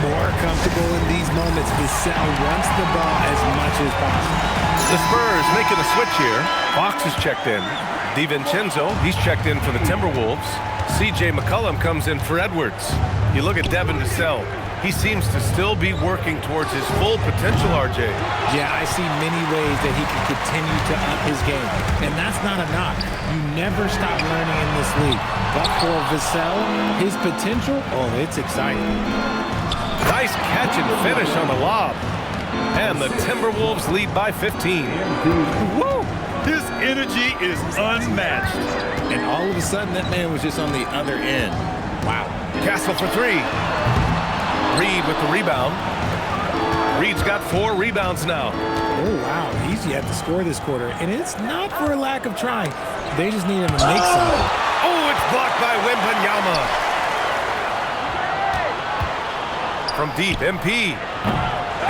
More comfortable in these moments. Vassell wants the ball as much as possible. The Spurs making a switch here. Fox is checked in. DiVincenzo, he's checked in for the Timberwolves. C.J. McCollum comes in for Edwards. You look at Devin Vassell. He seems to still be working towards his full potential, RJ. Yeah, I see many ways that he can continue to up his game. And that's not a knock. You never stop learning in this league. But for Vassell, his potential, oh, it's exciting. Nice catch and finish on the lob. And the Timberwolves lead by 15. Woo! His energy is unmatched. And all of a sudden, that man was just on the other end. Wow. Castle for 3. Reed with the rebound. Reed's got 4 rebounds now. Oh, wow. He's yet to score this quarter. And it's not for a lack of trying. They just need him to make something. Oh, it's blocked by Wembanyama. From deep, MP.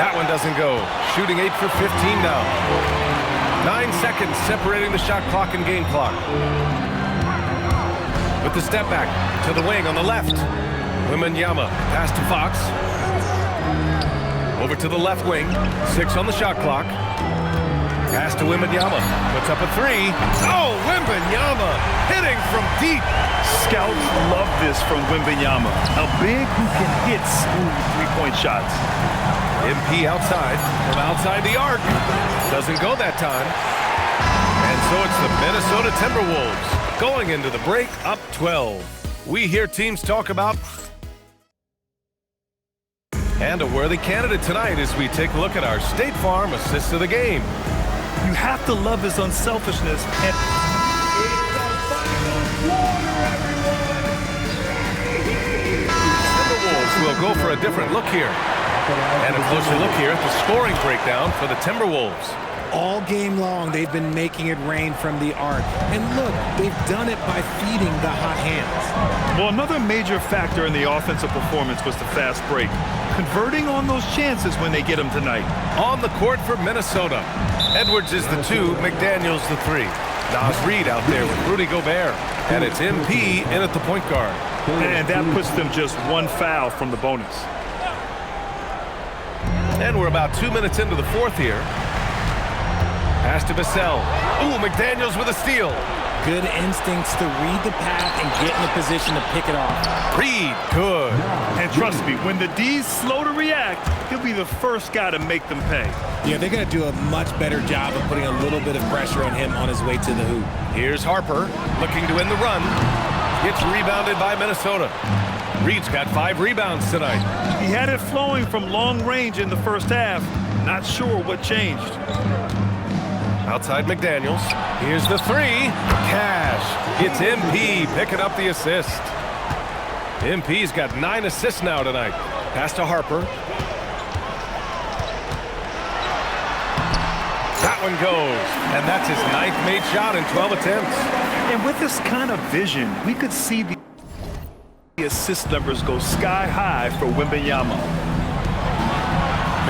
That one doesn't go. Shooting 8 for 15 now. 9 seconds separating the shot clock and game clock. With the step back to the wing on the left. Wembanyama, pass to Fox. Over to the left wing. 6 on the shot clock. Pass to Wembanyama. Puts up a 3. Oh, Wembanyama hitting from deep. Scouts love this from Wembanyama. A big who can hit smooth three-point shots. MP outside, from outside the arc. Doesn't go that time. And so it's the Minnesota Timberwolves going into the break up 12. We hear teams talk about and a worthy candidate tonight as we take a look at our State Farm assist of the game. You have to love his unselfishness and Timberwolves will go for a different look here. And a closer look here at the scoring breakdown for the Timberwolves. All game long, they've been making it rain from the arc. And look, they've done it by feeding the hot hands. Well, another major factor in the offensive performance was the fast break. Converting on those chances when they get them tonight. On the court for Minnesota, Edwards is the 2, McDaniels the 3. Nas Reed out there with Rudy Gobert. And it's MP in at the point guard. And that puts them just one foul from the bonus. And we're about 2 minutes into the fourth here. Pass to Vassell. Ooh, McDaniels with a steal. Good instincts to read the path and get in a position to pick it off. Reed, good. And trust me, when the D's slow to react, he'll be the first guy to make them pay. Yeah, they're going to do a much better job of putting a little bit of pressure on him on his way to the hoop. Here's Harper looking to win the run. Gets rebounded by Minnesota. Reed's got 5 rebounds tonight. He had it flowing from long range in the first half. Not sure what changed. Outside McDaniels. Here's the 3. Cash. It's MP picking up the assist. MP's got 9 assists now tonight. Pass to Harper. That one goes. And that's his 9th made shot in 12 attempts. And with this kind of vision, we could see the assist numbers go sky high for Wembanyama.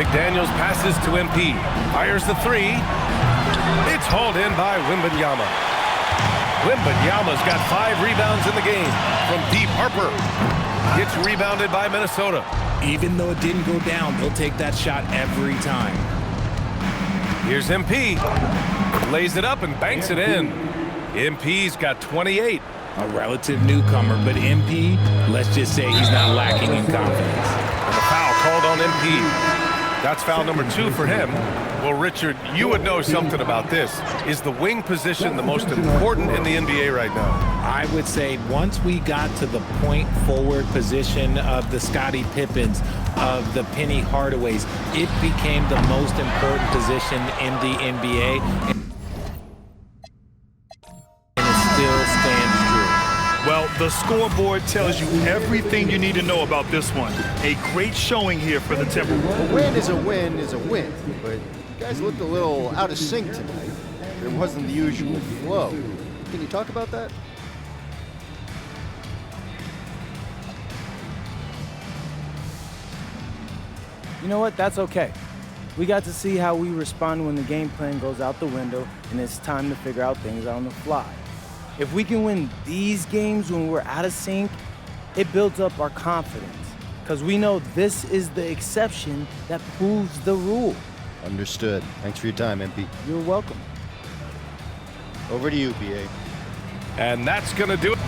McDaniels passes to MP. Fires the 3. It's hauled in by Wembanyama. Wembanyama's got 5 rebounds in the game from deep. Harper gets rebounded by Minnesota. Even though it didn't go down, they'll take that shot every time. Here's MP. Lays it up and banks it in. MP's got 28. A relative newcomer, but MP, let's just say he's not lacking in confidence. And the foul called on MP. That's foul number 2 for him. Well, Richard, you would know something about this. Is the wing position the most important in the NBA right now? I would say once we got to the point forward position of the Scottie Pippens, of the Penny Hardaways, it became the most important position in the NBA. And it still stands true. Well, the scoreboard tells you everything you need to know about this one. A great showing here for the Timberwolves. A win is a win is a win, but you guys looked a little out of sync tonight. There wasn't the usual flow. Can you talk about that? You know what? That's okay. We got to see how we respond when the game plan goes out the window and it's time to figure out things on the fly. If we can win these games when we're out of sync, it builds up our confidence because we know this is the exception that proves the rule. Understood. Thanks for your time, MP. You're welcome. Over to you, BA. And that's going to do it.